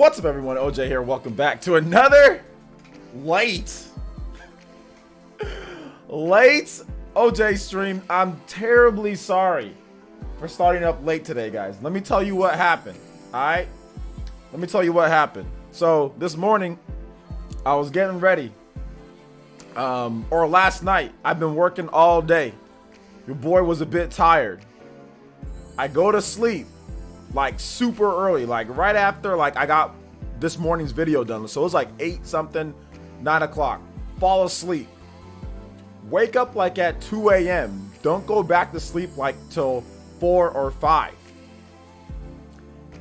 What's up, everyone? OJ here. Welcome back to another late OJ stream. I'm terribly sorry for starting up late today, guys. Let me tell you what happened. All right, let me tell you what happened. So this morning, I was getting ready. Or last night, I've been working all day. Your boy was a bit tired. I go to sleep like super early, like right after like I got this morning's video done. So it was like 8 something, 9 o'clock. Fall asleep. Wake up like at 2 a.m. Don't go back to sleep like till 4 or 5.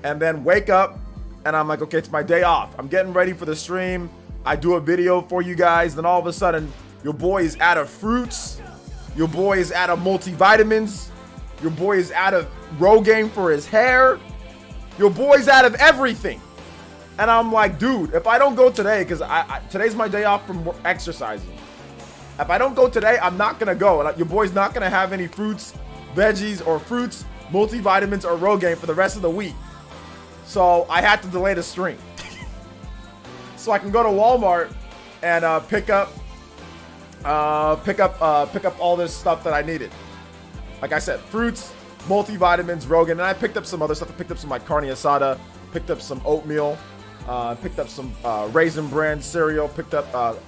And then wake up and I'm like, okay, it's my day off. I'm getting ready for the stream. I do a video for you guys. Then all of a sudden, your boy is out of fruits. Your boy is out of multivitamins. Your boy is out of Rogaine for his hair. Your boy's out of everything. And I'm like, dude, if I don't go today, because today's my day off from exercising. If I don't go today, I'm not going to go. And your boy's not going to have any fruits, veggies, or fruits, multivitamins, or Rogaine for the rest of the week. So I had to delay the stream. So I can go to Walmart and pick up all this stuff that I needed. Like I said, fruits, multivitamins, Rogaine, and I picked up some other stuff. I picked up some like carne asada, picked up some oatmeal, picked up some Raisin Bran cereal, picked up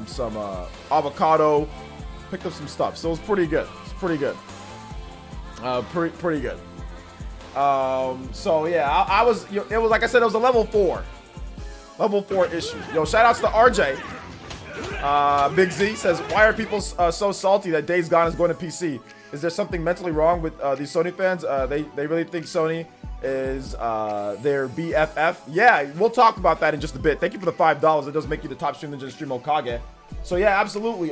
some avocado, picked up some stuff. So it was pretty good. It's pretty good. Pretty good. So yeah, it was like I said, it was a level 4 issue. Yo, shout outs to RJ. Big Z says, why are people so salty that Days Gone is going to PC? Is there something mentally wrong with these Sony fans? They really think Sony is their BFF. Yeah, we'll talk about that in just a bit. Thank you for the $5. It does make you the top stream ninja stream Okage. So yeah, absolutely.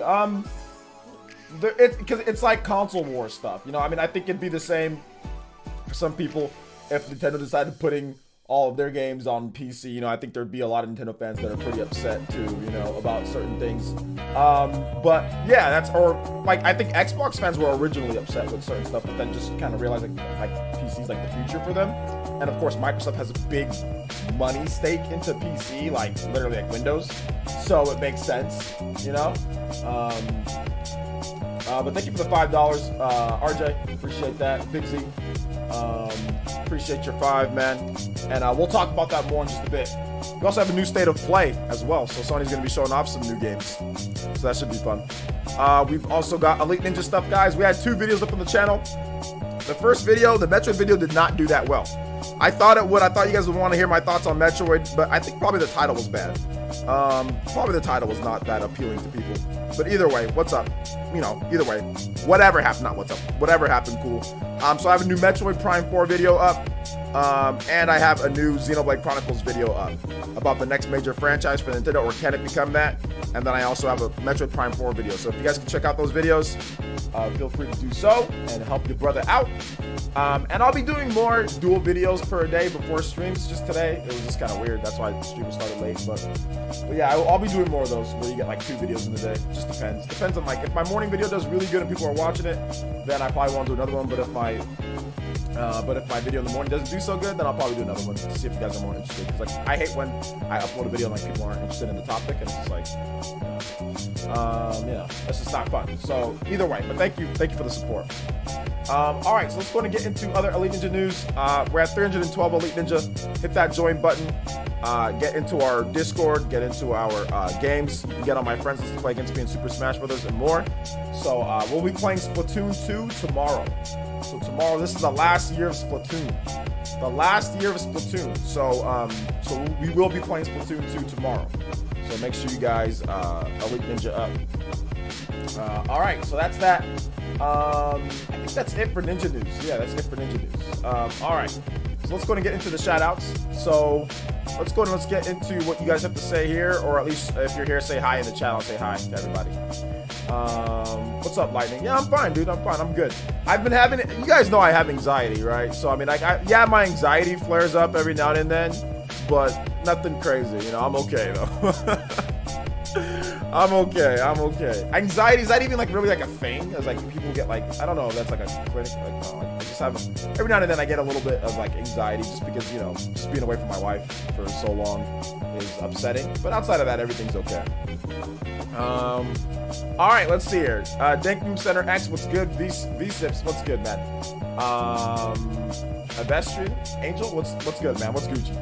Because it's like console war stuff. You know, I mean, I think it'd be the same for some people if Nintendo decided putting all of their games on PC. You know, I think there'd be a lot of Nintendo fans that are pretty upset too, you know, about certain things. But yeah, or like I think Xbox fans were originally upset with certain stuff, but then just kind of realized like PC's like the future for them. And of course, Microsoft has a big money stake into PC, like literally like Windows. So it makes sense, you know. But thank you for the $5, RJ. Appreciate that. Big Z. Appreciate your 5, man. And we'll talk about that more in just a bit. We also have a new state of play as well, so Sony's going to be showing off some new games. So that should be fun. We've also got Elite Ninja stuff, guys. We had 2 videos up on the channel. The first video, the Metroid video, did not do that well. I thought it would. I thought you guys would want to hear my thoughts on Metroid, but I think probably the title was bad. Probably the title was not that appealing to people. But either way, what's up? You know, either way, whatever happened, not what's up, whatever happened, cool. So I have a new Metroid Prime 4 video up, and I have a new Xenoblade Chronicles video up about the next major franchise for Nintendo, or can it become that? And then I also have a Metroid Prime 4 video. So if you guys can check out those videos, feel free to do so and help your brother out. And I'll be doing more dual videos per day before streams. Just today, it was just kind of weird. That's why the stream started late. But yeah, I'll be doing more of those where you get like 2 videos in the day. Just depends. Depends on like if my morning video does really good and people are watching it, then I probably won't do another one. But if my video in the morning doesn't do so good, then I'll probably do another one to see if you guys are more interested. Because like I hate when I upload a video and like people aren't interested in the topic, and it's just like, that's just not fun. So either way, but thank you for the support. All right, so let's go and get into other Elite Ninja news. We're at 312 Elite Ninja. Hit that join button. Get into our Discord. Get into our games. You can get on my friends list to play against me in Super Smash Brothers and more. So we'll be playing Splatoon 2 tomorrow. So tomorrow, this is the last year of Splatoon. The last year of Splatoon. So we will be playing Splatoon 2 tomorrow. So make sure you guys Elite Ninja up. All right, so that's that. I think that's it for Ninja News. Yeah, that's it for Ninja News. All right, so let's go and get into the shout-outs. So let's go and let's get into what you guys have to say here, or at least if you're here, say hi in the chat. I'll say hi to everybody. What's up, Lightning? Yeah, I'm fine, dude. I'm fine. I'm good. I've been having, you guys know I have anxiety, right? So I mean, yeah, my anxiety flares up every now and then, but nothing crazy. You know, I'm okay though. I'm okay. I'm okay. Anxiety, is that even like really like a thing? Is like people get like, I don't know if that's like a clinic. Like, I just have, every now and then I get a little bit of like anxiety just because, you know, just being away from my wife for so long is upsetting. But outside of that, everything's okay. All right, let's see here. Dankum Center X, what's good? V-Sips, what's good, man? Pedestrian Angel, what's good, man? What's Gucci?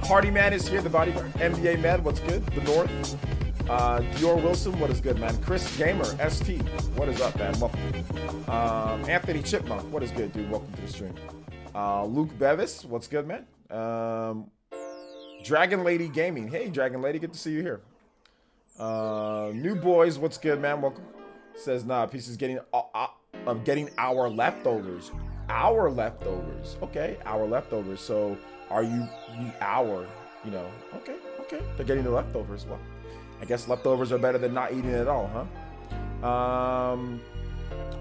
Party Man is here, the bodyguard. NBA Med, what's good? The North. Dior Wilson, what is good, man? Chris Gamer ST, what is up, man? Welcome. Anthony Chipmunk, what is good, dude? Welcome to the stream. Luke Bevis, what's good, man? Dragon Lady Gaming, hey, Dragon Lady, good to see you here. New Boys, what's good, man? Welcome. Says, nah, Piece is getting our leftovers. Our leftovers. Okay, our leftovers. So are you our, you know, okay. They're getting the leftovers. Well, I guess leftovers are better than not eating at all, huh?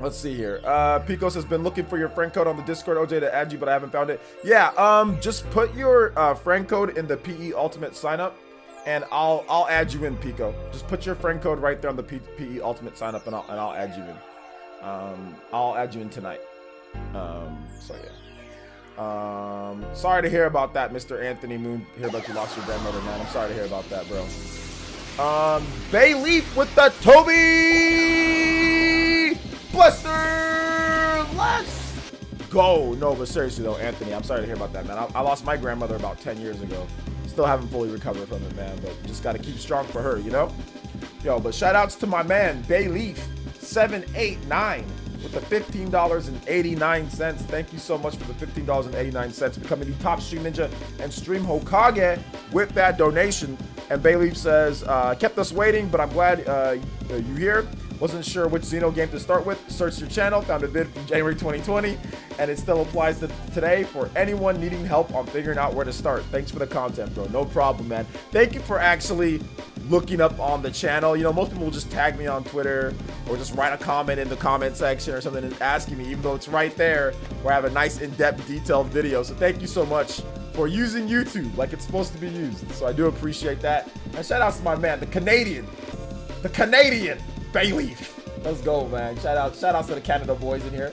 Let's see here. Picos has been looking for your friend code on the Discord, OJ, to add you, but I haven't found it. Yeah, just put your friend code in the PE Ultimate sign up. And I'll add you in, Pico. Just put your friend code right there on the PE Ultimate sign up, and I'll add you in. I'll add you in tonight. So yeah. Sorry to hear about that, Mr. Anthony Moon. Hear about you lost your grandmother, man. I'm sorry to hear about that, bro. Bay Leaf with the Toby Buster. Let's go. No, but seriously though, Anthony, I'm sorry to hear about that, man. I lost my grandmother about 10 years ago. Still haven't fully recovered from it, man, but just got to keep strong for her, you know? Yo, but shout outs to my man, Bayleaf 789 with the $15.89. Thank you so much for the $15.89, becoming the top stream ninja and stream Hokage with that donation. And Bayleaf says, kept us waiting, but I'm glad you here. Wasn't sure which Xeno game to start with. Searched your channel, found a vid from January 2020, and it still applies to today for anyone needing help on figuring out where to start. Thanks for the content, bro. No problem, man. Thank you for actually looking up on the channel. You know, most people will just tag me on Twitter or just write a comment in the comment section or something and asking me, even though it's right there where I have a nice in-depth detailed video. So thank you so much for using YouTube like it's supposed to be used. So I do appreciate that. And shout outs to my man, the Canadian Bayleaf. Let's go, man. Shout outs to the Canada boys in here.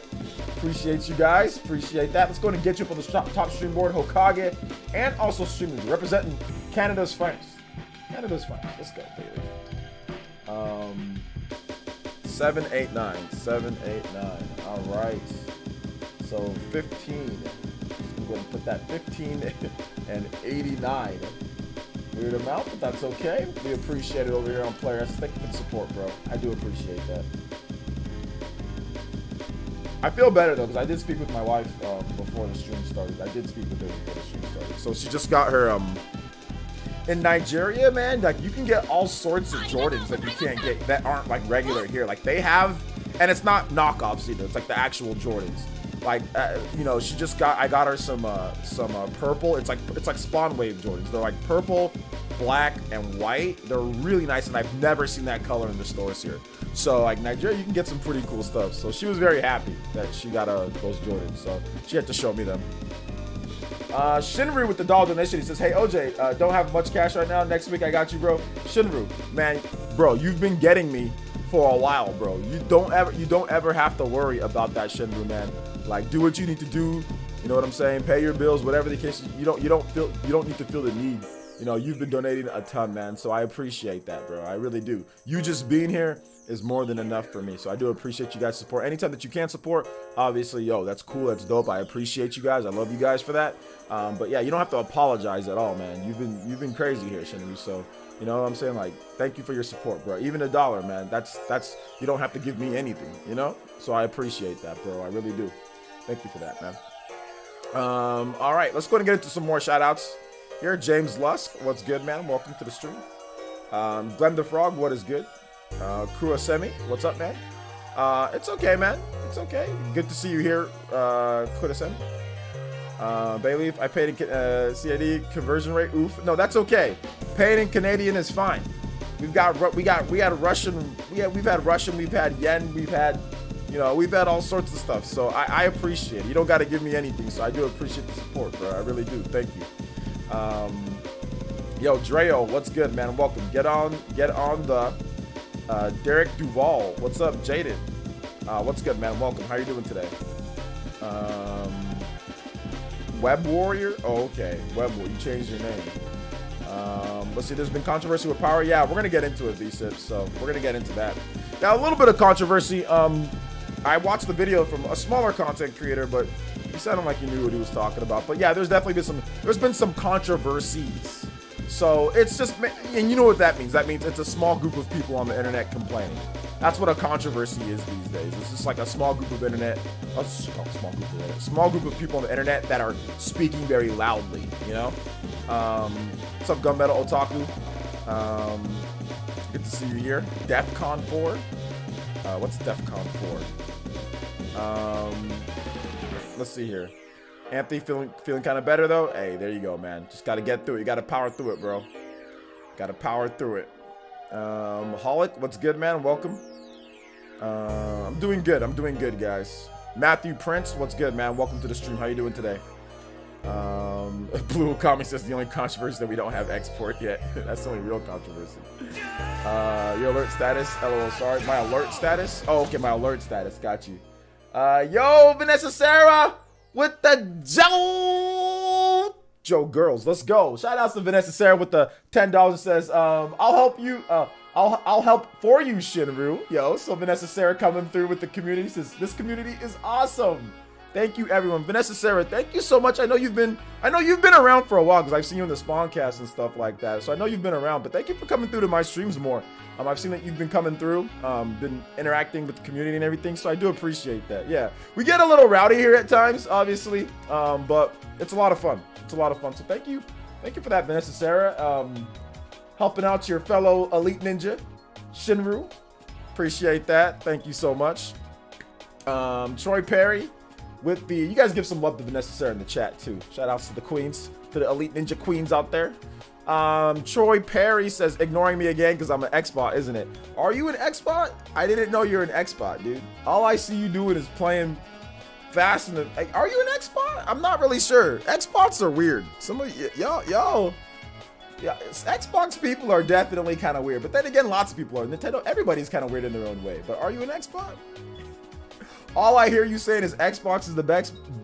Appreciate you guys. Appreciate that. Let's go ahead and get you up on the top stream board, Hokage, and also streaming, representing Canada's finest. Canada's finest. Let's go, Bayleaf. 789. 789. All right. So 15. I'm going to put that 15 and 89. Weird amount, but that's okay. We appreciate it over here on PlayerEssence. Thank you for the support, bro. I do appreciate that. I feel better though, because I did speak with my wife before the stream started. I did speak with her before the stream started. So she just got her in Nigeria, man. Like you can get all sorts of Jordans that you can't get that aren't like regular here. Like they have, and it's not knockoffs either. It's like the actual Jordans. Like you know, I got her some purple. It's like Spawn Wave Jordans. They're like purple, black, and white. They're really nice, and I've never seen that color in the stores here. So like Nigeria, you can get some pretty cool stuff. So she was very happy that she got those Jordans. So she had to show me them. Shinru with the dollar donation. He says, "Hey OJ, don't have much cash right now. Next week I got you, bro." Shinru, man, bro, you've been getting me for a while, bro. You don't ever have to worry about that, Shinru, man. Like, do what you need to do. You know what I'm saying? Pay your bills, whatever the case. You don't need to feel the need. You know, you've been donating a ton, man. So I appreciate that, bro. I really do. You just being here is more than enough for me. So I do appreciate you guys' support. Anytime that you can support, obviously, yo, that's cool. That's dope. I appreciate you guys. I love you guys for that. But yeah, you don't have to apologize at all, man. You've been crazy here, Shinru. So you know what I'm saying? Like, thank you for your support, bro. Even $1, man. That's you don't have to give me anything, you know? So I appreciate that, bro. I really do. Thank you for that, man. All right, let's go ahead and get into some more shout outs here. James Lusk, what's good, man? Welcome to the stream. Glenn the Frog, what is good? Kurosemi, what's up, man? It's okay, man. It's okay. Good to see you here, Kurosemi. Bayleaf, I paid in CAD conversion rate. Oof. No, that's okay. Paying in Canadian is fine. We've had Russian. We've had yen. We've had, you know, we've had all sorts of stuff. So I appreciate it. You don't got to give me anything. So I do appreciate the support, bro. I really do. Thank you. Yo, Dreo, what's good, man? Welcome. Get on the Derek Duval, what's up? Jaden, what's good, man? Welcome. How you doing today? Web Warrior. Oh, okay. Web Warrior. You changed your name. Let's see. There's been controversy with Pyra. Yeah, we're gonna get into it, V-Sips. So we're gonna get into that. Now, a little bit of controversy. I watched the video from a smaller content creator, but he sounded like he knew what he was talking about. But yeah, there's definitely been some controversies. So it's just, and you know what that means? That means it's a small group of people on the internet complaining. That's what a controversy is these days. It's just like a small group of small group of people on the internet that are speaking very loudly. You know. What's up, Gunmetal Otaku? Good to see you here. DEFCON 4. What's DEFCON 4? Let's see here. Anthony feeling kind of better though. Hey, there you go, man. Just gotta get through it. You gotta power through it, bro. Gotta power through it. Holic, what's good, man? Welcome. I'm doing good. I'm doing good, guys. Matthew Prince, what's good, man? Welcome to the stream. How you doing today? Blue Kami says the only controversy that we don't have export yet. That's the only real controversy. Your alert status. LOL, sorry. My alert status? Oh, okay, my alert status. Got you. Yo, Vanessa Sarah with the Joe girls. Let's go. Shout out to Vanessa Sarah with the $10. Says, I'll help you. I'll help for you, Shinru. Yo, so Vanessa Sarah coming through with the community. Says this community is awesome. Thank you, everyone. Vanessa Sarah, thank you so much. I know you've been around for a while because I've seen you in the Spawncast and stuff like that. So I know you've been around, but thank you for coming through to my streams more. I've seen that you've been coming through, been interacting with the community and everything. So I do appreciate that. Yeah, we get a little rowdy here at times, obviously, but it's a lot of fun. It's a lot of fun. So thank you for that, Vanessa Sarah. Helping out your fellow elite ninja, Shinru. Appreciate that. Thank you so much. Troy Perry. With the, you guys give some love to Vanessa Sarah in the chat too. Shout outs to the queens, to the elite ninja queens out there. Troy Perry says, ignoring me again because I'm an Xbot, isn't it? Are you an Xbot? I didn't know you're an Xbot, dude. All I see you doing is playing fast and are you an Xbot? I'm not really sure. Xbots are weird. Somebody, yo. Yeah, Xbox people are definitely kind of weird. But then again, lots of people are. Nintendo, everybody's kind of weird in their own way. But are you an Xbot? All I hear you saying is Xbox is the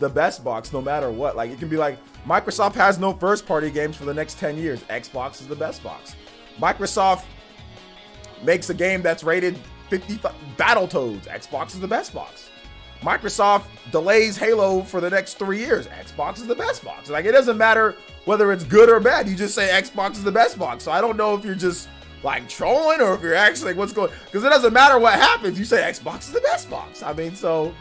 best box no matter what. Like, it can be like, Microsoft has no first-party games for the next 10 years. Xbox is the best box. Microsoft makes a game that's rated 50 Battletoads. Xbox is the best box. Microsoft delays Halo for the next 3 years. Xbox is the best box. Like, it doesn't matter whether it's good or bad. You just say Xbox is the best box. So I don't know if you're just like trolling or if you're actually like, what's going, because it doesn't matter what happens. You say Xbox is the best box. I mean, so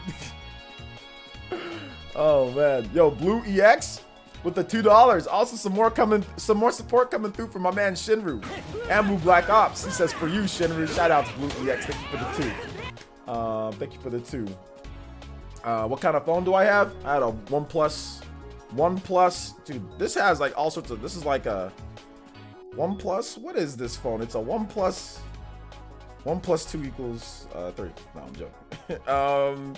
oh man, yo, Blue EX with the $2. Also some more support coming through from my man Shinru. Ambu Black Ops, he says, for you, Shinru. Shout out to Blue EX. Thank you for the 2. Thank you for the 2. What kind of phone do I have? I had a OnePlus. Dude, this has like all sorts of, this is like a OnePlus. What is this phone? It's a OnePlus 2 equals 3. No, I'm joking.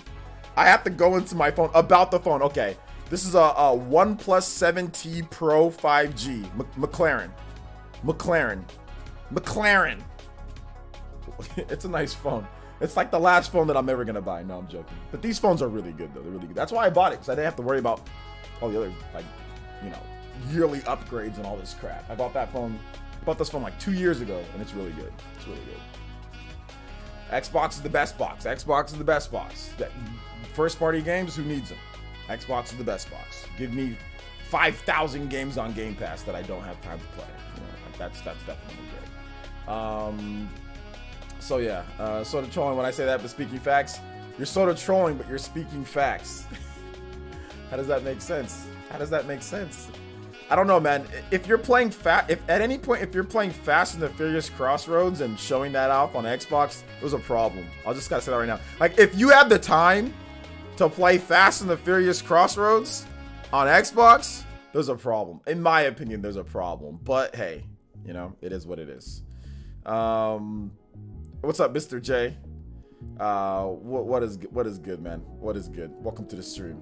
I have to go into my phone about the phone. Okay, this is a OnePlus 7T Pro 5G McLaren. It's a nice phone. It's like the last phone that I'm ever gonna buy. No, I'm joking. But these phones are really good though. They're really good. That's why I bought it, because I didn't have to worry about all the other, like, you know, yearly upgrades and all this crap. I bought this phone like 2 years ago, and it's really good. It's really good. Xbox is the best box. Xbox is the best box. First party games, who needs them? Xbox is the best box. Give me 5,000 games on Game Pass that I don't have time to play. You know, like that's definitely great. So yeah, sort of trolling when I say that, but speaking facts. You're sort of trolling, but you're speaking facts. How does that make sense? How does that make sense? I don't know, man. If you're playing if at any point you're playing Fast and the Furious Crossroads and showing that off on Xbox, there's a problem. I'll just gotta say that right now. Like, if you have the time to play Fast and the Furious Crossroads on Xbox, there's a problem. In my opinion, there's a problem. But hey, you know, it is what it is. What's up, Mr. J? What is good, man? What is good? Welcome to the stream.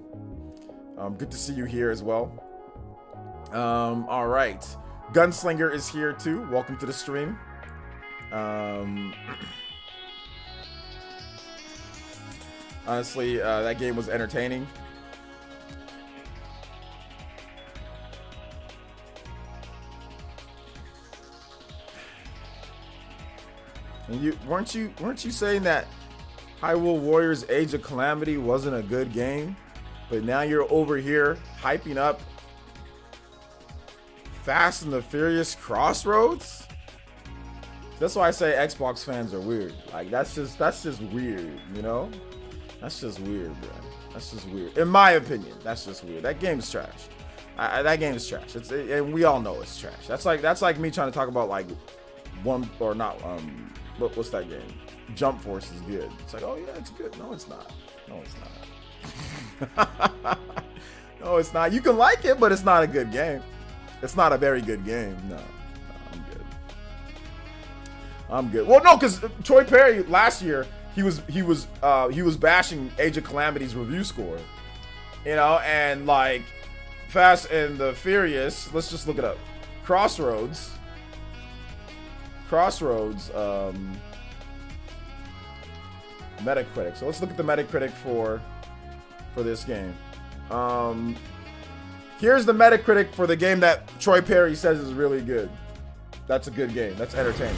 Good to see you here as well. All right. Gunslinger is here too. Welcome to the stream. Honestly, that game was entertaining. And you weren't you saying that Hyrule Warriors Age of Calamity wasn't a good game, but now you're over here hyping up Fast and the Furious Crossroads? That's why I say Xbox fans are weird. Like that's just weird, you know? That's just weird, bro. That's just weird. In my opinion, that's just weird. That game's trash. That game is trash. And we all know it's trash. That's like me trying to talk about like what's that game? Jump Force is good. It's like, oh yeah, it's good. No, it's not. No, it's not. No, it's not. You can like it, but it's not a good game. It's not a very good game. No, I'm good. Well, no, because Troy Perry last year he was bashing Age of Calamity's review score, you know, and like Fast and the Furious. Let's just look it up. Crossroads. Metacritic. So let's look at the Metacritic for this game. Here's the Metacritic for the game that Troy Perry says is really good. That's a good game. That's entertaining.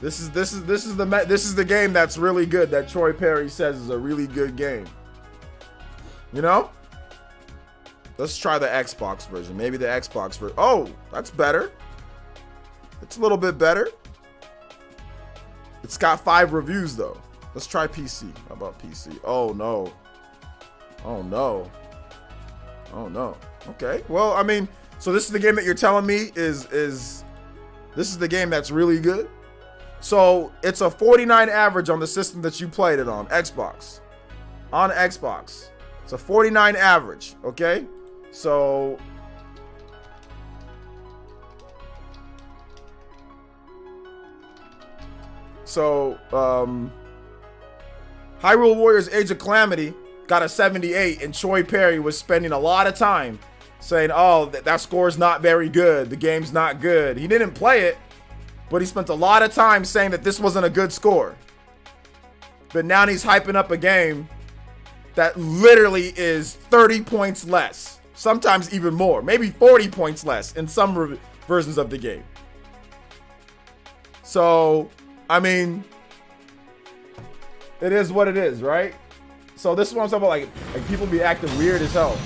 This is the game that's really good that Troy Perry says is a really good game. You know? Let's try the Xbox version. Maybe the Xbox version. Oh, that's better. It's a little bit better. It's got 5 reviews though. Let's try PC. How about PC? Oh no. Oh no. Oh no. Okay. Well, I mean, so this is the game that you're telling me is this is the game that's really good. So it's a 49 average on the system that you played it on, Xbox. On Xbox. It's a 49 average, okay? So Hyrule Warriors Age of Calamity got a 78, and Troy Perry was spending a lot of time saying, oh, that score's not very good. The game's not good. He didn't play it, but he spent a lot of time saying that this wasn't a good score. But now he's hyping up a game that literally is 30 points less. Sometimes even more. Maybe 40 points less in some versions of the game. So, I mean, it is what it is, right? So this is what I'm talking about. Like people be acting weird as hell.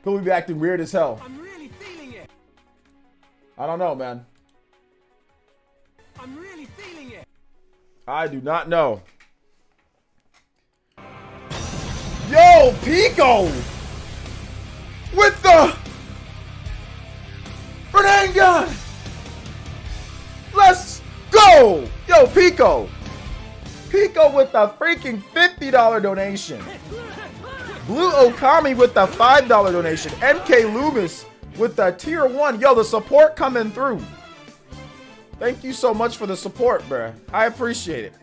People be acting weird as hell. I'm really feeling it. I don't know, man. I'm really feeling it. I do not know. Yo, Pico! With the grenade gun! Let's go! Yo, Pico! Pico with the freaking $50 donation. Blue Okami with the $5 donation. MK Loomis with the tier 1. Yo, the support coming through. Thank you so much for the support, bruh. I appreciate it.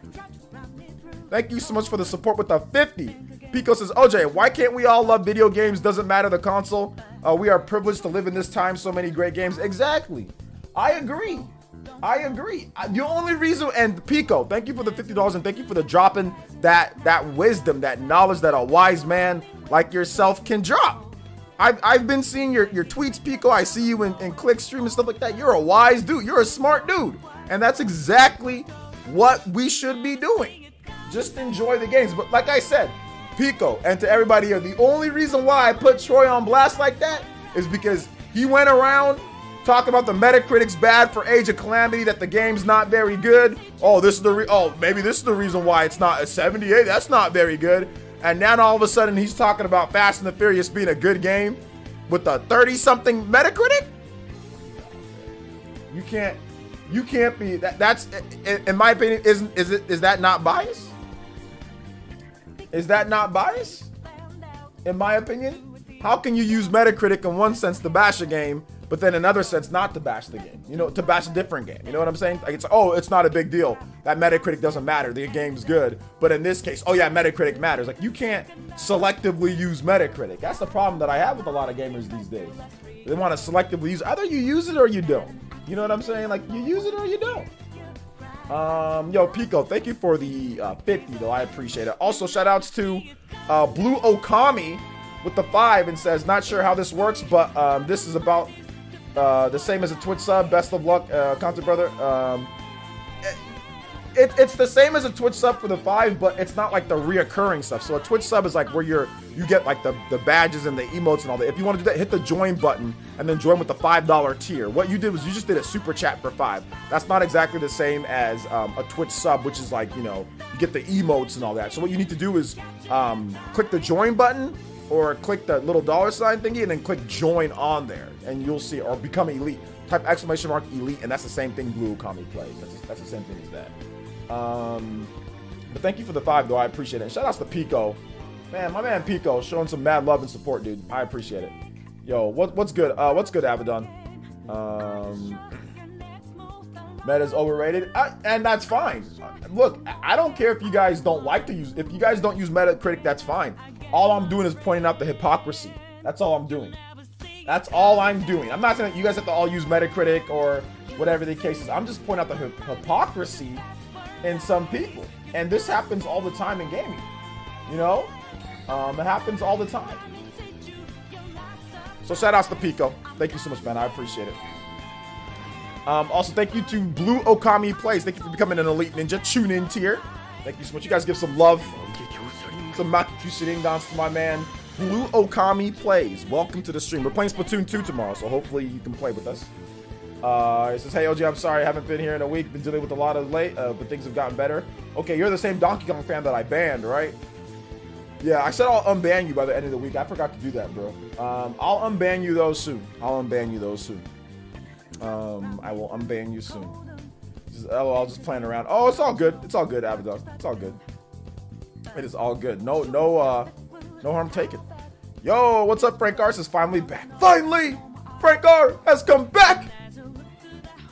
Thank you so much for the support with the 50. Pico says, OJ, why can't we all love video games? Doesn't matter the console. We are privileged to live in this time. So many great games. Exactly. I agree. I agree. The only reason, and Pico, thank you for the $50 and thank you for the dropping that wisdom, that knowledge that a wise man like yourself can drop. I've been seeing your tweets, Pico. I see you in Clickstream and stuff like that. You're a wise dude. You're a smart dude. And that's exactly what we should be doing. Just enjoy the games. But like I said, Pico, and to everybody here, the only reason why I put Troy on blast like that is because he went around talking about the Metacritic's bad for Age of Calamity, that the game's not very good. Oh, maybe this is the reason why it's not a 78. That's not very good. And now all of a sudden he's talking about Fast and the Furious being a good game with a 30-something Metacritic? You can't be that's in my opinion, is that not bias? Is that not bias? In my opinion, how can you use Metacritic in one sense to bash a game, but then in another sense, not to bash the game, you know, to bash a different game. You know what I'm saying? Like, it's not a big deal. That Metacritic doesn't matter. The game's good. But in this case, oh yeah, Metacritic matters. Like, you can't selectively use Metacritic. That's the problem that I have with a lot of gamers these days. They want to selectively use, either you use it or you don't. You know what I'm saying? Like, you use it or you don't. Yo, Pico, thank you for the 50 though. I appreciate it. Also, shout outs to Blue Okami with the 5 and says, not sure how this works, but this is about the same as a Twitch sub. Best of luck, content brother. It's the same as a Twitch sub for the 5, but it's not like the reoccurring stuff. So a Twitch sub is like where you get like the badges and the emotes and all that. If you want to do that, hit the join button and then join with the $5 tier. What you did was you just did a super chat for 5. That's not exactly the same as a Twitch sub, which is like, you know, you get the emotes and all that. So what you need to do is click the join button or click the little $sign thingy and then click join on there and you'll see, or become elite. Type !elite, and that's the same thing Blue Okami plays. That's the same thing as that. But thank you for the 5 though, I appreciate it. And shout outs to Pico. Man, my man Pico showing some mad love and support, dude. I appreciate it. Yo, what's good? What's good, Abaddon? Meta's overrated, and that's fine. Look, I don't care if you guys don't like to use, if you guys don't use Metacritic, that's fine. All I'm doing is pointing out the hypocrisy. That's all I'm doing. That's all I'm doing. I'm not saying that you guys have to all use Metacritic or whatever the case is. I'm just pointing out the hypocrisy in some people. And this happens all the time in gaming. You know? It happens all the time. So shout outs to Pico. Thank you so much, man. I appreciate it. Also, thank you to Blue Okami Plays. Thank you for becoming an Elite Ninja Tune-in tier. Thank you so much. You guys give some love. Some Makiku Shiringans to my man Blue Okami Plays. Welcome to the stream. We're playing Splatoon 2 tomorrow, so hopefully you can play with us. It says, hey OG, I'm sorry I haven't been here in a week. Been dealing with a lot of late, but things have gotten better. Okay, you're the same Donkey Kong fan that I banned, right? Yeah, I said I'll unban you by the end of the week. I forgot to do that, bro. I'll unban you though soon. I will unban you soon. Just, LOL, just playing around. Oh, it's all good. It's all good, Abaddon. It's all good. It is all good. No harm taken. Yo, what's up? Frank Ars is finally back. Finally! Frank R has come back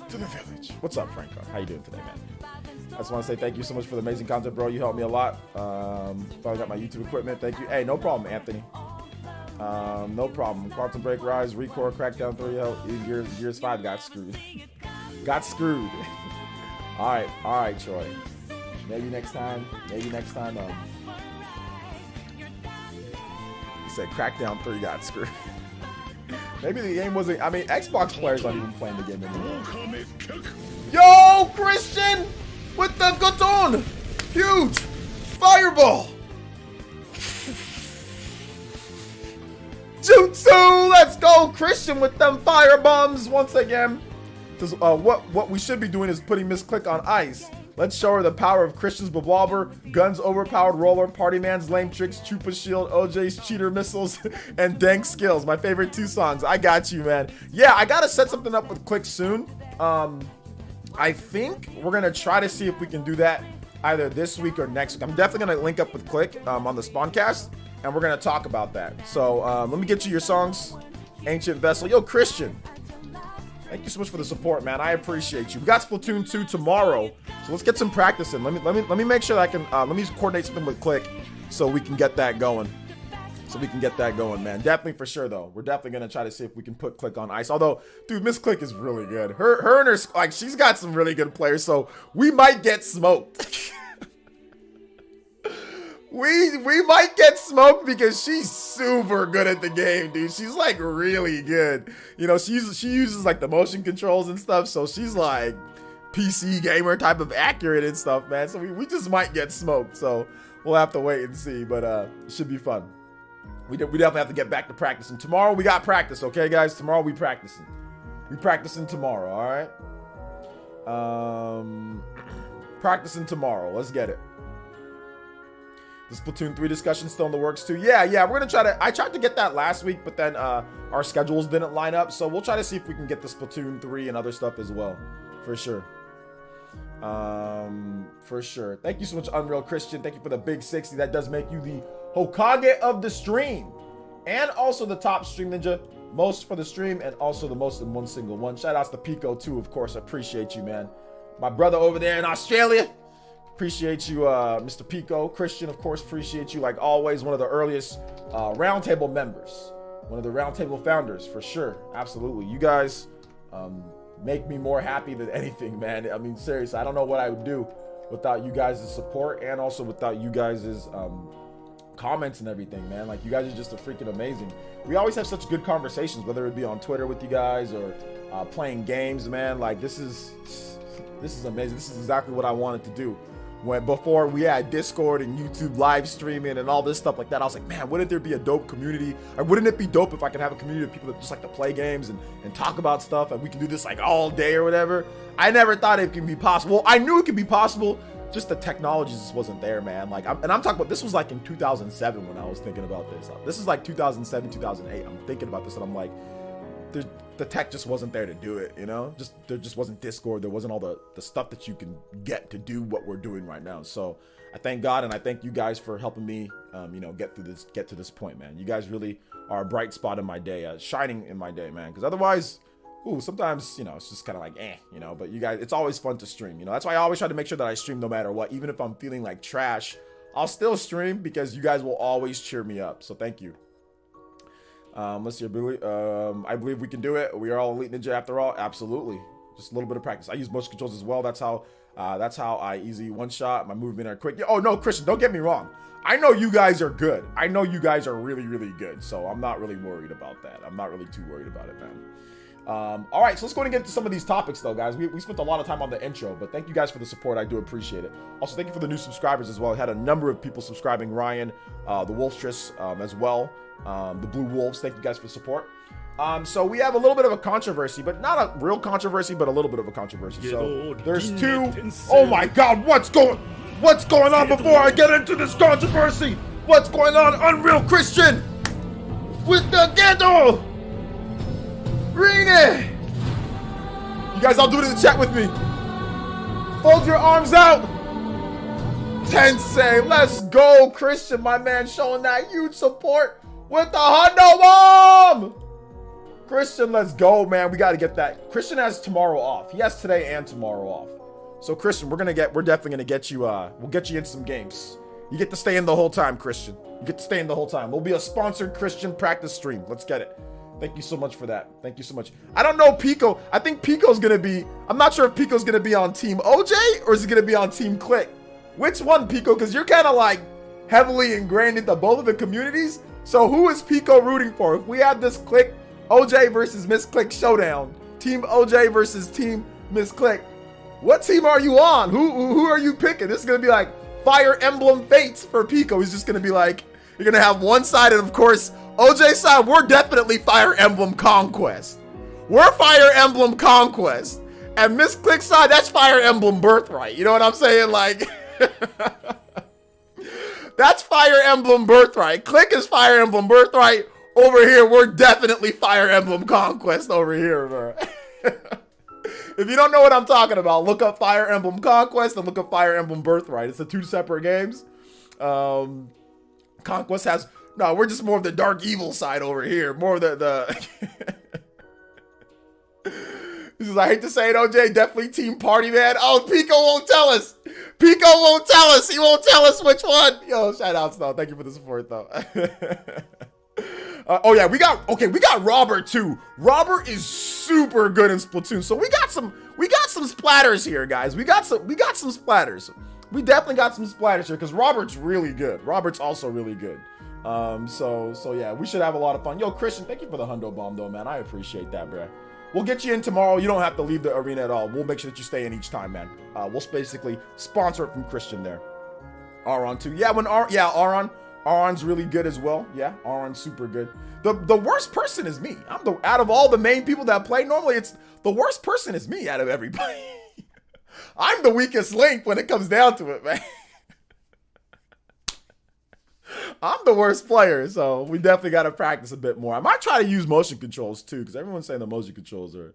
to the village. What's up, Frank R? How you doing today, man? I just want to say thank you so much for the amazing content, bro. You helped me a lot. Finally got my YouTube equipment. Thank you. Hey, no problem, Anthony. No problem. Quantum Break, Rise, Recore, Crackdown 3, Years 5 got screwed. Got screwed. All right, Troy. Maybe next time. He said Crackdown 3 got screwed. Maybe the game wasn't. I mean, Xbox players aren't even playing the game anymore. Yo, Christian with the Goton! Huge! Fireball! Jutsu! Let's go! Christian with them fire bombs once again. What we should be doing is putting Miss Click on ice. Let's show her the power of Christian's Bobblobber, Gun's overpowered roller, Party Man's lame tricks, Chupa shield, OJ's cheater missiles, and Dank skills. My favorite 2 songs. I got you, man. Yeah, I gotta set something up with Click soon. I think we're gonna try to see if we can do that either this week or next week. I'm definitely gonna link up with Click on the Spawncast, and we're gonna talk about that. So let me get you your songs. Ancient Vessel. Yo, Christian. Thank you so much for the support, man. I appreciate you. We got Splatoon 2 tomorrow, so let's get some practice in. Let me make sure that I can. Let me coordinate something with Click, so we can get that going. Man. Definitely for sure though. We're definitely gonna try to see if we can put Click on ice. Although, dude, Miss Click is really good. Her and her, like, she's got some really good players. So we might get smoked. We might get smoked because she's super good at the game, dude. She's like really good. You know, she uses like the motion controls and stuff, so she's like PC gamer type of accurate and stuff, man. So we just might get smoked. So we'll have to wait and see, but it should be fun. We definitely have to get back to practicing. Tomorrow we got practice, okay, guys? Tomorrow we practicing. We practicing tomorrow, all right? Practicing tomorrow. Let's get it. The Splatoon 3 discussion still in the works too. Yeah, we're gonna try to. I tried to get that last week, but then our schedules didn't line up. So we'll try to see if we can get the Splatoon 3 and other stuff as well, for sure. Thank you so much, Unreal Christian. Thank you for the big 60. That does make you the Hokage of the stream, and also the top stream ninja. most for the stream and also the most in one single one. Shout outs to Pico too, of course. I appreciate you, man. My brother over there in Australia. Appreciate you, Mr. Pico. Christian, of course, appreciate you like always. One of the earliest roundtable members. One of the roundtable founders, for sure. Absolutely. You guys make me more happy than anything, man. I mean, seriously, I don't know what I would do without you guys' support and also without you guys' comments and everything, man. Like, you guys are just freaking amazing. We always have such good conversations, whether it be on Twitter with you guys or playing games, man. Like, this is amazing. This is exactly what I wanted to do. Before we had Discord and YouTube live streaming and all this stuff like that, I was like, man, wouldn't there be a dope community? Or wouldn't it be dope if I could have a community of people that just like to play games and talk about stuff, and we can do this like all day or whatever? I never thought it could be possible. Well, I knew it could be possible, just the technology just wasn't there, man. Like, I'm talking about, this was like in 2007 when I was thinking about this. This is like 2007, 2008. I'm thinking about this and I'm like, the tech just wasn't there to do it, you know? There just wasn't Discord. There wasn't all the stuff that you can get to do what we're doing right now. So I thank God and I thank you guys for helping me, you know, get to this point, man. You guys really are a bright spot in my day, shining in my day, man. Because otherwise, sometimes, you know, it's just kind of like, you know. But you guys, it's always fun to stream, you know. That's why I always try to make sure that I stream no matter what. Even if I'm feeling like trash, I'll still stream because you guys will always cheer me up. So thank you. Let's see. I believe we can do it. We are all elite ninja after all. Absolutely. Just a little bit of practice. I use motion controls as well. That's how I easy one shot. My movement are quick. Oh no, Christian, don't get me wrong. I know you guys are good. I know you guys are really, really good. So I'm not really worried about that. I'm not really too worried about it, man. All right, so let's go and get into some of these topics though, guys. We spent a lot of time on the intro, but thank you guys for the support. I do appreciate it. Also, thank you for the new subscribers as well. I had a number of people subscribing. Ryan, the Wolfstress as well. The Blue Wolves, thank you guys for the support. So we have a little bit of a controversy, but not a real controversy, but a little bit of a controversy. So there's two. Oh my God, what's going on before I get into this controversy? What's going on, Unreal Christian? With the ghetto! Rene! You guys all do it in the chat with me. Fold your arms out. Tensei, let's go, Christian, my man, showing that huge support with the Hundo Bomb! Christian, let's go, man. We got to get that. Christian has tomorrow off. He has today and tomorrow off. So, Christian, we're definitely gonna get you. We'll get you in some games. You get to stay in the whole time, Christian. You get to stay in the whole time. We'll be a sponsored Christian practice stream. Let's get it. Thank you so much for that. Thank you so much. I don't know Pico. I think Pico's gonna be. I'm not sure if Pico's gonna be on Team OJ or is he gonna be on Team Click. Which one, Pico? Because you're kind of like heavily ingrained into both of the communities. So who is Pico rooting for? If we had this Click OJ versus Miss Click showdown, Team OJ versus Team Miss Click, what team are you on? Who are you picking? This is gonna be like Fire Emblem Fates for Pico. He's just gonna be like, you're gonna have one side, and of course OJ side, we're definitely Fire Emblem Conquest. We're Fire Emblem Conquest, and Miss Click side, that's Fire Emblem Birthright. You know what I'm saying? Like. That's Fire Emblem Birthright. Click is Fire Emblem Birthright. Over here, we're definitely Fire Emblem Conquest over here, bro. If you don't know what I'm talking about, look up Fire Emblem Conquest and look up Fire Emblem Birthright. It's the two separate games. Conquest has... No, we're just more of the dark evil side over here. More of the... He says, I hate to say it, OJ, definitely Team Party, man. Oh, Pico won't tell us. Pico won't tell us. He won't tell us which one. Yo, shout outs, though. Thank you for the support, though. Oh, yeah, we got Robert, too. Robert is super good in Splatoon. So we got some splatters here, guys. We got some splatters. We definitely got some splatters here because Robert's really good. Robert's also really good. So yeah, we should have a lot of fun. Yo, Christian, thank you for the Hundo Bomb, though, man. I appreciate that, bro. We'll get you in tomorrow. You don't have to leave the arena at all. We'll make sure that you stay in each time, man. We'll basically sponsor it from Christian there. Aron too. Yeah, Aron's really good as well. Yeah, Aron's super good. The worst person is me. Out of all the main people that play, normally it's the worst person is me out of everybody. I'm the weakest link when it comes down to it, man. I'm the worst player, so we definitely got to practice a bit more. I might try to use motion controls too, because everyone's saying the motion controls are,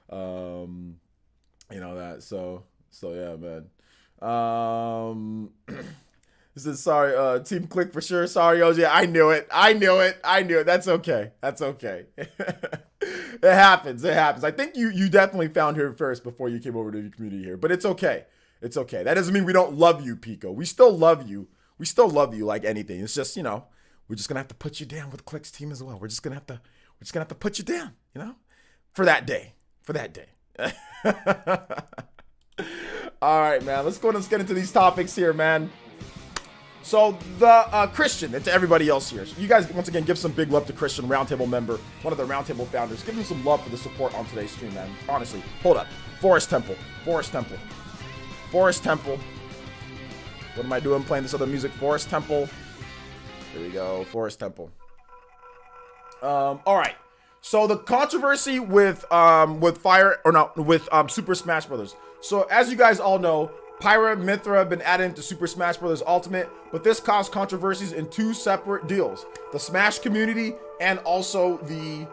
you know that. So yeah, man. This is sorry, Team Click for sure. Sorry, OJ. I knew it. I knew it. I knew it. That's okay. That's okay. It happens. It happens. I think you definitely found her first before you came over to the community here, but it's okay. It's okay. That doesn't mean we don't love you, Pico. We still love you. We still love you like anything. It's just, you know, we're just gonna have to put you down with Click's team as well. We're just gonna have to put you down, you know, for that day. For that day. All right, man. Let's get into these topics here, man. So the Christian, and to everybody else here, you guys once again give some big love to Christian, Roundtable member, one of the Roundtable founders. Give him some love for the support on today's stream, man. Honestly, hold up. Forest Temple. What am I doing? Playing this other music. Forest Temple. Here we go. Forest Temple. All right. So the controversy with Super Smash Brothers. So as you guys all know, Pyra and Mythra have been added into Super Smash Bros. Ultimate, but this caused controversies in two separate deals. The Smash community and also the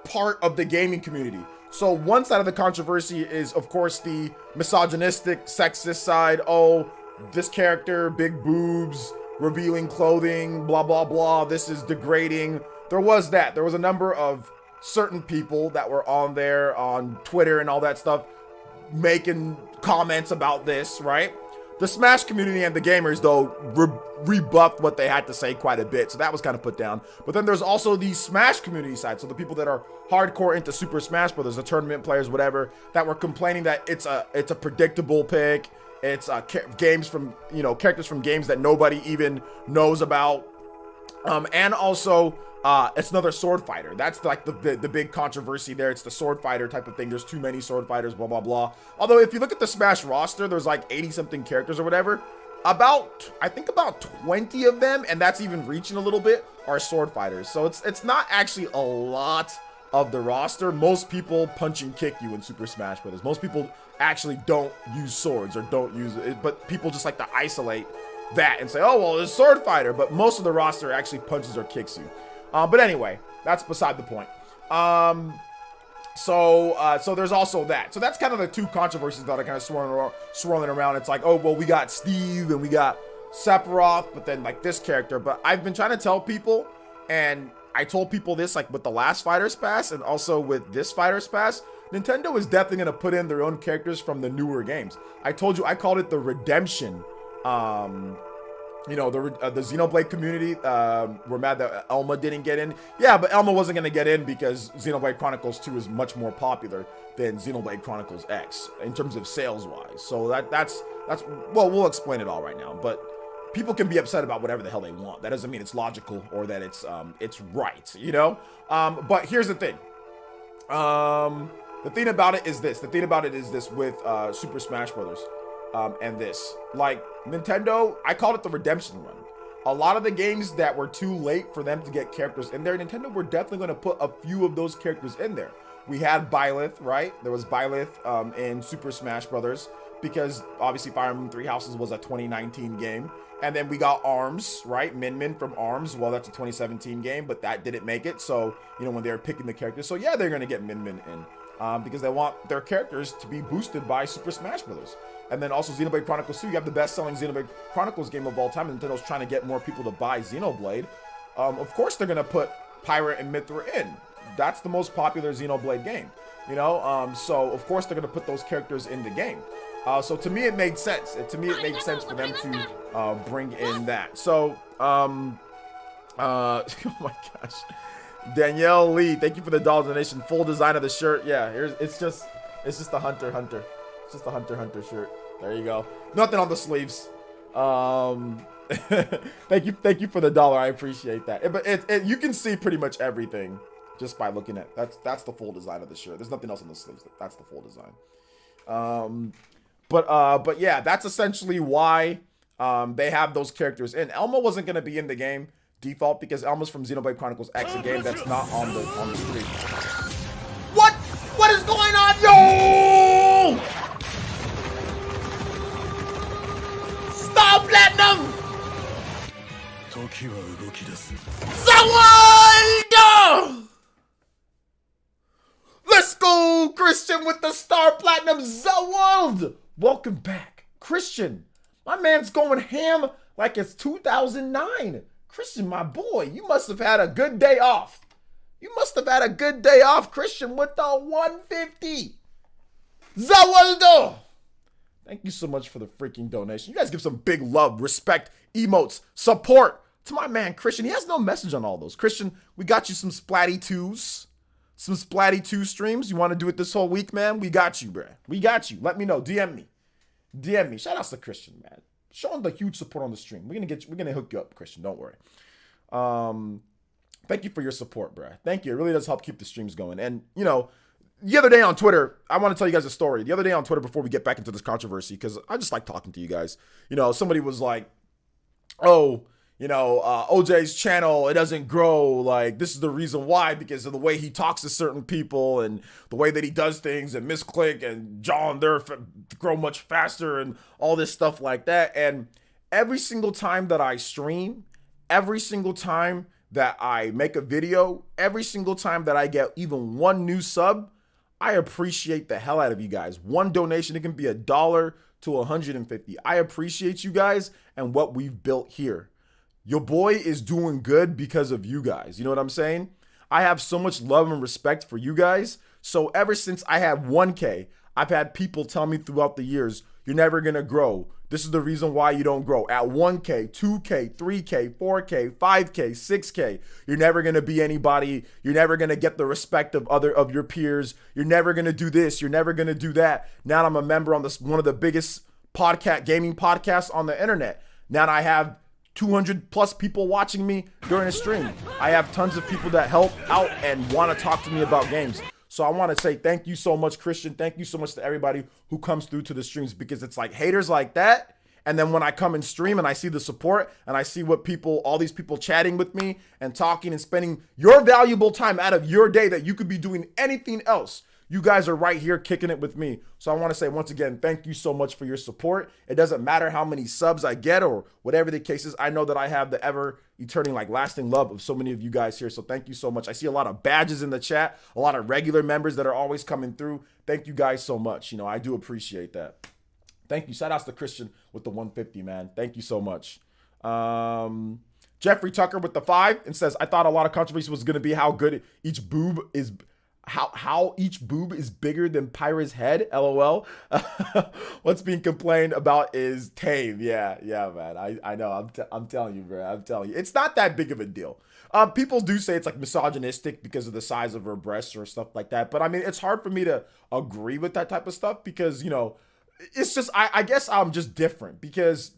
part of the gaming community. So one side of the controversy is, of course, the misogynistic, sexist side. Oh, this character, big boobs, revealing clothing, blah, blah, blah. This is degrading. There was that. There was a number of certain people that were on there on Twitter and all that stuff making comments about this, right? The Smash community and the gamers, though, rebuffed what they had to say quite a bit, so that was kind of put down. But then there's also the Smash community side, so the people that are hardcore into Super Smash Brothers, the tournament players, whatever, that were complaining that it's a predictable pick. It's games from, you know, characters from games that nobody even knows about, and also it's another sword fighter. That's like the big controversy there. It's the sword fighter type of thing. There's too many sword fighters, blah, blah, blah. Although if you look at the Smash roster, there's like 80 something characters or whatever. I think about 20 of them, and that's even reaching a little bit, are sword fighters. So it's not actually a lot of the roster. Most people punch and kick you in Super Smash Brothers. Most people actually don't use swords or don't use it, but people just like to isolate that and say, oh, well, it's sword fighter, but most of the roster actually punches or kicks you. But anyway, that's beside the point. So there's also that. So that's kind of the two controversies that are kind of swirling around. It's like, oh, well, we got Steve and we got Sephiroth, but then like this character. But I've been trying to tell people, and I told people this like with the last Fighters Pass and also with this Fighters Pass, Nintendo is definitely going to put in their own characters from the newer games. I told you, I called it the redemption. You know, the Xenoblade community were mad that Elma didn't get in. Yeah, but Elma wasn't going to get in because Xenoblade Chronicles 2 is much more popular than Xenoblade Chronicles X in terms of sales-wise. So that's well, we'll explain it all right now. But people can be upset about whatever the hell they want. That doesn't mean it's logical or that it's right, you know? But here's the thing. The thing about it is this. The thing about it is this with Super Smash Brothers. And this, like Nintendo, I called it the redemption run. A lot of the games that were too late for them to get characters in there, Nintendo were definitely going to put a few of those characters in there. We had Byleth, right? There was Byleth in Super Smash Brothers because obviously Fire Emblem Three Houses was a 2019 game. And then we got ARMS, right? Min from ARMS. Well, that's a 2017 game, but that didn't make it. So, you know, when they were picking the characters. So yeah, they're going to get Min in. Because they want their characters to be boosted by Super Smash Brothers. And then also Xenoblade Chronicles 2, you have the best-selling Xenoblade Chronicles game of all time, and Nintendo's trying to get more people to buy Xenoblade. Of course they're going to put Pyra and Mythra in. That's the most popular Xenoblade game, you know? So of course they're going to put those characters in the game. So to me it made sense. To me it made sense for them to bring in that. So, oh my gosh. Danielle Lee, thank you for the dollar donation. Full design of the shirt. Yeah, it's just the Hunter. It's just the Hunter shirt. There you go. Nothing on the sleeves. Thank you for the dollar. I appreciate that. But you can see pretty much everything just by looking at that's the full design of the shirt. There's nothing else on the sleeves. That's the full design. But yeah, that's essentially why they have those characters in. Elma wasn't gonna be in the game default because Elma's from Xenoblade Chronicles X, a game that's not on the screen. What is going on, yo? Stop Platinum! Zawad! Let's go, Christian, with the Star Platinum Zawad! Welcome back, Christian. My man's going ham like it's 2009. Christian, my boy, you must have had a good day off. You must have had a good day off, Christian, with the 150. Zawaldo. Thank you so much for the freaking donation. You guys give some big love, respect, emotes, support to my man, Christian. He has no message on all those. Christian, we got you some Splatty 2s. Some Splatty 2 streams. You want to do it this whole week, man? We got you, bruh. We got you. Let me know. DM me. DM me. Shout out to Christian, man. Show him the huge support on the stream. We're gonna hook you up, Christian. Don't worry. Thank you for your support, bruh. Thank you. It really does help keep the streams going. And you know, the other day on Twitter, I want to tell you guys a story. The other day on Twitter, before we get back into this controversy, because I just like talking to you guys. You know, somebody was like, "Oh, you know, OJ's channel, it doesn't grow. Like, this is the reason why, because of the way he talks to certain people and the way that he does things, and Misclick and John, they're grow much faster and all this stuff like that." And every single time that I stream, every single time that I make a video, every single time that I get even one new sub, I appreciate the hell out of you guys. One donation, it can be $1 to 150. I appreciate you guys and what we've built here. Your boy is doing good because of you guys. You know what I'm saying? I have so much love and respect for you guys. So ever since I had 1K, I've had people tell me throughout the years, you're never going to grow. This is the reason why you don't grow. At 1K, 2K, 3K, 4K, 5K, 6K, you're never going to be anybody. You're never going to get the respect of your peers. You're never going to do this. You're never going to do that. Now I'm a member on this one of the biggest gaming podcasts on the internet. Now I have 200 plus people watching me during a stream. I have tons of people that help out and want to talk to me about games. So I want to say thank you so much, Christian. Thank you so much to everybody who comes through to the streams, because it's like haters like that. And then when I come and stream and I see the support and I see all these people chatting with me and talking and spending your valuable time out of your day that you could be doing anything else, you guys are right here kicking it with me. So I want to say once again, thank you so much for your support. It doesn't matter how many subs I get or whatever the case is. I know that I have the ever eternal, like, lasting love of so many of you guys here. So thank you so much. I see a lot of badges in the chat, a lot of regular members that are always coming through. Thank you guys so much. You know, I do appreciate that. Thank you. Shout outs to Christian with the 150, man. Thank you so much. Jeffrey Tucker with the 5 and says, I thought a lot of controversy was going to be how good each boob is. How each boob is bigger than Pyra's head, LOL. What's being complained about is tame. Yeah, man. I know. I'm telling you, bro. I'm telling you. It's not that big of a deal. People do say it's like misogynistic because of the size of her breasts or stuff like that. But I mean, it's hard for me to agree with that type of stuff because, you know, it's just, I guess I'm just different because,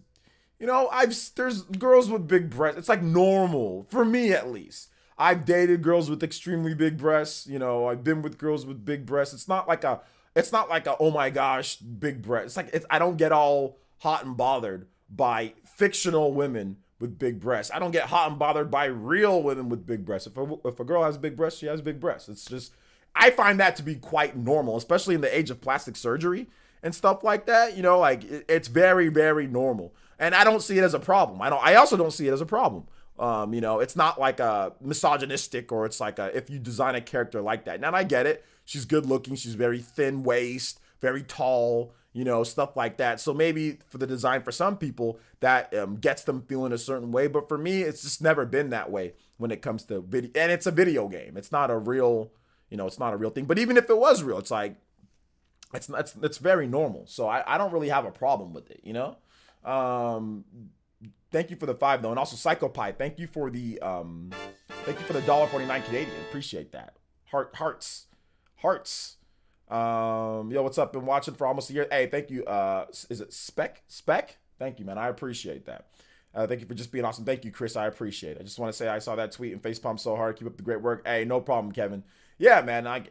you know, there's girls with big breasts. It's like normal for me, at least. I've dated girls with extremely big breasts. You know, I've been with girls with big breasts. It's not like a oh my gosh, big breasts. I don't get all hot and bothered by fictional women with big breasts. I don't get hot and bothered by real women with big breasts. If a girl has big breasts, she has big breasts. It's just, I find that to be quite normal, especially in the age of plastic surgery and stuff like that. You know, like it's very, very normal. And I don't see it as a problem. I also don't see it as a problem. You know, it's not like a misogynistic or it's like if you design a character like that. Now I get it. She's good looking. She's very thin waist, very tall, you know, stuff like that. So maybe for the design for some people that gets them feeling a certain way. But for me, it's just never been that way when it comes to video. And it's a video game. It's not a real, you know, it's not a real thing. But even if it was real, it's like, it's very normal. So I don't really have a problem with it, you know? Thank you for the 5 though, and also Psychopie. Thank you for the $1.49 Canadian. Appreciate that. Hearts. Yo, what's up? Been watching for almost a year. Hey, thank you. Is it Spec? Thank you, man. I appreciate that. Thank you for just being awesome. Thank you, Chris. I appreciate it. I just want to say I saw that tweet and facepalm so hard. Keep up the great work. Hey, no problem, Kevin. Yeah, man. I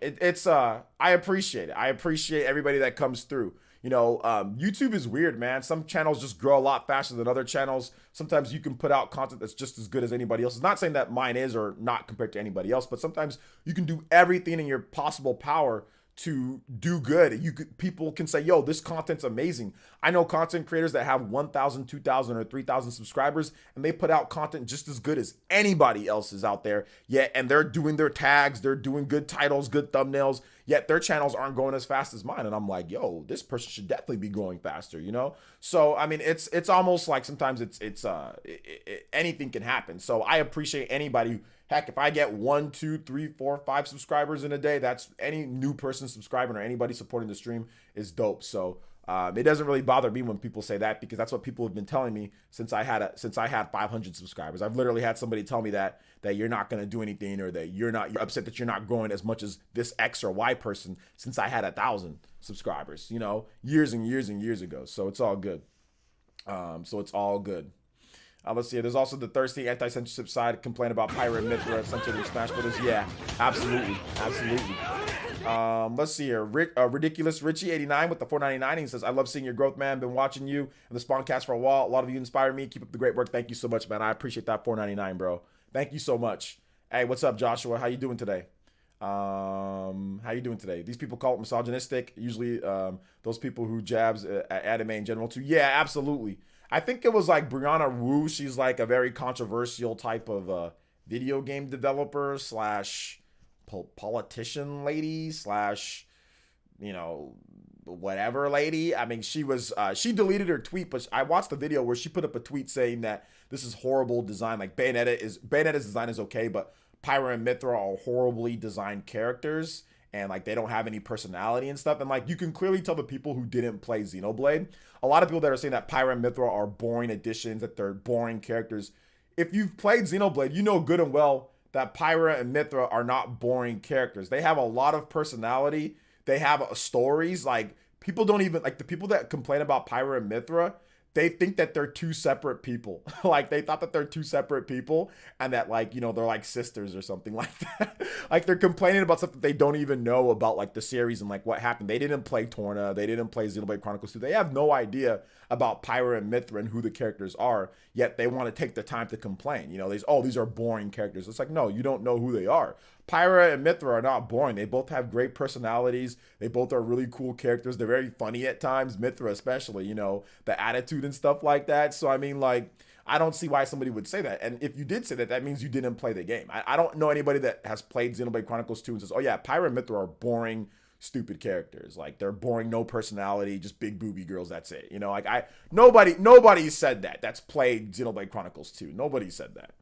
appreciate it. I appreciate everybody that comes through. You know, YouTube is weird, man. Some channels just grow a lot faster than other channels. Sometimes you can put out content that's just as good as anybody else. It's not saying that mine is or not compared to anybody else, but sometimes you can do everything in your possible power to do good. People can say, yo, this content's amazing. I know content creators that have 1,000, 2,000, or 3,000 subscribers, and they put out content just as good as anybody else is out there. Yeah, and they're doing their tags. They're doing good titles, good thumbnails. yet their channels aren't growing as fast as mine. And I'm like, yo, this person should definitely be growing faster, you know? So, I mean, it's almost like sometimes anything can happen. So I appreciate anybody. Heck, if I get 1, 2, 3, 4, 5 subscribers in a day, that's any new person subscribing or anybody supporting the stream is dope. So it doesn't really bother me when people say that, because that's what people have been telling me since I had 500 subscribers. I've literally had somebody tell me that you're not going to do anything, or that you're upset that you're not growing as much as this X or Y person since I had 1,000 subscribers, you know, years and years and years ago. So it's all good. Let's see. There's also the thirsty anti-censorship side complain about Pyra and Mythra censored in Smash Brothers. Yeah, absolutely. Let's see here. Ridiculous Richie 89 with the 4.99. He says, "I love seeing your growth, man. Been watching you and the Spawncast for a while. A lot of you inspire me. Keep up the great work. Thank you so much, man. I appreciate that 4.99, bro. Thank you so much. Hey, what's up, Joshua? How you doing today? These people call it misogynistic. Usually, those people who jabs at anime in general too. Yeah, absolutely. I think it was like Brianna Wu. She's like a very controversial type of video game developer slash politician lady slash, you know, whatever lady. I mean, she deleted her tweet, but I watched the video where she put up a tweet saying that this is horrible design. Like Bayonetta's design is okay, but Pyra and Mythra are horribly designed characters, and like they don't have any personality and stuff. And like you can clearly tell the people who didn't play Xenoblade, a lot of people that are saying that Pyra and Mythra are boring additions, that they're boring characters. If you've played Xenoblade, you know good and well that Pyra and Mythra are not boring characters. They have a lot of personality. They have stories. Like people don't even like the people that complain about Pyra and Mythra. They think that they're two separate people. Like they thought that they're two separate people, and that like, you know, they're like sisters or something like that. Like they're complaining about something they don't even know about, like the series and like what happened. They didn't play Torna. They didn't play Xenoblade Chronicles 2. They have no idea about Pyra and Mythra and who the characters are, yet they want to take the time to complain. You know, these are boring characters. It's like, no, you don't know who they are. Pyra and Mythra are not boring. They both have great personalities. They both are really cool characters. They're very funny at times, Mythra especially, you know, the attitude and stuff like that. So, I mean, like, I don't see why somebody would say that. And if you did say that, that means you didn't play the game. I don't know anybody that has played Xenoblade Chronicles 2 and says, oh yeah, Pyra and Mythra are boring, stupid characters. Like, they're boring, no personality, just big booby girls, that's it. You know, like, nobody said that. That's played Xenoblade Chronicles 2. Nobody said that.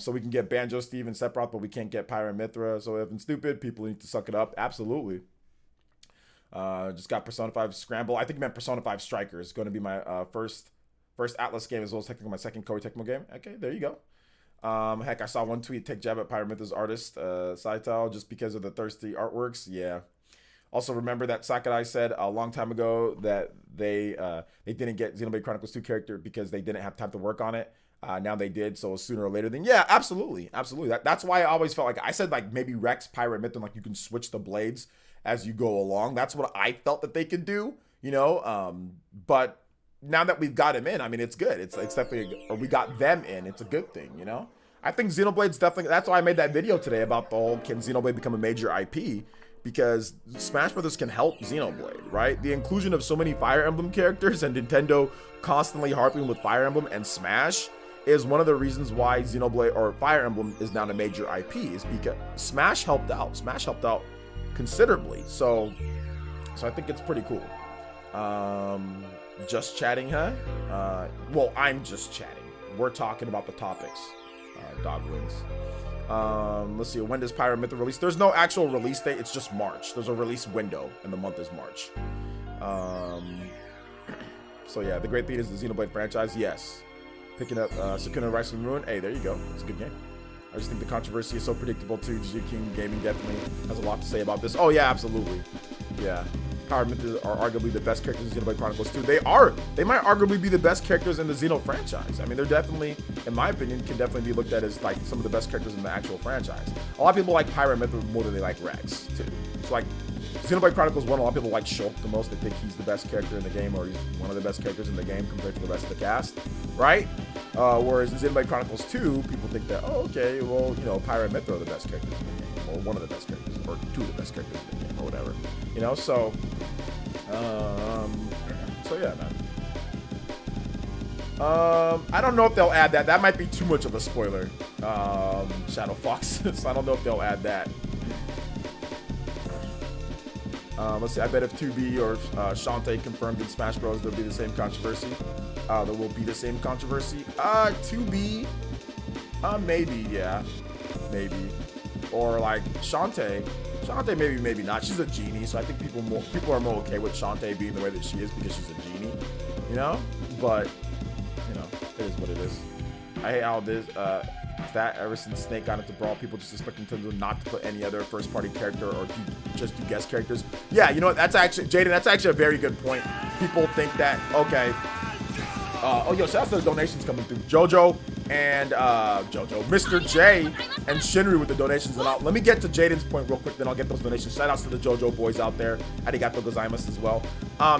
So we can get Banjo, Steve, and Sephiroth, but we can't get Pyra and Mythra. So if it's stupid, people need to suck it up. Absolutely. Just got Persona 5 Scramble. I think you meant Persona 5 Striker is going to be my first Atlas game, as well as technically my second Koei Tecmo game. Okay, there you go. Heck, I saw one tweet take jab at Pyra Mythra's artist, Saito, just because of the thirsty artworks. Yeah. Also, remember that Sakurai said a long time ago that they didn't get Xenoblade Chronicles 2 character because they didn't have time to work on it. Now they did, so sooner or later. Then yeah, absolutely. That's why I always felt like I said like maybe Rex, Pyra, and Mythra, like you can switch the blades as you go along. That's what I felt that they could do, you know. But now that we've got him in, I mean, it's good. It's definitely, or we got them in. It's a good thing, you know. I think Xenoblade's definitely. That's why I made that video today about the whole can Xenoblade become a major IP. Because Smash Brothers can help Xenoblade, right? The inclusion of so many Fire Emblem characters and Nintendo constantly harping with Fire Emblem and Smash is one of the reasons why Xenoblade or Fire Emblem is now a major IP, is because Smash helped out. Smash helped out considerably. So I think it's pretty cool. Just chatting, huh? Well, I'm just chatting. We're talking about the topics. Dog wins. Let's see. When does Pyra Mythra release? There's no actual release date. It's just March. There's a release window, and the month is March. So yeah, the great thing is the Xenoblade franchise. Yes. Picking up Sakuna Rising Ruin. Hey, there you go. It's a good game. I just think the controversy is so predictable too. GG King Gaming definitely has a lot to say about this. Oh yeah, absolutely. Yeah. Pyra and Mythra are arguably the best characters in Xenoblade Chronicles 2. They might arguably be the best characters in the Xeno franchise. I mean, they're definitely, in my opinion, can definitely be looked at as like some of the best characters in the actual franchise. A lot of people like Pyra and Mythra more than they like Rex too. It's like Xenoblade Chronicles 1, a lot of people like Shulk the most. They think he's the best character in the game, or he's one of the best characters in the game compared to the rest of the cast, right? Whereas in Xenoblade Chronicles 2, people think that, oh, okay, well, you know, Pyra and Mythra are the best characters in the game, or one of the best characters, or two of the best characters in the game, or whatever. You know, so yeah, man. I don't know if they'll add that. That might be too much of a spoiler. Shadow Fox. So I don't know if they'll add that. Let's see. I bet if 2B or Shantae confirmed in Smash Bros, there'll be the same controversy. There will be the same controversy. 2B, maybe, yeah, maybe, or like Shantae, maybe not. She's a genie, so I think people are more okay with Shantae being the way that she is because she's a genie, you know. But you know, it is what it is. I hate how this. That ever since Snake got into Brawl, people just expect Nintendo not to put any other first-party character or just do guest characters. Yeah, you know what? That's actually, Jaden, that's actually a very good point. People think that, okay. Oh, yo, shout out to the donations coming through. JoJo and Mr. J and Shinry with the donations. And let me get to Jaden's point real quick, then I'll get those donations. Shout outs to the JoJo boys out there. Arigato gozaimasu as well.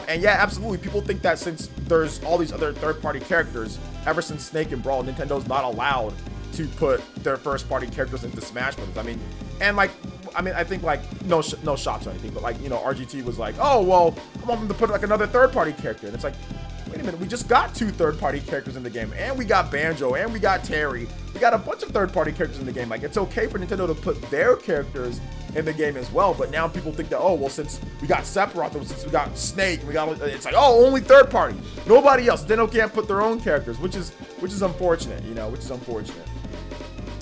And yeah, absolutely. People think that since there's all these other third-party characters, ever since Snake and Brawl, Nintendo's not allowed to put their first-party characters into Smash Bros. I mean, I think like no shots or anything, but like, you know, RGT was like, oh well, I want them to put like another third-party character, and it's like, wait a minute, we just got 2 third-party characters in the game, and we got Banjo, and we got Terry, we got a bunch of third-party characters in the game. Like, it's okay for Nintendo to put their characters in the game as well, but now people think that, oh well, since we got Sephiroth, since we got Snake, it's like, oh, only third-party, nobody else. Nintendo can't put their own characters, which is unfortunate, you know, which is unfortunate.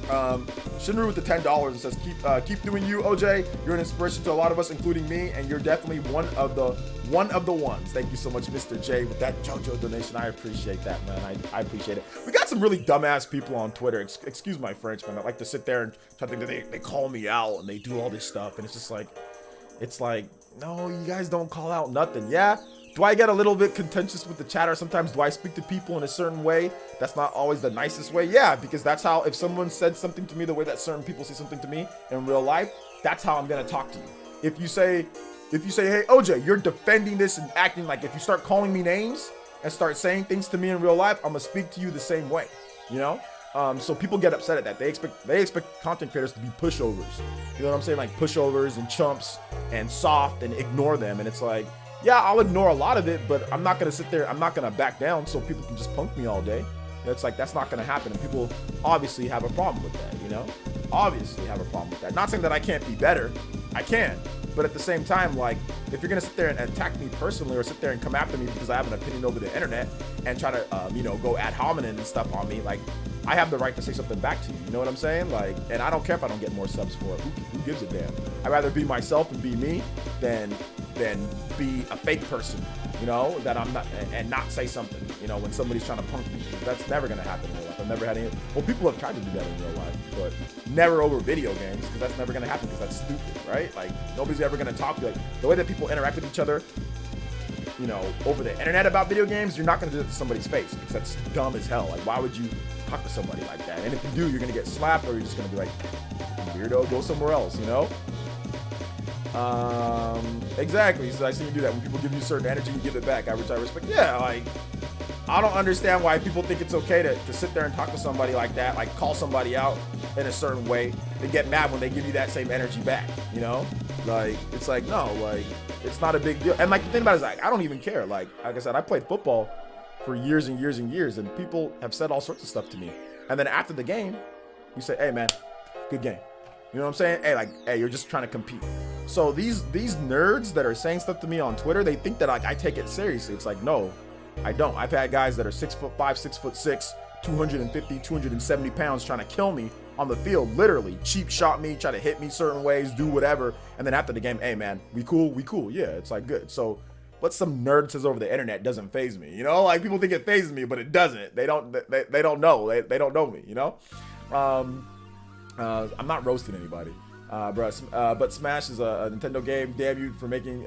Shinru with the $10 and says, keep doing you, OJ. You're an inspiration to a lot of us, including me, and you're definitely one of the ones. Thank you so much, Mr. J, with that JoJo donation. I appreciate that, man. I appreciate it. We got some really dumbass people on Twitter. Excuse my French, man. I like to sit there and try to think that they call me out and they do all this stuff, and it's just like, no, you guys don't call out nothing. Yeah. Do I get a little bit contentious with the chatter sometimes? Do I speak to people in a certain way that's not always the nicest way? Yeah, because that's how, if someone said something to me the way that certain people say something to me in real life, that's how I'm gonna talk to you. If you say, hey, OJ, you're defending this and acting like, if you start calling me names and start saying things to me in real life, I'm gonna speak to you the same way, you know? So people get upset at that. They expect content creators to be pushovers. You know what I'm saying? Like pushovers and chumps and soft and ignore them. And it's like, yeah, I'll ignore a lot of it, but I'm not gonna sit there, I'm not gonna back down so people can just punk me all day. It's like, that's not gonna happen, and people obviously have a problem with that, you know? Obviously have a problem with that. Not saying that I can't be better, I can, but at the same time, like, if you're gonna sit there and attack me personally or sit there and come after me because I have an opinion over the internet and try to, you know, go ad hominem and stuff on me, like, I have the right to say something back to you, you know what I'm saying? Like, and I don't care if I don't get more subs for it. Who gives a damn? I'd rather be myself and be me than be a fake person, you know, that I'm not, and not say something, you know, when somebody's trying to punk me. That's never gonna happen in real life. I've never had any, well, people have tried to do that in real life, but never over video games, because that's never gonna happen, because that's stupid, right? Like, nobody's ever gonna talk to you. Like, the way that people interact with each other, you know, over the internet about video games, you're not gonna do it to somebody's face, because that's dumb as hell. Like, why would you talk to somebody like that? And if you do, you're gonna get slapped, or you're just gonna be like, weirdo, go somewhere else, you know? Exactly. So I see you do that. When people give you certain energy, you give it back. I respect. Yeah, like, I don't understand why people think it's okay to sit there and talk to somebody like that, like call somebody out in a certain way. They get mad when they give you that same energy back, you know? Like, it's like, no, like, it's not a big deal. And like, the thing about it is, like, I don't even care. Like I said, I played football for years and years and years, and people have said all sorts of stuff to me. And then after the game, you say, hey man, good game. You know what I'm saying? Hey, like, hey, you're just trying to compete. So these nerds that are saying stuff to me on Twitter, they think that like I take it seriously. It's like, no, I don't. I've had guys that are 6'5", 6'6", 250, 270 pounds trying to kill me on the field, literally cheap shot me, try to hit me certain ways, do whatever. And then after the game, hey man, we cool. Yeah, it's like good. So what some nerd says over the internet doesn't faze me. You know, like people think it phases me, but it doesn't. They don't know. They don't know me, you know? I'm not roasting anybody, but Smash is a Nintendo game. Damn you for making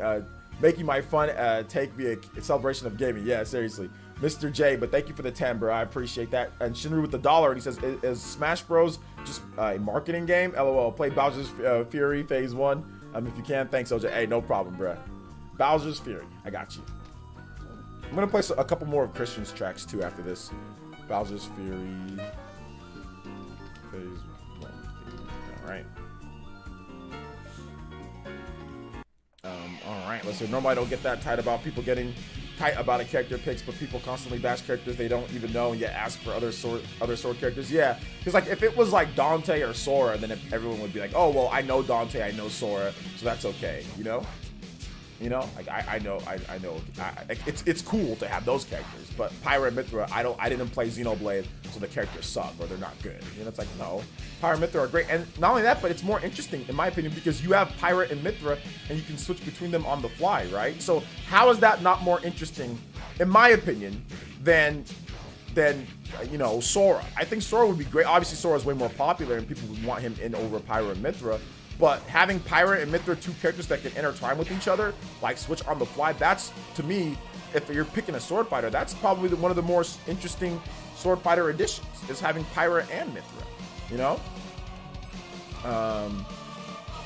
my fun take be a celebration of gaming. Yeah, seriously, Mr. J. But thank you for the 10, bro. I appreciate that. And Shinru with the $1, and he says, "Is Smash Bros just a marketing game?" LOL. Play Bowser's Fury Phase 1. If you can, thanks, OJ. Hey, no problem, bro. Bowser's Fury. I got you. I'm gonna play a couple more of Christian's tracks too after this. Bowser's Fury Phase 1. All right. All right. Let's see. Normally I don't get that tight about people getting tight about a character picks, but people constantly bash characters they don't even know and yet ask for other sword characters. Yeah, because like if it was like Dante or Sora, then everyone would be like, oh well, I know Dante, I know Sora, so that's okay, you know. You know, like I know, it's cool to have those characters, but Pyra and Mythra, I didn't play Xenoblade, so the characters suck or they're not good. You know, it's like, no, Pyra and Mythra are great, and not only that, but it's more interesting in my opinion because you have Pyra and Mythra, and you can switch between them on the fly, right? So how is that not more interesting, in my opinion, than you know, Sora? I think Sora would be great. Obviously, Sora is way more popular, and people would want him in over Pyra and Mythra. But having Pyra and Mythra, two characters that can intertwine with each other, like switch on the fly, that's, to me, if you're picking a sword fighter, that's probably one of the more interesting sword fighter additions, is having Pyra and Mythra, you know?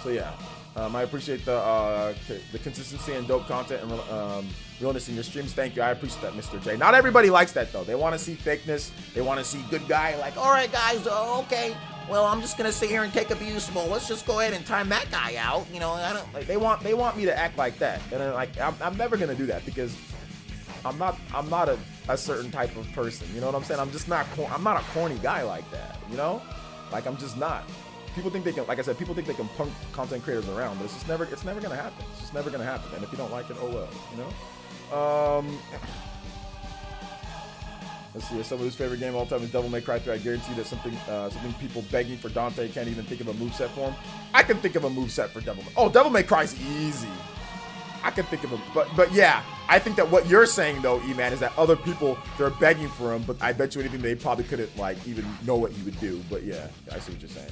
So yeah, I appreciate the consistency and dope content and realness in your streams. Thank you, I appreciate that, Mr. J. Not everybody likes that though. They want to see fakeness. They want to see good guy, like, all right guys, okay. Well, I'm just gonna sit here and take abuse. Well, let's just go ahead and time that guy out. You know, I don't like. They want me to act like that, and I'm never gonna do that because I'm not a certain type of person. You know what I'm saying? I'm not a corny guy like that. You know, like I'm just not. People think they can, like I said, people think they can punk content creators around, but it's never gonna happen. It's just never gonna happen. And if you don't like it, oh well. You know. Let's see, some of his favorite game of all time is Devil May Cry 3. I guarantee that something people begging for Dante can't even think of a moveset for him. I can think of a moveset for Devil May. Oh, Devil May Cry is easy. I can think of a, but yeah, I think that what you're saying though, E-Man, is that other people, they're begging for him, but I bet you anything they probably couldn't like even know what he would do. But yeah, I see what you're saying.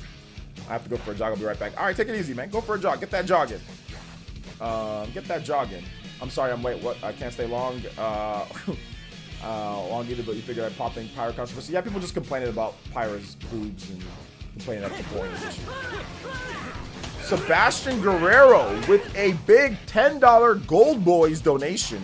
I have to go for a jog. I'll be right back. All right, take it easy, man. Go for a jog. Get that jog in. Get that jog in. I'm sorry, I'm late. What? I can't stay long. Long either, but you figure I'm popping Pyra controversy. Yeah, people just complaining about Pyra's boobs and complaining that's a boring issue. Sebastian Guerrero with a big $10 Gold Boys donation,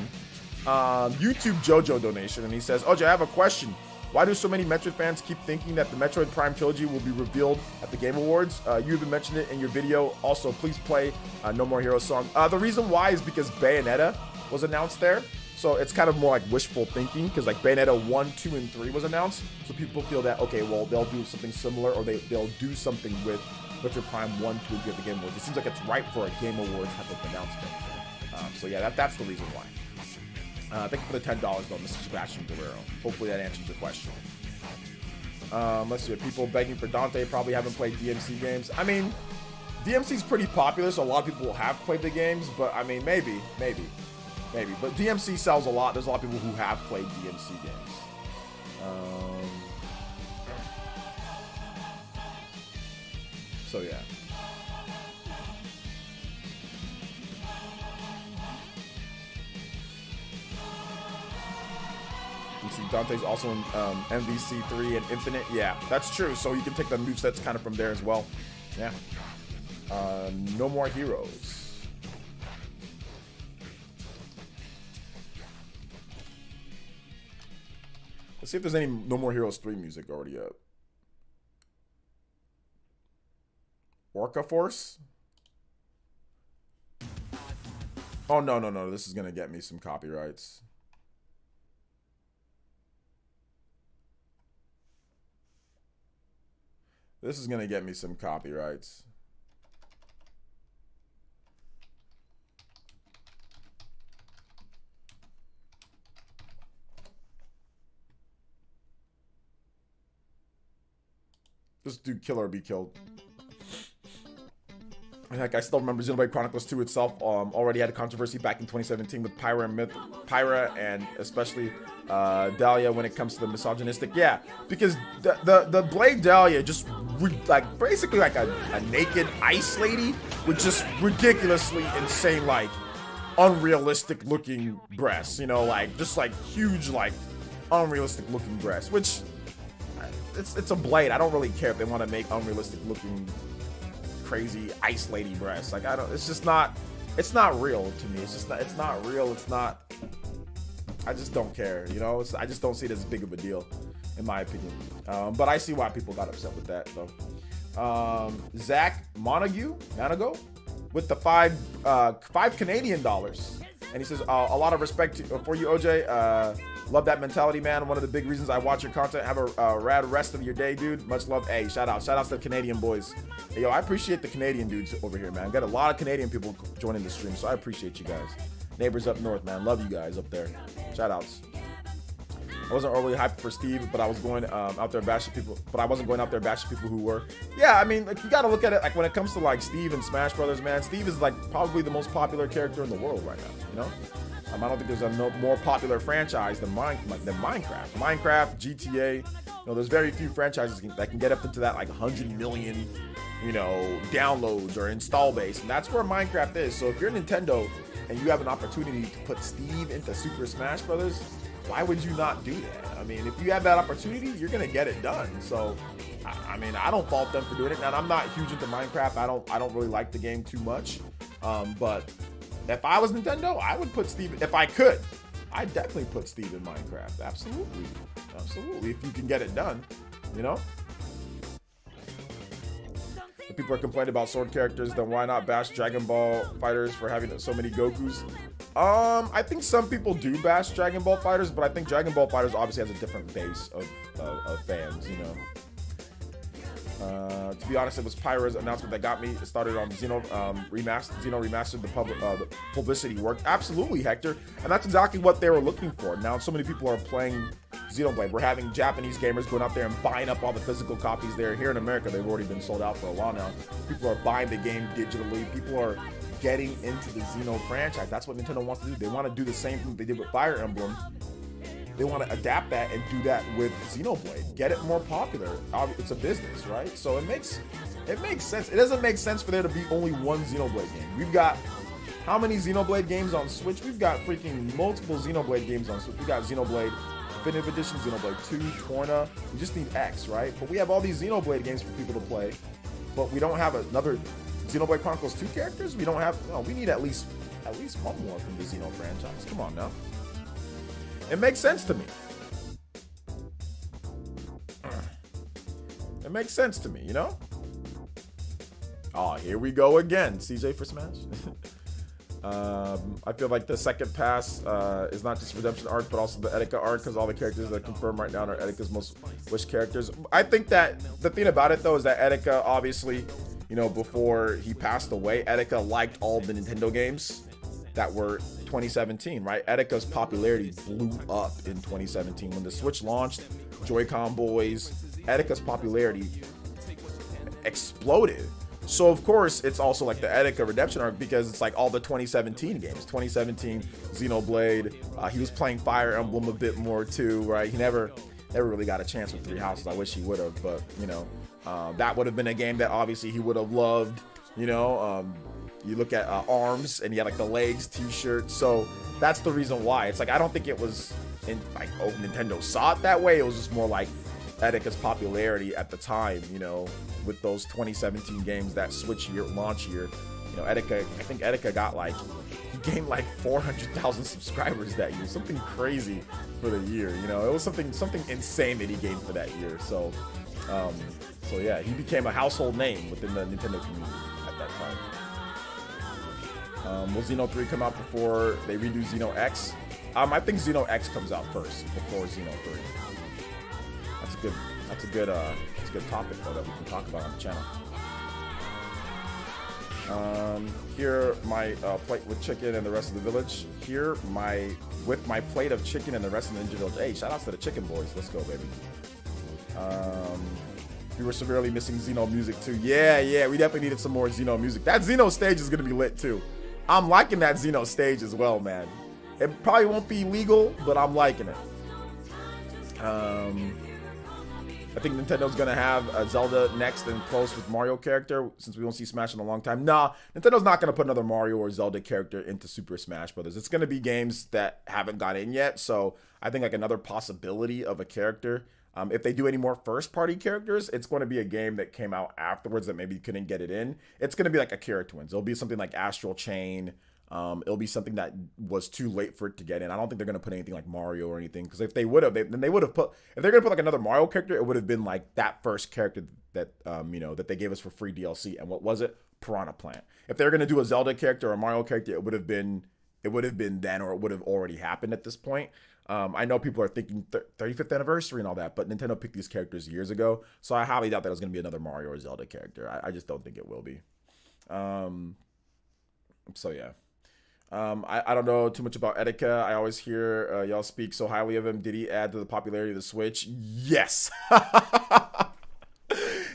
YouTube JoJo donation, and he says, OJ, I have a question. Why do so many Metroid fans keep thinking that the Metroid Prime trilogy will be revealed at the Game Awards? You even mentioned it in your video. Also, please play No More Heroes song. The reason why is because Bayonetta was announced there. So it's kind of more like wishful thinking because like Bayonetta 1, 2, and 3 was announced. So people feel that, okay, well, they'll do something similar or they'll do something with Metroid Prime 1, 2, and 3 at the Game Awards. It seems like it's ripe for a Game Awards type of announcement. So yeah, that's the reason why. Thank you for the $10 though, Mr. Sebastian Guerrero. Hopefully that answers your question. Let's see, people begging for Dante probably haven't played DMC games. I mean, DMC's pretty popular, so a lot of people have played the games, but I mean, maybe. But DMC sells a lot. There's a lot of people who have played DMC games. So yeah. You see Dante's also in MVC 3 and Infinite. Yeah, that's true. So you can take the movesets kind of from there as well. Yeah. No More Heroes. Let's see if there's any No More Heroes 3 music already up. Orca Force? Oh, no. This is going to get me some copyrights. This is going to get me some copyrights. Just do kill or be killed. Heck, I still remember Xenoblade Chronicles 2 itself already had a controversy back in 2017 with Pyra and especially Dahlia when it comes to the misogynistic. Yeah, because the Blade Dahlia just like basically like a naked ice lady with just ridiculously insane, like unrealistic looking breasts, you know, like just like huge, like unrealistic looking breasts, which it's a Blade. I don't really care if they want to make unrealistic looking crazy ice lady breasts. Like it's not real to me. It's not real. I just don't care, you know. I just don't see it as big of a deal in my opinion. But I see why people got upset with that though. Zach Montague with the $5 Canadian, and he says a lot of respect for you, OJ. Love that mentality, man. One of the big reasons I watch your content. Have a rad rest of your day, dude. Much love. Hey, shout outs to the Canadian boys. Hey, yo, I appreciate the Canadian dudes over here, man. Got a lot of Canadian people joining the stream, so I appreciate you guys. Neighbors up north, man. Love you guys up there. Shout outs. I wasn't overly hyped for Steve, but I was going out there bashing people. But I wasn't going out there bashing people who were. Yeah, I mean, like, you gotta look at it like when it comes to like Steve and Smash Brothers, man. Steve is like probably the most popular character in the world right now. You know, I don't think there's a more popular franchise than Minecraft. Minecraft, GTA. You know, there's very few franchises that can get up into that like 100 million, you know, downloads or install base, and that's where Minecraft is. So if you're Nintendo and you have an opportunity to put Steve into Super Smash Brothers, why would you not do that? I mean, if you have that opportunity, you're gonna get it done. So, I mean, I don't fault them for doing it. And I'm not huge into Minecraft. I don't really like the game too much. But if I was Nintendo, I would put Steve. If I could, I'd definitely put Steve in Minecraft. Absolutely, absolutely. If you can get it done, you know. If people are complaining about sword characters, then why not bash Dragon Ball fighters for having so many Gokus? I think some people do bash Dragon Ball fighters, but I think Dragon Ball fighters obviously has a different base of fans, you know. To be honest, it was Pyra's announcement that got me started on Xeno Remastered. Xeno Remastered, the publicity worked. Absolutely, Hector. And that's exactly what they were looking for. Now, so many people are playing Xenoblade. We're having Japanese gamers going out there and buying up all the physical copies there. Here in America, they've already been sold out for a while now. People are buying the game digitally. People are getting into the Xeno franchise. That's what Nintendo wants to do. They want to do the same thing they did with Fire Emblem. They want to adapt that and do that with Xenoblade. Get it more popular. It's a business, right? So it makes sense. It doesn't make sense for there to be only one Xenoblade game. We've got how many Xenoblade games on Switch? We've got freaking multiple Xenoblade games on Switch. We got Xenoblade Definitive Edition, Xenoblade 2, Torna. We just need X, right? But we have all these Xenoblade games for people to play, but we don't have another Xenoblade Chronicles 2 characters. We don't have. No, we need at least one more from the Xeno franchise. Come on now. It makes sense to me. It makes sense to me, you know? Oh, here we go again. CJ for Smash. I feel like the second pass is not just Redemption arc, but also the Etika arc, because all the characters that are confirmed right now are Etika's most wished characters. I think that the thing about it, though, is that Etika, obviously, you know, before he passed away, Etika liked all the Nintendo games that were 2017, right? Etika's popularity blew up in 2017 when the Switch launched. Joy-Con boys, Etika's popularity exploded. So of course it's also like the Etika redemption arc, because it's like all the 2017 games. 2017 Xenoblade. He was playing Fire Emblem a bit more too, right? He never really got a chance with Three Houses. I wish he would have, but you know, that would have been a game that obviously he would have loved. You know, you look at Arms, and he had like the legs t-shirt. So that's the reason why. It's like, I don't think it was in like, oh, Nintendo saw it that way. It was just more like Etika's popularity at the time, you know, with those 2017 games, that Switch year, launch year. You know, Etika, I think Etika got like, he gained like 400,000 subscribers that year. Something crazy for the year, you know. It was something insane that he gained for that year. So, so yeah, he became a household name within the Nintendo community at that time. Will Xeno 3 come out before they redo Xeno X? I think Xeno X comes out first before Xeno 3. That's a good topic though that we can talk about on the channel. Here my plate with chicken and the rest of the village. Here with my plate of chicken and the rest of the Ninja Village. Hey, shout outs to the chicken boys. Let's go, baby. We were severely missing Xeno music too. Yeah, we definitely needed some more Xeno music. That Xeno stage is gonna be lit too. I'm liking that Xeno stage as well, man. It probably won't be legal, but I'm liking it. I think Nintendo's gonna have a Zelda next and close with Mario character, since we don't see Smash in a long time. Nah, Nintendo's not gonna put another Mario or Zelda character into Super Smash Brothers. It's gonna be games that haven't got in yet. So I think like another possibility of a character. If they do any more first-party characters, it's going to be a game that came out afterwards that maybe couldn't get it in. It's going to be like Akira Twins. It'll be something like Astral Chain. It'll be something that was too late for it to get in. I don't think they're going to put anything like Mario or anything, because if they would have, then they would have put. If they're going to put like another Mario character, it would have been like that first character that you know, that they gave us for free DLC. And what was it? Piranha Plant. If they're going to do a Zelda character or a Mario character, it would have been it would have been then, or it would have already happened at this point. I know people are thinking 35th anniversary and all that, but Nintendo picked these characters years ago, so I highly doubt that it was going to be another Mario or Zelda character. I just don't think it will be. So yeah. I don't know too much about Etika. I always hear y'all speak so highly of him. Did he add to the popularity of the Switch? Yes.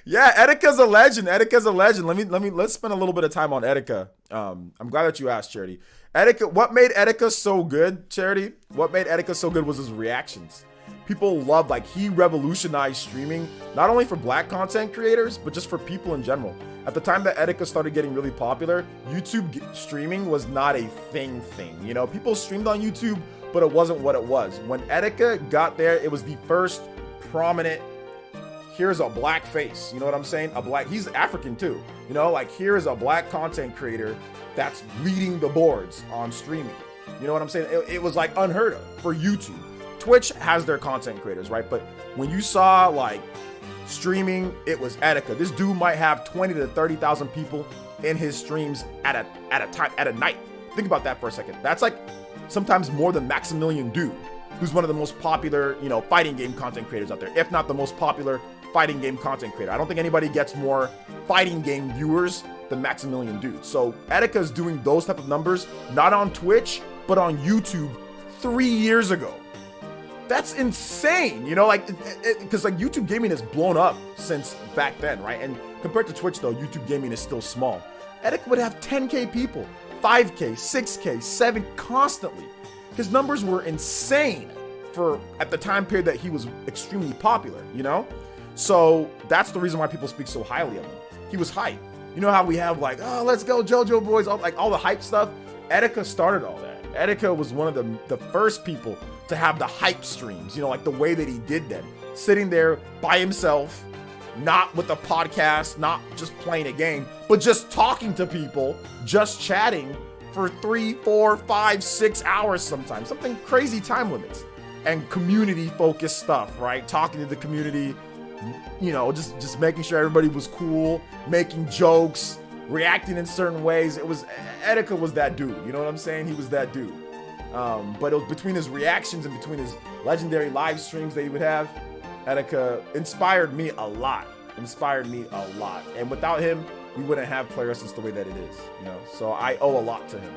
Yeah, Etika's a legend. Etika's a legend. Let's spend a little bit of time on Etika. I'm glad that you asked, Charity. Etika, what made Etika so good, Charity? What made Etika so good was his reactions. People loved, like, he revolutionized streaming, not only for black content creators, but just for people in general. At the time that Etika started getting really popular, YouTube streaming was not a thing. You know, people streamed on YouTube, but it wasn't what it was. When Etika got there, it was the first prominent, here's a black face, you know what I'm saying? He's African too, you know, like, here is a black content creator that's leading the boards on streaming. You know what I'm saying? It was like unheard of for YouTube. Twitch has their content creators, right? But when you saw like streaming, it was Etika. This dude might have 20 to 30,000 people in his streams at a night. Think about that for a second. That's like sometimes more than Maximilian Dude, who's one of the most popular, you know, fighting game content creators out there, if not the most popular fighting game content creator. I don't think anybody gets more fighting game viewers than Maximilian Dude. So Etika's doing those type of numbers, not on Twitch, but on YouTube 3 years ago. That's insane, you know, like, because like YouTube gaming has blown up since back then, right? And compared to Twitch though, YouTube gaming is still small. Etika would have 10K people, 5K, 6K, 7 constantly. His numbers were insane for at the time period that he was extremely popular, you know? So that's the reason why people speak so highly of him. He was hype. You know how we have like, oh, let's go JoJo boys, all the hype stuff? Etika started all that. Etika was one of the first people to have the hype streams, you know, like the way that he did them. Sitting there by himself, not with a podcast, not just playing a game, but just talking to people, just chatting for 3, 4, 5, 6 hours sometimes. Something crazy time limits. And community-focused stuff, right? Talking to the community, you know, just making sure everybody was cool, making jokes, reacting in certain ways. Etika was that dude, you know what I'm saying? He was that dude. But it was between his reactions and between his legendary live streams that he would have, Etika inspired me a lot. And without him, we wouldn't have PlayerEssence the way that it is, you know? So I owe a lot to him.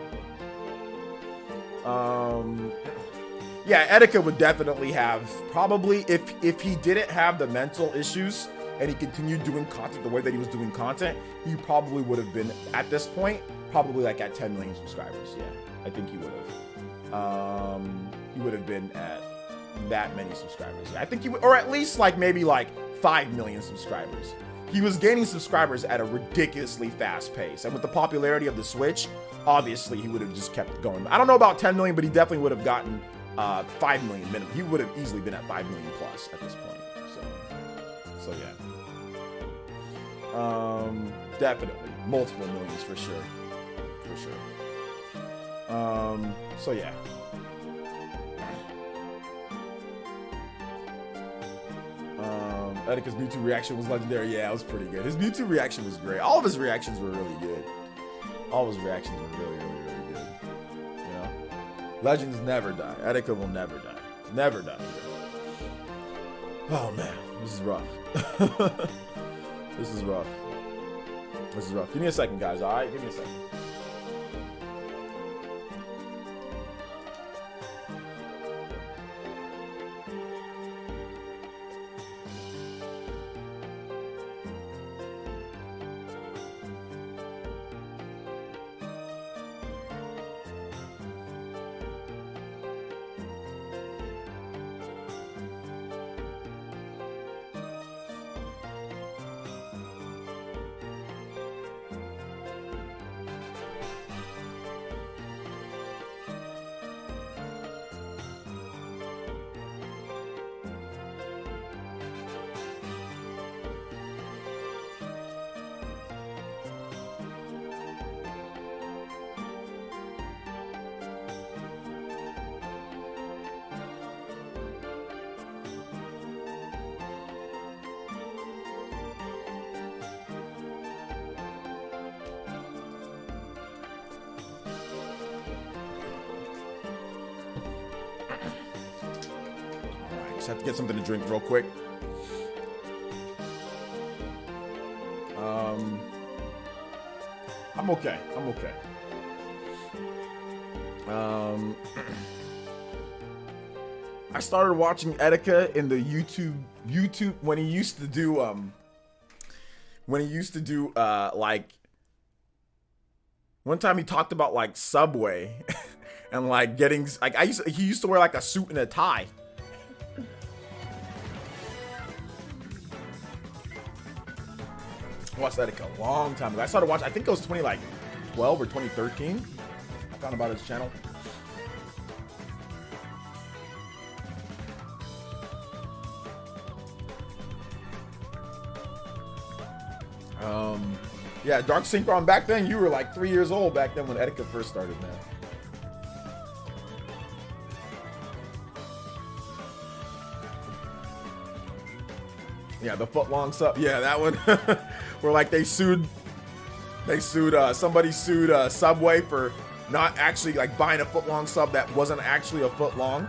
Yeah, Etika would definitely have, probably, if he didn't have the mental issues and he continued doing content the way that he was doing content, he probably would have been, at this point, probably like at 10 million subscribers. Yeah, I think he would have. He would have been at that many subscribers. I think he would, or at least like maybe like 5 million subscribers. He was gaining subscribers at a ridiculously fast pace. And with the popularity of the Switch, obviously he would have just kept going. I don't know about 10 million, but he definitely would have gotten 5 million minimum. He would have easily been at 5 million plus at this point. So yeah. Definitely multiple millions for sure. So yeah. Etika's Mewtwo reaction was legendary. Yeah, it was pretty good. His Mewtwo reaction was great. All of his reactions were really good. Really good. You know? Legends never die. Etika will never die. Never die. Oh man, this is rough. This is rough. Give me a second, guys, alright? Give me a second. Just have to get something to drink real quick. I'm okay. I'm okay. I started watching Etika in the YouTube when he used to do like one time he talked about like Subway and like getting like he used to wear like a suit and a tie. I watched Etika a long time ago. I started watching, I think it was 2012 or 2013. I found about his channel. Yeah, Dark Synchron, back then you were like 3 years old back then when Etika first started, man. Yeah, the foot-long sub. Yeah, that one. Where like somebody sued Subway for not actually like buying a foot-long sub that wasn't actually a foot long.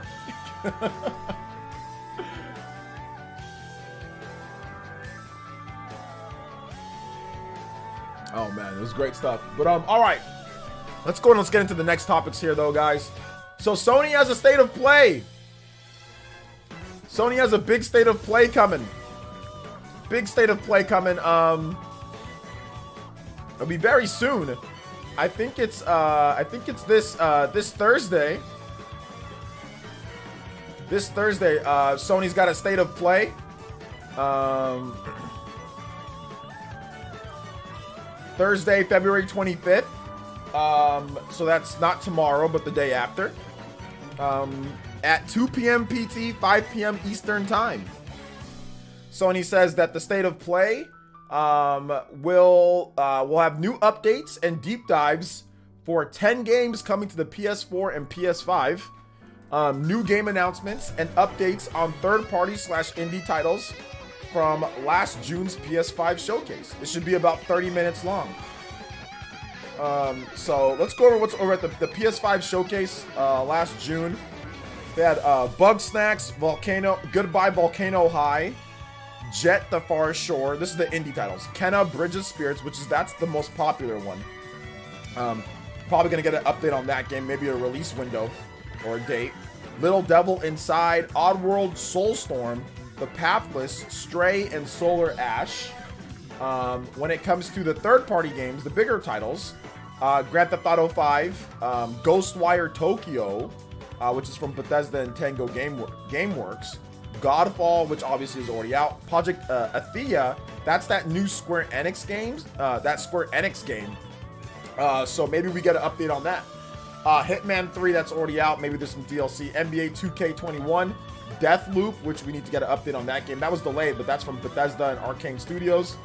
Oh man, it was great stuff. But all right, let's go and let's get into the next topics here, though, guys. So Sony has a state of play. Sony has a big state of play coming. Big state of play coming. It'll be very soon. I think it's this Thursday. This Thursday, Sony's got a state of play. Thursday, February 25th. So that's not tomorrow, but the day after. At 2 p.m. PT, 5 p.m. Eastern Time. Sony says that the state of play will have new updates and deep dives for 10 games coming to the PS4 and PS5. New game announcements and updates on third-party / indie titles from last June's PS5 showcase. It should be about 30 minutes long. So let's go over what's over at the PS5 showcase last June. They had Bug Snacks, Goodbye Volcano High, Jet the Far Shore. This is the indie titles. Kenna Bridge of Spirits, that's the most popular one. Probably gonna get an update on that game, maybe a release window or a date. Little Devil Inside, Oddworld, Soulstorm, The Pathless, Stray, and Solar Ash. When it comes to the third-party games, the bigger titles, Grand Theft Auto 5, Ghostwire Tokyo, which is from Bethesda and Tango Gameworks, Godfall, which obviously is already out, Project Athia, that's that new Square Enix game. So maybe we get an update on that. Hitman 3, that's already out. Maybe there's some DLC. NBA 2K21, Deathloop, which we need to get an update on that game. That was delayed, but that's from Bethesda and Arcane Studios.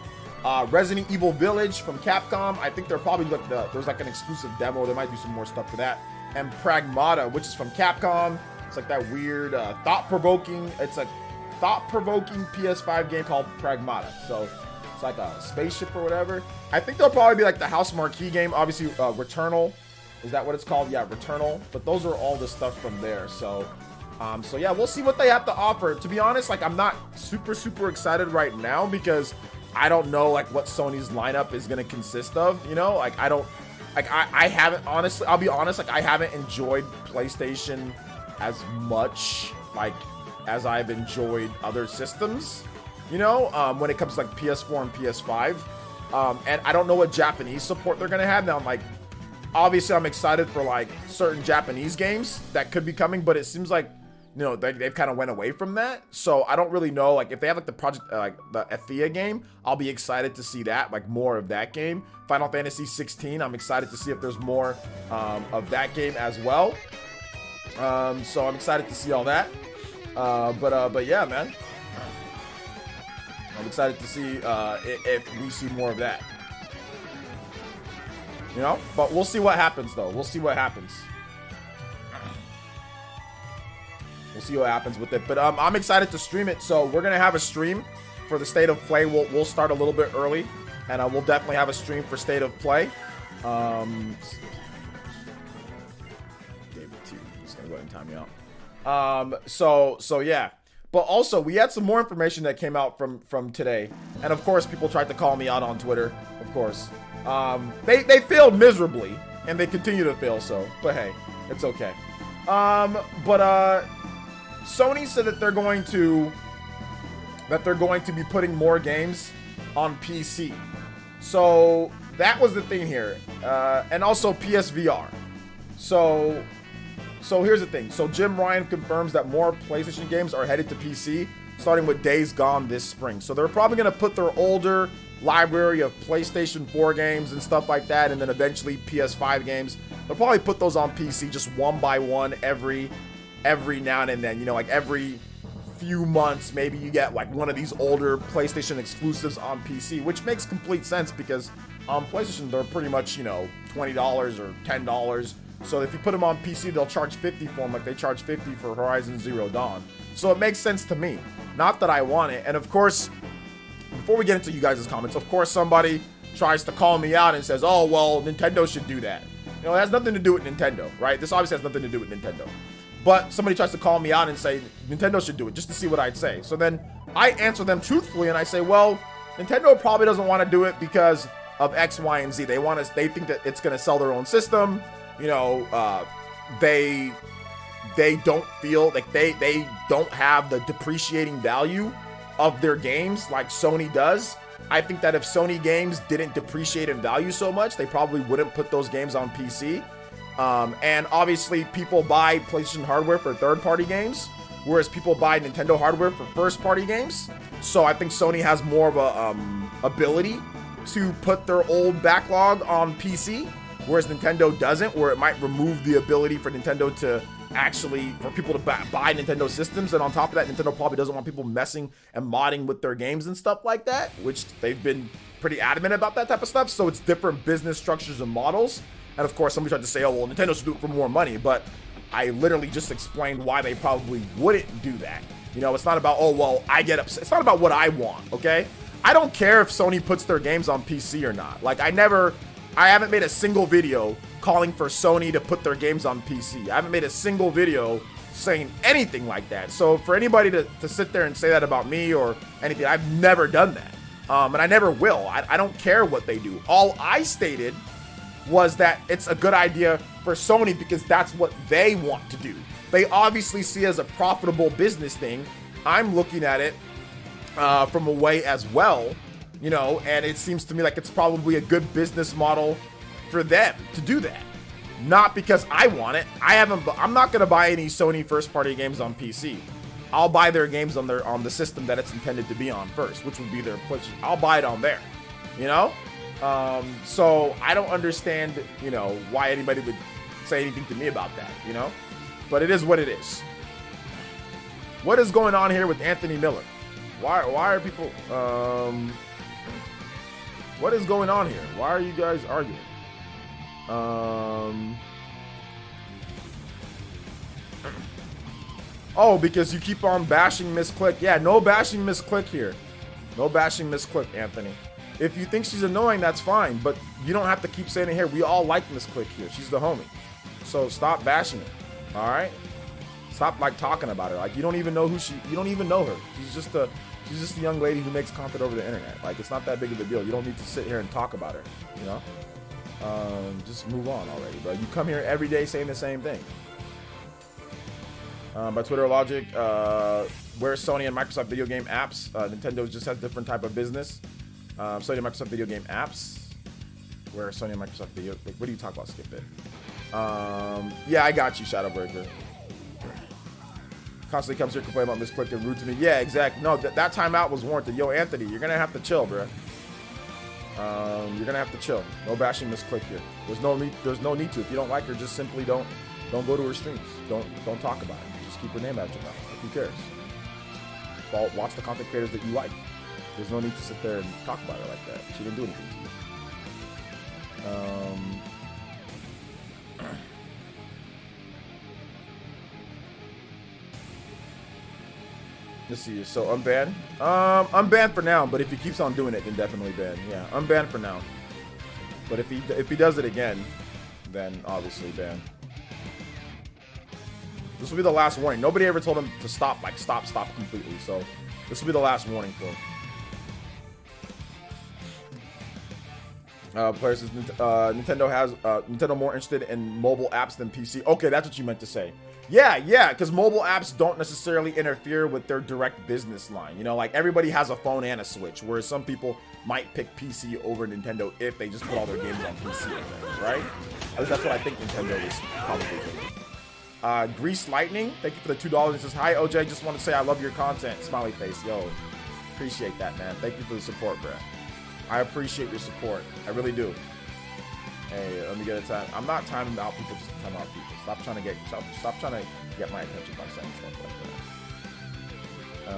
Resident Evil Village from Capcom. I think they're probably there's like an exclusive demo. There might be some more stuff for that. And Pragmata, which is from Capcom. It's like that weird thought-provoking. It's a thought-provoking PS5 game called Pragmata. So it's like a spaceship or whatever. I think they'll probably be like the House Marquee game. Obviously, Returnal. Is that what it's called? Yeah, Returnal. But those are all the stuff from there. So yeah, we'll see what they have to offer. To be honest, like I'm not super excited right now because I don't know like what Sony's lineup is gonna consist of. You know, like I haven't honestly. I'll be honest, like I haven't enjoyed PlayStation as much like as I've enjoyed other systems. You know, when it comes to like PS4 and PS5, and I don't know what Japanese support they're gonna have now. I'm like, obviously, I'm excited for like certain Japanese games that could be coming, but it seems like, you know, they've kind of went away from that. So I don't really know, like if they have like the project, like the Athia game, I'll be excited to see that, like more of that game. Final Fantasy 16, I'm excited to see if there's more of that game as well. So I'm excited to see all that. But yeah, man, I'm excited to see if we see more of that. You know, but we'll see what happens, though. We'll see what happens. We'll see what happens with it. But I'm excited to stream it. So we're gonna have a stream for the State of Play. We'll start a little bit early, and we'll definitely have a stream for State of Play. He's gonna go ahead and time me out. So yeah. But also, we had some more information that came out from today. And of course, people tried to call me out on Twitter, of course. They failed miserably, and they continue to fail, so. But hey, it's okay. Sony said that they're going to be putting more games on PC. So that was the thing here. And also PSVR. So here's the thing. So Jim Ryan confirms that more PlayStation games are headed to PC, starting with Days Gone this spring. So they're probably going to put their older library of PlayStation 4 games and stuff like that, and then eventually PS5 games. They'll probably put those on PC just one by one every now and then. You know, like every few months, maybe you get like one of these older PlayStation exclusives on PC, which makes complete sense because on PlayStation they're pretty much, you know, $20 or $10. So if you put them on PC, they'll charge $50 for them, like they charge $50 for Horizon Zero Dawn. So it makes sense to me. Not that I want it. And of course, before we get into you guys' comments, of course somebody tries to call me out and says, oh, well, Nintendo should do that. You know, it has nothing to do with Nintendo, right? This obviously has nothing to do with Nintendo. But somebody tries to call me out and say, Nintendo should do it, just to see what I'd say. So then I answer them truthfully and I say, well, Nintendo probably doesn't want to do it because of X, Y, and Z. They think that it's going to sell their own system. You know, they don't feel like they don't have the depreciating value of their games like Sony does. I think that if Sony games didn't depreciate in value so much, they probably wouldn't put those games on PC. And obviously people buy PlayStation hardware for third-party games, whereas people buy Nintendo hardware for first-party games. So I think Sony has more of a ability to put their old backlog on PC, whereas Nintendo doesn't, where it might remove the ability for Nintendo to actually, for people to buy Nintendo systems. And on top of that, Nintendo probably doesn't want people messing and modding with their games and stuff like that, which they've been pretty adamant about that type of stuff. So it's different business structures and models. And of course, somebody tried to say, oh, well, Nintendo should do it for more money. But I literally just explained why they probably wouldn't do that. You know, it's not about, oh, well, I get upset. It's not about what I want, okay? I don't care if Sony puts their games on PC or not. Like, I haven't made a single video calling for Sony to put their games on PC. I haven't made a single video saying anything like that. So for anybody to sit there and say that about me or anything, I've never done that. And I never will. I don't care what they do. All I stated was that it's a good idea for Sony because that's what they want to do. They obviously see it as a profitable business thing. I'm looking at it from a way as well, you know, and it seems to me like it's probably a good business model for them to do that. Not because I want it. I'm not going to buy any Sony first-party games on PC. I'll buy their games on the system that it's intended to be on first, which would be their PlayStation. I'll buy it on there, you know? So I don't understand, you know, why anybody would say anything to me about that, you know? But it is what it is. What is going on here with Anthony Miller? Why are people, what is going on here? Why are you guys arguing? Oh, because you keep on bashing Miss Click. Yeah, no bashing Miss Click here. No bashing Miss Click, Anthony. If you think she's annoying, that's fine, but you don't have to keep saying it here. We all like Miss Click here. She's the homie. So stop bashing her. All right? Stop like talking about her. Like you don't even know you don't even know her. She's just a young lady who makes content over the internet. Like it's not that big of a deal. You don't need to sit here and talk about her, you know? Just move on already, bro. You come here every day saying the same thing. By Twitter Logic, where's Sony and Microsoft video game apps? Nintendo just has different type of business. Sony and Microsoft video game apps. Where are Sony and Microsoft video? Like, what do you talk about? Skip it. Yeah, I got you, Shadowbreaker. Constantly comes here complaining about Miss Click and rude to me. Yeah, exactly. No, that timeout was warranted. Yo, Anthony, you're gonna have to chill, bro. You're gonna have to chill. No bashing Miss Click here. There's no need to. If you don't like her, just simply don't go to her streams. Don't talk about it. Just keep her name out your mouth. Like, who cares? Well, watch the content creators that you like. There's no need to sit there and talk about her like that. She didn't do anything to you. Let's see. So unbanned. Unbanned for now. But if he keeps on doing it, then definitely ban. Yeah, unbanned for now. But if he does it again, then obviously ban. This will be the last warning. Nobody ever told him to stop, like stop completely. So this will be the last warning for him. Player says Nintendo has Nintendo more interested in mobile apps than PC. Okay, that's what you meant to say. Yeah, because mobile apps don't necessarily interfere with their direct business line. You know, like everybody has a phone and a Switch, whereas some people might pick PC over Nintendo if they just put all their games on PC, right? At least that's what I think Nintendo is probably thinking. Grease Lightning, thank you for the $2. It says, hi OJ, just want to say I love your content. Smiley face, yo, appreciate that, man. Thank you for the support, bro. I appreciate your support. I really do. Hey, let me get a time. I'm not timing out people just to time out people. Stop trying to get my attention by saying stuff like that.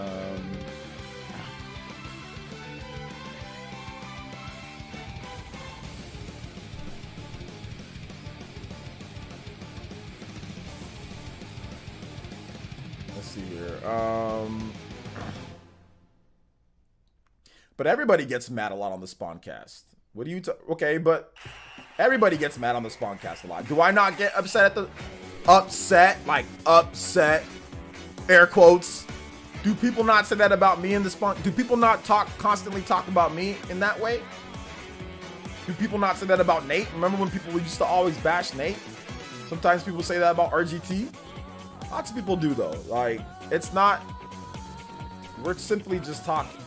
Let's see here. But everybody gets mad a lot on the Spawncast. What do you okay, but everybody gets mad on the Spawncast a lot. Do I not get upset at the upset air quotes? Do people not say that about me in the Spawn? Do people not constantly talk about me in that way? Do people not say that about Nate? Remember when people used to always bash Nate? Sometimes people say that about RGT. Lots of people do though. Like, it's not, we're simply just talking.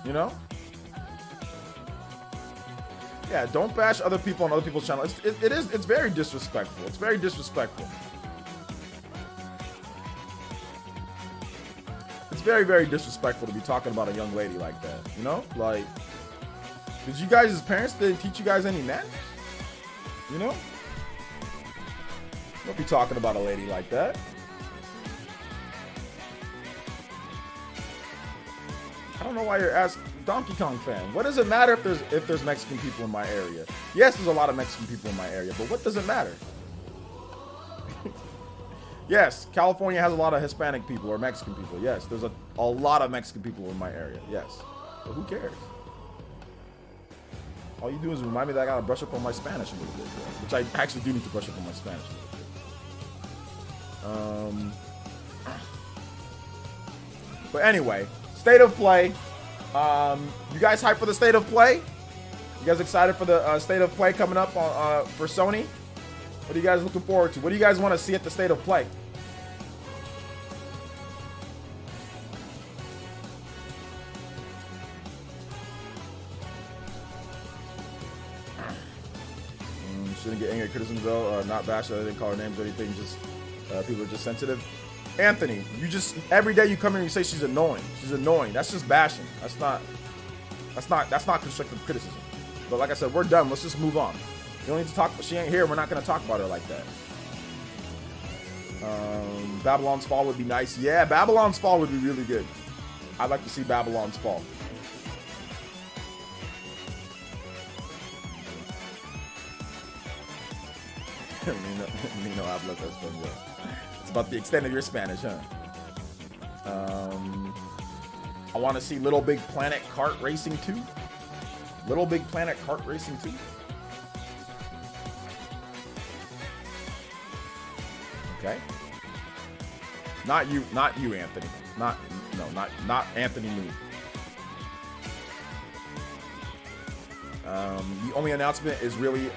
You know? Yeah, don't bash other people on other people's channels. It's very disrespectful. It's very disrespectful. It's very, very disrespectful to be talking about a young lady like that. You know? Like, did you guys, as parents, didn't teach you guys any manners? You know? Don't be talking about a lady like that. I don't know why you're asking. Donkey Kong fan, what does it matter if there's Mexican people in my area? Yes, there's a lot of Mexican people in my area, but what does it matter? Yes, California has a lot of Hispanic people or Mexican people. Yes, there's a lot of Mexican people in my area. Yes, but who cares? All you do is remind me that I gotta brush up on my Spanish a little bit, which I actually do need to brush up on my Spanish a little bit. But anyway, state of play. You guys hyped for the state of play? You guys excited for the state of play coming up on, for Sony? What are you guys looking forward to? What do you guys want to see at the state of play? Shouldn't get angry at criticism though, not bash her, they didn't call her names or anything, just people are just sensitive. Anthony, you just every day you come in and you say she's annoying. She's annoying. That's just bashing. That's not constructive criticism. But like I said, we're done. Let's just move on. You don't need to talk. She ain't here. We're not gonna talk about her like that. Babylon's Fall would be nice. Yeah, Babylon's Fall would be really good. I'd like to see Babylon's Fall. Nino hablas español. It's about the extent of your Spanish, huh? I want to see Little Big Planet Kart Racing 2. Little Big Planet Kart Racing 2. Okay. Not you, Anthony. Not Anthony Moon. The only announcement is really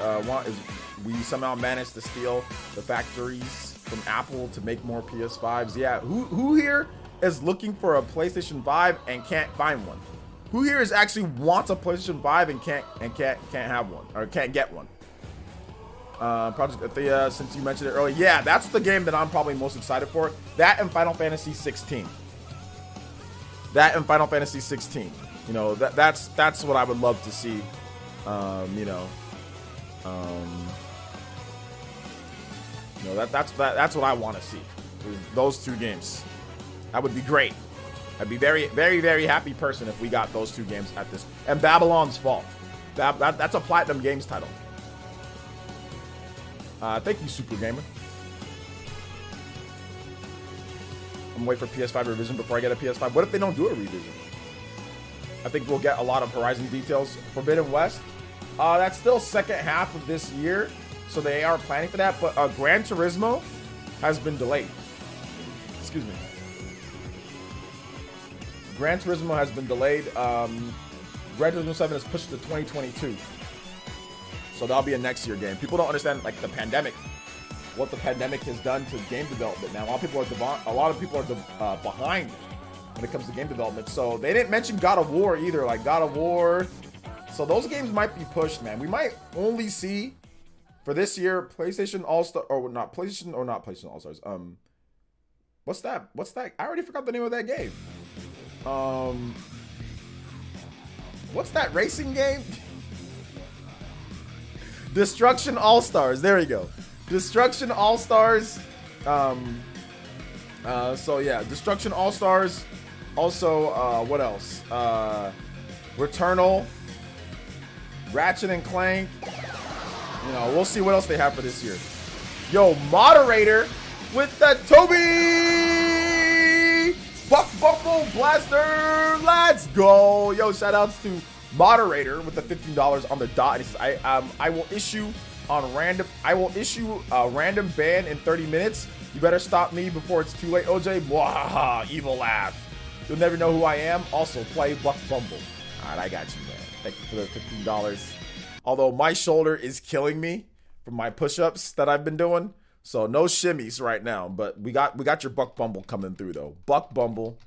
we somehow managed to steal the factories from Apple to make more PS5s. Yeah, who here is looking for a PlayStation 5 and can't find one? Who here is actually wants a PlayStation 5 and can't have one or can't get one? Project Athea, since you mentioned it earlier, yeah, that's the game that I'm probably most excited for. That and Final Fantasy 16. That and Final Fantasy 16. You know, that's what I would love to see. That's what I want to see. Those two games. That would be great. I'd be very, very, very happy person if we got those two games at this. And Babylon's Fall. That's a Platinum Games title. Thank you, Super Gamer. I'm waiting for PS5 revision before I get a PS5. What if they don't do a revision? I think we'll get a lot of Horizon details. Forbidden West. That's still second half of this year, so they are planning for that. But Gran Turismo, has been delayed. Excuse me. Gran Turismo has been delayed. Gran Turismo 7 is pushed to 2022. So that'll be a next year game. People don't understand like the pandemic, what the pandemic has done to game development. Now a lot of people are behind when it comes to game development. So they didn't mention God of War either, like God of War. So those games might be pushed, man. We might only see for this year PlayStation All-Star or not PlayStation All-Stars. What's that? I already forgot the name of that game. What's that racing game? Destruction All-Stars. There you go. Destruction All-Stars. So yeah, Destruction All-Stars. Also, what else? Returnal, Ratchet and Clank. You know, we'll see what else they have for this year. Yo, moderator with the Toby Buck Bumble Blaster. Let's go. Yo, shout outs to moderator with the $15 on the dot. And he says, I will issue a random ban in 30 minutes. You better stop me before it's too late, OJ. Blah, evil laugh. You'll never know who I am. Also, play Buck Bumble. All right, I got you, man. Thank you for the $15. Although my shoulder is killing me from my push-ups that I've been doing. So no shimmies right now. But we got your Buck Bumble coming through, though. Buck Bumble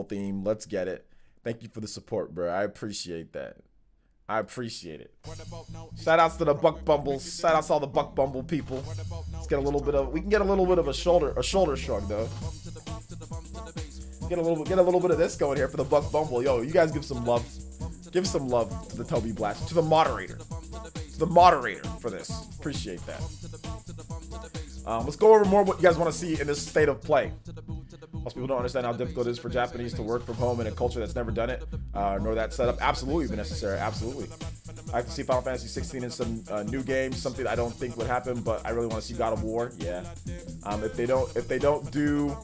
theme. Let's get it. Thank you for the support, bro. I appreciate that. I appreciate it. Shout outs to the Buck Bumbles. Shout outs to all the Buck Bumble people. Let's get a little bit of, we can get a little bit of a shoulder shrug though. Get a little bit of this going here for the Buck Bumble. Yo, you guys give some love. Give some love to the Toby Blast, to the moderator for this. Appreciate that. Let's go over more what you guys want to see in this state of play. Most people don't understand how difficult it is for Japanese to work from home in a culture that's never done it, nor that setup Absolutely be necessary. Absolutely. I have to see Final Fantasy 16 in some new games, something I don't think would happen, but I really want to see God of War. Yeah. If they don't do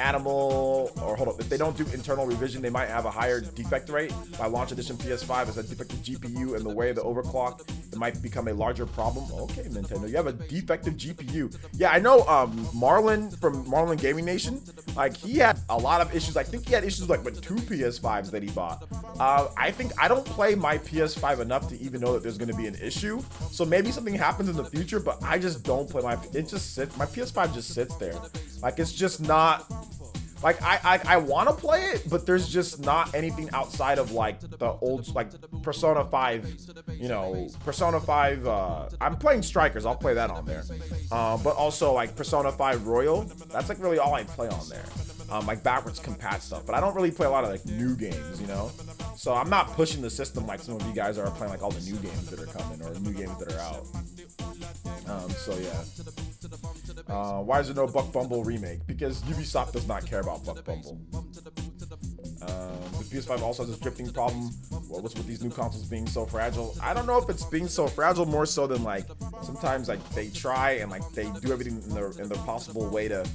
if they don't do internal revision, they might have a higher defect rate. By launch edition PS5 is a defective GPU, and the way the overclock, it might become a larger problem. Okay, Nintendo, you have a defective GPU. Yeah, I know Marlon from Marlon Gaming Nation, like he had a lot of issues. I think he had issues like with 2 PS5s that he bought. I think I don't play my PS5 enough to even know that there's going to be an issue. So maybe something happens in the future, but I just don't play my PS5 just sits there. Like it's just not like I want to play it, but there's just not anything outside of like the old like Persona 5, you know, Persona 5. I'm playing Strikers, I'll play that on there. But also like Persona 5 Royal, that's like really all I play on there. Like backwards compat stuff, but I don't really play a lot of like new games, you know. So I'm not pushing the system like some of you guys are playing like all the new games that are coming or new games that are out. So yeah. Why is there no Buck Bumble remake? Because Ubisoft does not care about Buck Bumble. The PS5 also has this drifting problem. What's with these new consoles being so fragile? I don't know if it's being so fragile more so than like sometimes like they try and like they do everything in their possible way to,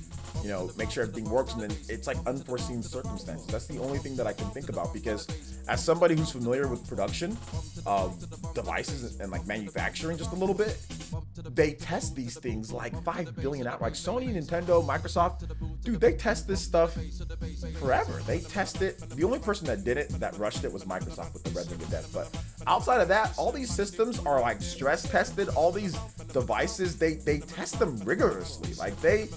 you know, make sure everything works, and then it's like unforeseen circumstances. That's the only thing that I can think about, because as somebody who's familiar with production of devices and like manufacturing just a little bit, they test these things like 5 billion hours. Like Sony, Nintendo, Microsoft, dude, they test this stuff forever. They test it. The only person that rushed it was Microsoft with the Red Ring of Death. But outside of that, all these systems are like stress tested. All these devices, they test them rigorously. Like they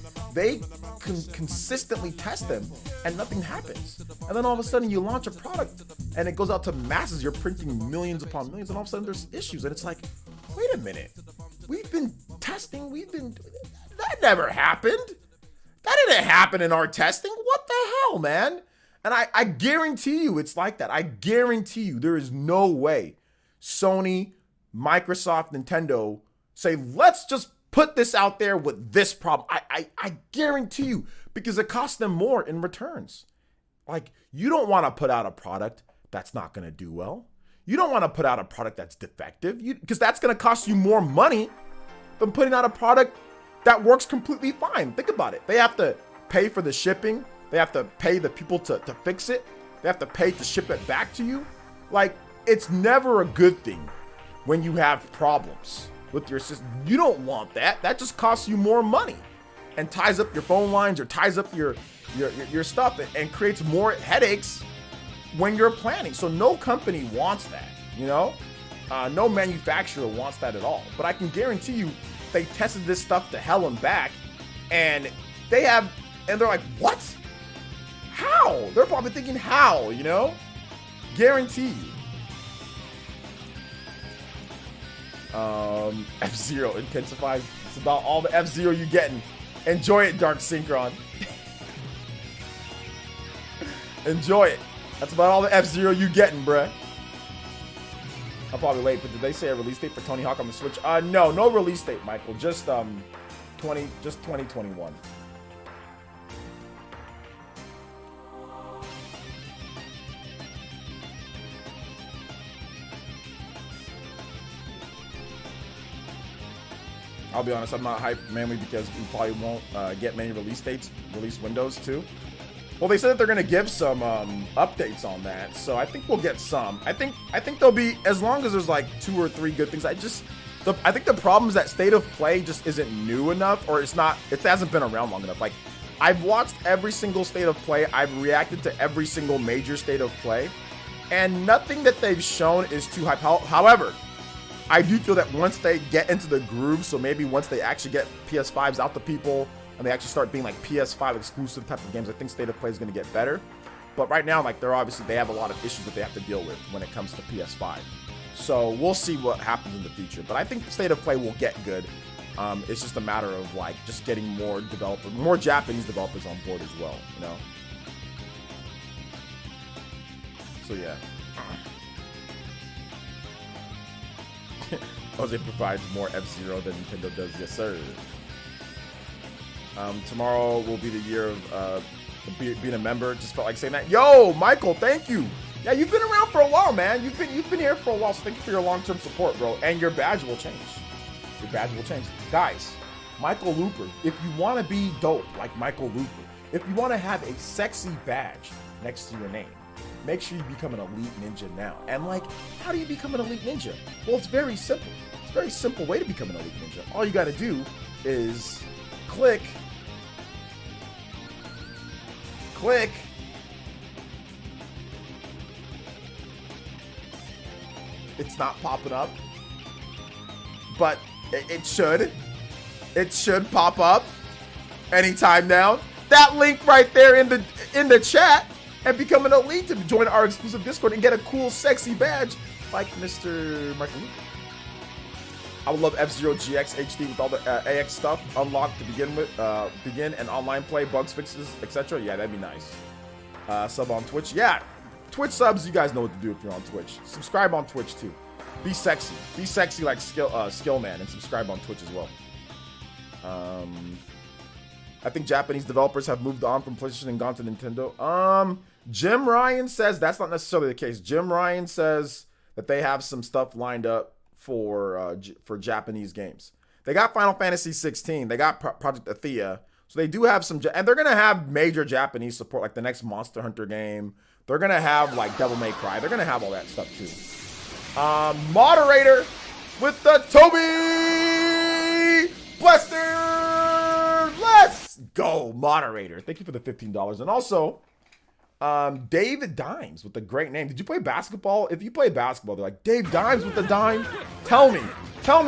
consistently test them, and nothing happens. And then all of a sudden you launch a product and it goes out to masses. You're printing millions upon millions, and all of a sudden there's issues, and it's like, wait a minute, we've been testing, that never happened. That didn't happen in our testing. What the hell, man? And I guarantee you it's like that. I guarantee you there is no way Sony, Microsoft, Nintendo say, let's just put this out there with this problem. I guarantee you, because it costs them more in returns. Like, you don't want to put out a product that's not going to do well. You don't want to put out a product that's defective, because that's going to cost you more money than putting out a product that works completely fine. Think about it. They have to pay for the shipping. They have to pay the people to fix it. They have to pay to ship it back to you. Like, it's never a good thing when you have problems with your system. You don't want that. That just costs you more money. and ties up your phone lines or ties up your stuff and creates more headaches when you're planning. So no company wants that, you know? No manufacturer wants that at all. But I can guarantee you they tested this stuff to hell and back, and they're like, what? How? They're probably thinking, how, you know? Guarantee you. F-Zero intensifies. It's about all the F-Zero you're getting. Enjoy it, Dark Synchron. Enjoy it. That's about all the F-Zero you getting, bruh. I'm probably late, but did they say a release date for Tony Hawk on the Switch? No release date, Michael. Just 2021. I'll be honest, I'm not hyped mainly because we probably won't get many release windows too. Well, they said that they're gonna give some updates on that, so I think we'll get some. I think there'll be, as long as there's like 2 or 3 good things. I think the problem is that State of Play just isn't new enough, or it hasn't been around long enough. Like, I've watched every single State of Play, I've reacted to every single major State of Play, and nothing that they've shown is too hype. However, I do feel that once they get into the groove, so maybe once they actually get PS5s out to people and they actually start being like PS5 exclusive type of games, I think State of Play is going to get better. But right now, like, they have a lot of issues that they have to deal with when it comes to PS5. So we'll see what happens in the future. But I think State of Play will get good. It's just a matter of like just getting more Japanese developers on board as well, you know. So yeah. Jose provides more F-Zero than Nintendo does. Yes, sir. Tomorrow will be the year of being a member. Just felt like saying that. Yo, Michael, thank you. Yeah, you've been around for a while, man. You've been here for a while, so thank you for your long-term support, bro. And your badge will change. Your badge will change. Guys, Michael Looper, if you want to be dope like Michael Looper, if you want to have a sexy badge next to your name, make sure you become an elite ninja now. And like, how do you become an elite ninja? Well, it's very simple. It's a very simple way to become an elite ninja. All you got to do is click. It's not popping up, but it should pop up anytime now. That link right there in the chat, and become an elite to join our exclusive Discord and get a cool, sexy badge like Mr. Michael Luke. I would love F-Zero GX HD with all the AX stuff unlocked to begin and online play, bugs fixes, etc. Yeah, that'd be nice. Sub on Twitch. Yeah, Twitch subs, you guys know what to do if you're on Twitch. Subscribe on Twitch too. Be sexy. Be sexy like Skillman, and subscribe on Twitch as well. I think Japanese developers have moved on from PlayStation and gone to Nintendo. Jim Ryan says that's not necessarily the case. Jim Ryan says that they have some stuff lined up for Japanese games. They got Final Fantasy 16. They got Project Athea. So they do have some, and they're going to have major Japanese support, like the next Monster Hunter game. They're going to have like Devil May Cry. They're going to have all that stuff too. Moderator with the Toby Blaster. Let's go, moderator. Thank you for the $15. And also, David Dimes with the great name. Did you play basketball? If you play basketball, they're like, Dave Dimes with the dime. Tell me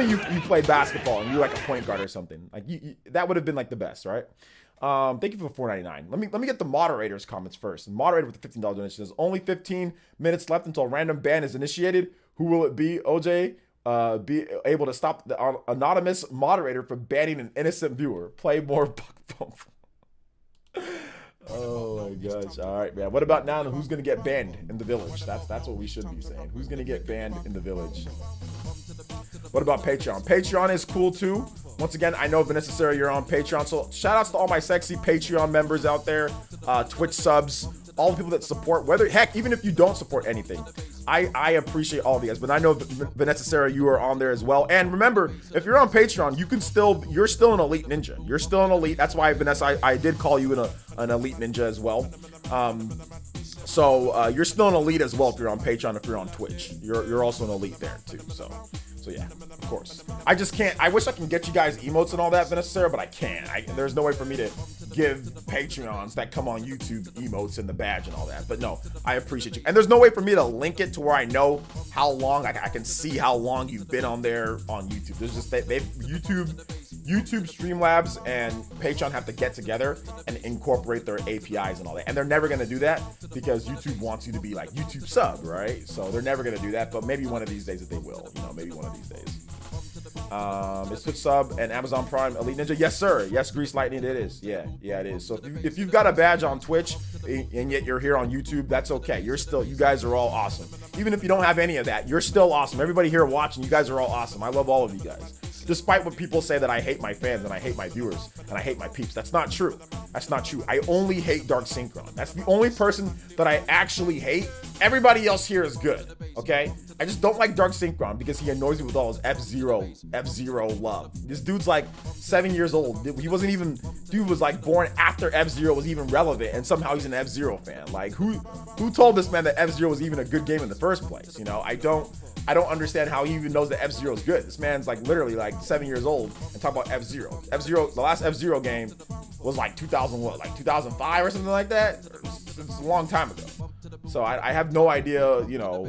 you played basketball and you're like a point guard or something. Like that would have been like the best, right? Thank you for the $4.99. Let me get the moderator's comments first. Moderator with the $15 donation. There's only 15 minutes left until a random ban is initiated. Who will it be? OJ be able to stop the anonymous moderator from banning an innocent viewer. Play more Buck Bump. Oh my gosh. All right, man. What about now? Who's gonna get banned in the village? That's what we should be saying. Who's gonna get banned in the village? What about Patreon? Patreon is cool too. Once again, I know Vanessa Sarah, you're on Patreon. So shout outs to all my sexy Patreon members out there, Twitch subs, all the people that support, whether, heck, even if you don't support anything. I appreciate all of you guys, but I know Vanessa Sarah, you are on there as well. And remember, if you're on Patreon, you're still an elite ninja. You're still an elite. That's why, Vanessa, I did call you an elite ninja as well. So you're still an elite as well if you're on Patreon, if you're on Twitch. You're also an elite there too. So So yeah, of course. I just can't. I wish I can get you guys emotes and all that, Vanessa, but I can't. There's no way for me to give Patreons that come on YouTube emotes and the badge and all that. But no, I appreciate you. And there's no way for me to link it to where I know how long I can see how long you've been on there on YouTube. There's just YouTube Streamlabs and Patreon have to get together and incorporate their APIs and all that. And they're never going to do that because YouTube wants you to be like YouTube sub, right? So they're never going to do that, but maybe one of these days that they will, maybe one of these days. It's Twitch sub and Amazon Prime Elite Ninja. Yes, sir. Yes, Grease Lightning, it is. Yeah, it is. So if you've got a badge on Twitch and yet you're here on YouTube, that's okay. You guys are all awesome. Even if you don't have any of that, you're still awesome. Everybody here watching, you guys are all awesome. I love all of you guys. Despite what people say that I hate my fans and I hate my viewers and I hate my peeps. That's not true. That's not true. I only hate Dark Synchron. That's the only person that I actually hate. Everybody else here is good, okay? I just don't like Dark Synchron because he annoys me with all his F-Zero love. This dude's like 7 years old. He wasn't even, dude was like born after F-Zero was even relevant, and somehow he's an F-Zero fan. Like who told this man that F-Zero was even a good game in the first place? I don't understand how he even knows that F-Zero is good. This man's like literally like 7 years old and talk about F-Zero. F-Zero, the last F-Zero game was like 2005 or something like that. It's a long time ago. So I have no idea,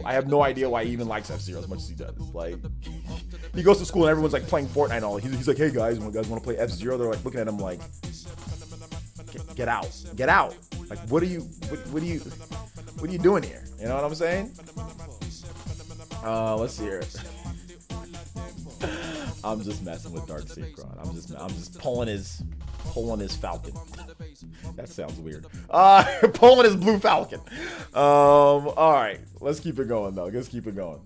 I have no idea why he even likes F-Zero as much as he does. Like, he goes to school and everyone's like playing Fortnite and all. He's like, hey guys, when you guys want to play F-Zero? They're like looking at him like, get out. Like, what are you doing here? You know what I'm saying? Let's see here. I'm just messing with Dark Synchron. I'm just pulling his Falcon. That sounds weird. Pulling his blue Falcon. All right, let's keep it going though. Let's keep it going.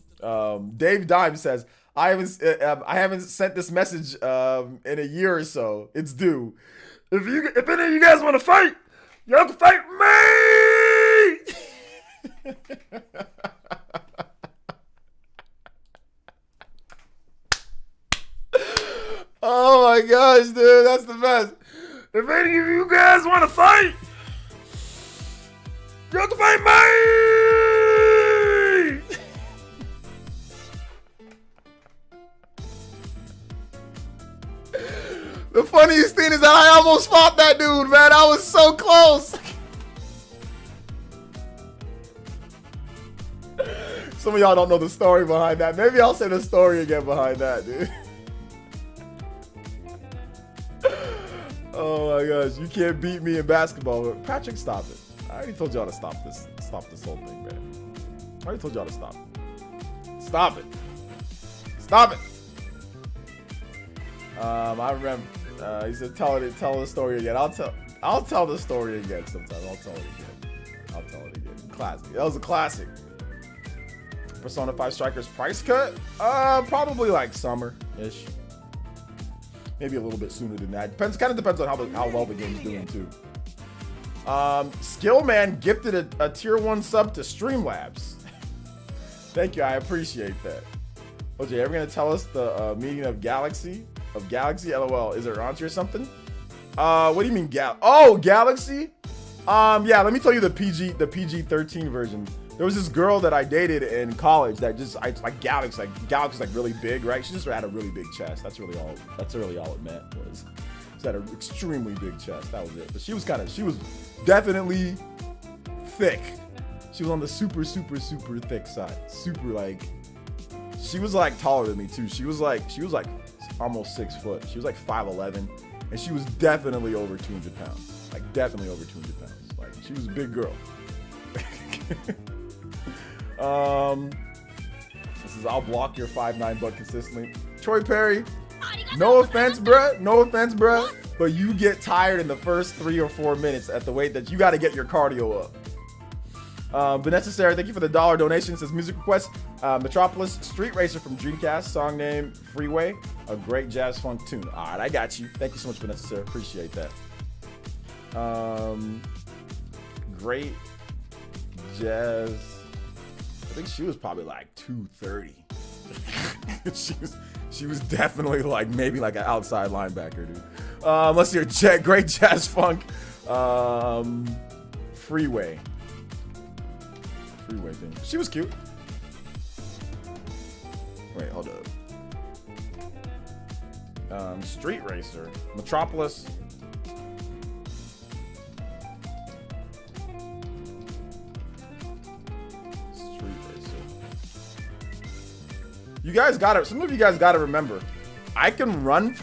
Dave Dime says, I haven't sent this message in a year or so. It's due. If any of you guys want to fight, y'all can fight me. Oh my gosh, dude, that's the best. If any of you guys want to fight, you have to fight me. The funniest thing is that I almost fought that dude, man. I was so close. Some of y'all don't know the story behind that. Maybe I'll say the story again behind that, dude. Oh my gosh, you can't beat me in basketball. Patrick, stop it. I already told y'all to stop this whole thing, man. I already told y'all to stop it. Stop it. Stop it. I remember, he said, tell the story again. I'll tell the story again sometime. I'll tell it again. Classic. That was a classic. Persona 5 Strikers price cut? Probably like summer-ish. Maybe a little bit sooner than that. Kind of depends on how well the game's doing too. Skillman gifted a tier 1 sub to Streamlabs. Thank you, I appreciate that. OJ, ever gonna tell us the meaning of Galaxy? LOL. Is it raunchy or something? What do you mean Galaxy? Yeah, let me tell you the PG-13 version. There was this girl that I dated in college that like Galaxy's like really big, right? She just had a really big chest. That's really all it meant was. She had an extremely big chest. That was it. But she was definitely thick. She was on the super thick side. Super like, she was like taller than me too. She was like almost 6 foot. She was like 5'11", and she was definitely over 200 pounds. Like definitely over 200 pounds. Like she was a big girl. This is I'll block your 5'9" butt consistently. Troy Perry, no offense, bruh, but you get tired in the first 3 or 4 minutes at the weight that you got to get your cardio up. Vanessa Sarah, thank you for the $1 donation. It says music request, Metropolis Street Racer from Dreamcast, song name Freeway, a great jazz funk tune. All right, I got you. Thank you so much, Vanessa Sarah. Appreciate that. Great jazz. I think she was probably like 230. she was definitely like maybe like an outside linebacker, dude. Let's hear great jazz funk. Freeway thing. She was cute. Wait, hold up. Street Racer. Metropolis. Street Racer. You guys gotta, some of you guys gotta remember, I can run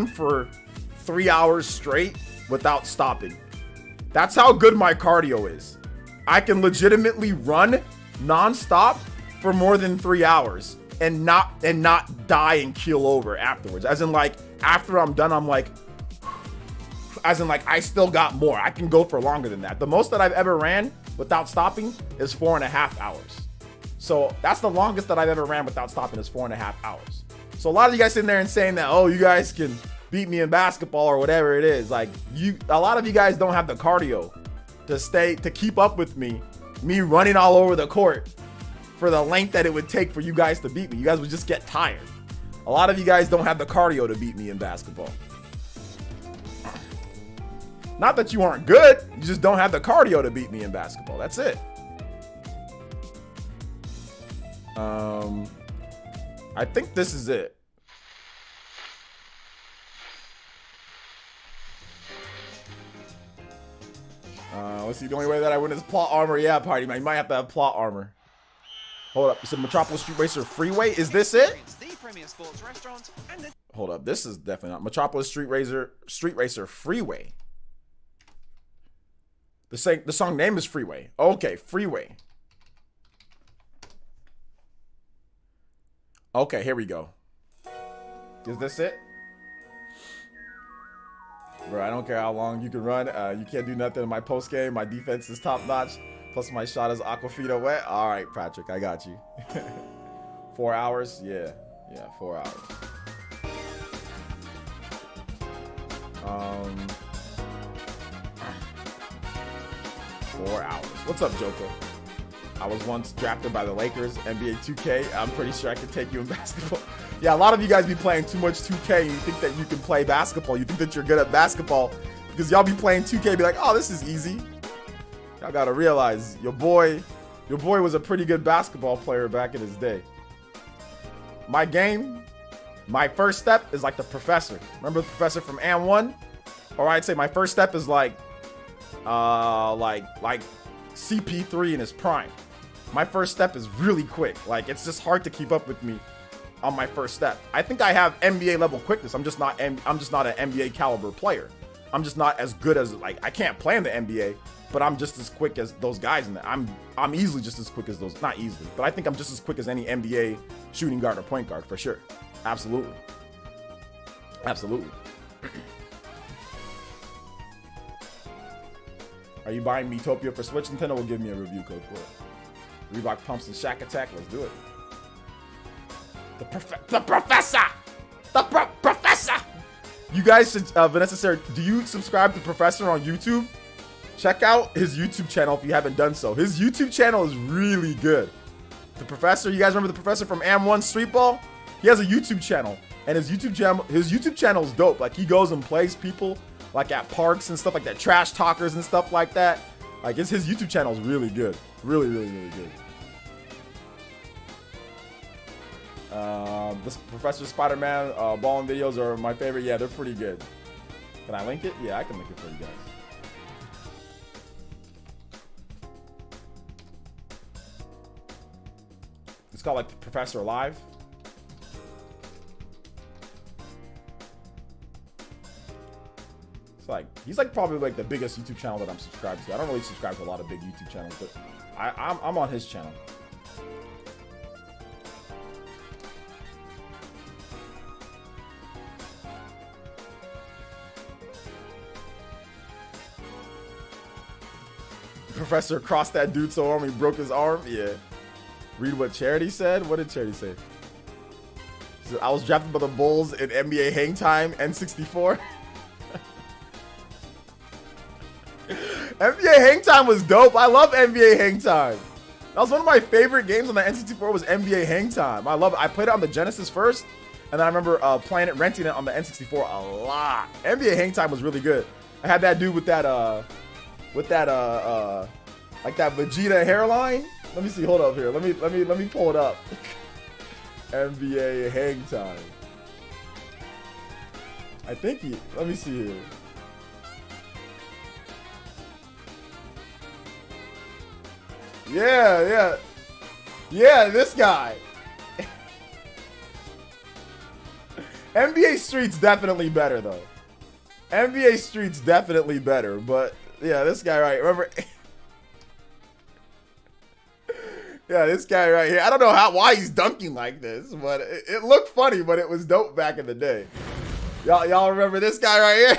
for 3 hours straight without stopping. That's how good my cardio is. I can legitimately run non-stop for more than 3 hours and not die and keel over afterwards. As in, like, after I'm done, I'm like, as in, like, I still got more. I can go for longer than that. The most that I've ever ran without stopping is 4.5 hours. So that's the longest that I've ever ran without stopping is 4.5 hours. So a lot of you guys sitting there and saying that, oh, you guys can beat me in basketball or whatever it is. Like, a lot of you guys don't have the cardio to keep up with me running all over the court for the length that it would take for you guys to beat me. You guys would just get tired. A lot of you guys don't have the cardio to beat me in basketball. Not that you aren't good, you just don't have the cardio to beat me in basketball. That's it. I think this is it. Let's see, the only way that I win is plot armor. Yeah, party man, you might have to have plot armor. Hold up, you said Metropolis Street Racer Freeway. Is this it? Hold up, this is definitely not Metropolis Street Racer Freeway. The song name is Freeway. Okay, Freeway. Okay, here we go. Is this it? Bro, I don't care how long you can run. You can't do nothing in my post game. My defense is top notch. Plus my shot is Aquafina wet. All right, Patrick, I got you. 4 hours? Yeah, 4 hours. 4 hours. What's up, Joker? I was once drafted by the Lakers, NBA 2K. I'm pretty sure I could take you in basketball. Yeah, a lot of you guys be playing too much 2K and you think that you can play basketball. You think that you're good at basketball because y'all be playing 2K, be like, oh, this is easy. Y'all gotta realize your boy was a pretty good basketball player back in his day. My game, my first step is like the professor. Remember the professor from Am 1? Or I'd say my first step is like CP3 in his prime. My first step is really quick. Like, it's just hard to keep up with me on my first step. I think I have NBA level quickness. I'm just not an NBA caliber player. I'm just not as good as, like, I can't play in the NBA, but I'm just as quick as those guys in there. I'm easily just as quick as those, not easily, but I think I'm just as quick as any NBA shooting guard or point guard for sure. Absolutely. Absolutely. Are you buying Metopia for Switch? Nintendo will give me a review code for it. Reebok pumps and Shack Attack. Let's do it. The professor! Professor! You guys should, Vanessa Sarah, do you subscribe to Professor on YouTube? Check out his YouTube channel if you haven't done so. His YouTube channel is really good. The Professor, you guys remember the Professor from Am 1 Street Ball? He has a YouTube channel, and his YouTube channel is dope. Like, he goes and plays people like at parks and stuff like that, trash talkers and stuff like that. Like, his YouTube channel is really good. Really, really, really good. This Professor Spider-Man balling videos are my favorite. Yeah, they're pretty good. Can I link it? Yeah, I can link it for you guys. It's called like Professor Live. It's like, he's like probably like the biggest YouTube channel that I'm subscribed to. I don't really subscribe to a lot of big YouTube channels, but I'm on his channel. Professor crossed that dude so hard he broke his arm. Yeah. Read what Charity said. What did Charity say? He said, I was drafted by the Bulls in NBA Hang Time N64. NBA Hang Time was dope. I love NBA Hang Time. That was one of my favorite games on the N64 was NBA Hang Time. I love it. I played it on the Genesis first, and then I remember playing it, renting it on the N64 a lot. NBA Hang Time was really good. I had that dude with that like that Vegeta hairline. Let me see. Hold up here. Let me pull it up. NBA Hang Time. I think he. Let me see here. Yeah. Yeah, this guy. NBA Street's definitely better, though. NBA Street's definitely better, but yeah, this guy right. Remember? Yeah, this guy right here. I don't know why he's dunking like this, but it looked funny, but it was dope back in the day. Y'all remember this guy right here?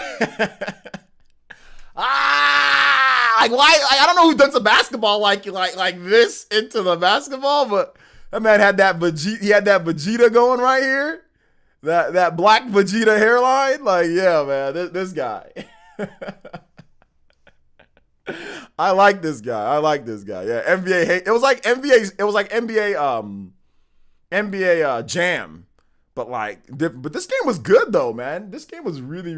Like why? I don't know who dunks a basketball like this into the basketball, but that man had that Vegeta. He had that Vegeta going right here. That black Vegeta hairline. Like, yeah, man, this guy. I like this guy. Yeah, NBA hate. It was like NBA Jam, but like different. But this game was good though, man. This game was really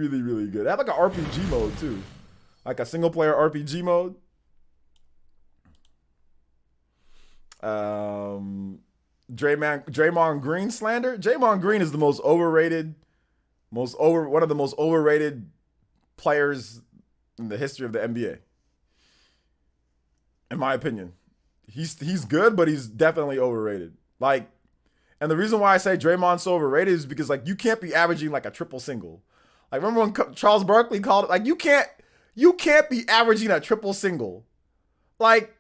good. It had like an RPG mode too, like a single player RPG mode. Draymond Green slander. Draymond Green is the one of the most overrated players in the history of the NBA. In my opinion, he's good, but he's definitely overrated. Like, and the reason why I say Draymond's so overrated is because like you can't be averaging like a triple single. Like remember when Charles Barkley called it like you can't be averaging a triple single, like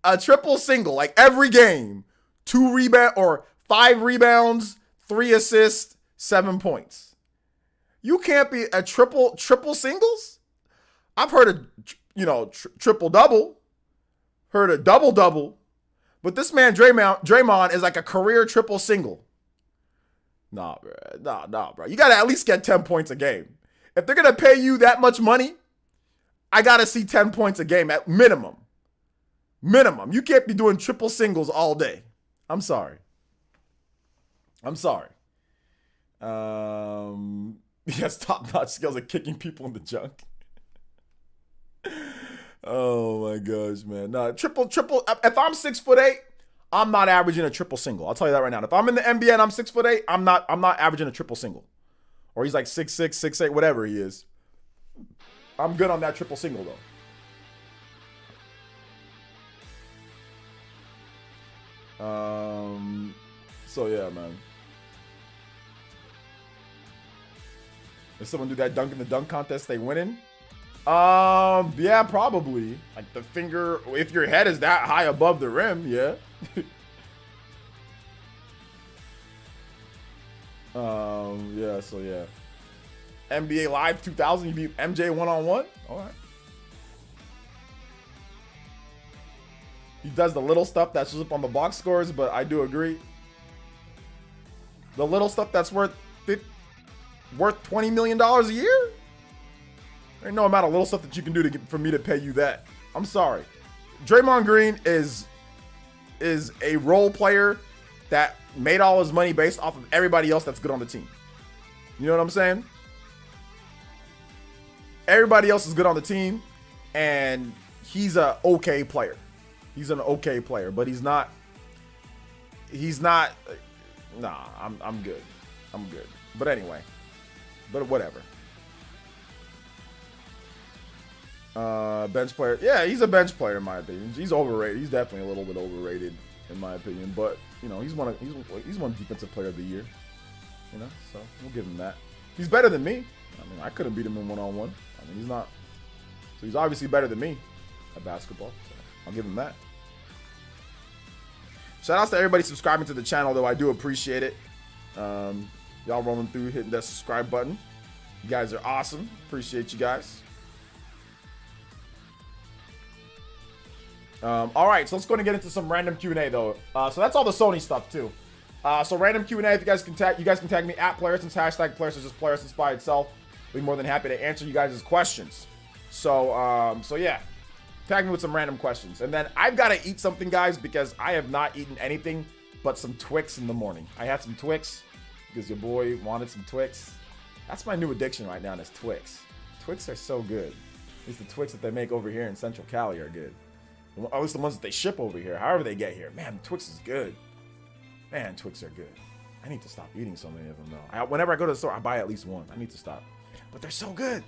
a triple single like every game, 5 rebounds, 3 assists, 7 points. You can't be a triple singles. I've heard of triple double. Heard a double, but this man Draymond is like a career triple single. Nah, bro. You gotta at least get 10 points a game. If they're gonna pay you that much money, I gotta see 10 points a game at minimum. You can't be doing triple singles all day. I'm sorry. He has top-notch skills at kicking people in the junk. Oh my gosh, man. No, triple. If I'm 6'8", I'm not averaging a triple single. I'll tell you that right now. If I'm in the NBA and I'm 6'8", I'm not averaging a triple single. Or he's like 6'6", 6'8", whatever he is. I'm good on that triple single though. So yeah, man. If someone do that dunk in the dunk contest, they winning? Yeah, probably. Like the finger, if your head is that high above the rim, yeah. Yeah, so yeah. NBA Live 2000, you beat MJ one-on-one? All right. He does the little stuff that shows up on the box scores, but I do agree. The little stuff that's worth $20 million a year? There ain't no amount of little stuff that you can do for me to pay you that. I'm sorry. Draymond Green is a role player that made all his money based off of everybody else that's good on the team. You know what I'm saying? Everybody else is good on the team, and he's an okay player. He's an okay player, but he's not. Nah, I'm good. But anyway, whatever. Bench player. Yeah, he's a bench player in my opinion. He's overrated. He's definitely a little bit overrated in my opinion. But he's one defensive player of the year. So we'll give him that. He's better than me. I mean, I couldn't beat him in one-on-one. I mean, he's not. So he's obviously better than me at basketball. So I'll give him that. Shout outs to everybody subscribing to the channel, though. I do appreciate it. Y'all rolling through, hitting that subscribe button. You guys are awesome. Appreciate you guys. All right, so let's go and get into some random Q&A, though. So that's all the Sony stuff, too. So random Q&A, if you guys can tag me at PlayerEssence, hashtag PlayerEssence, just PlayerEssence by itself. I'll be more than happy to answer you guys' questions. So yeah. Tag me with some random questions. And then I've got to eat something, guys, because I have not eaten anything but some Twix in the morning. I had some Twix because your boy wanted some Twix. That's my new addiction right now, is Twix. Twix are so good. At least the Twix that they make over here in Central Cali are good. At least the ones that they ship over here, however they get here. Man, Twix is good. Man, Twix are good. I need to stop eating so many of them, though. Whenever I go to the store, I buy at least one. I need to stop. but they're so good.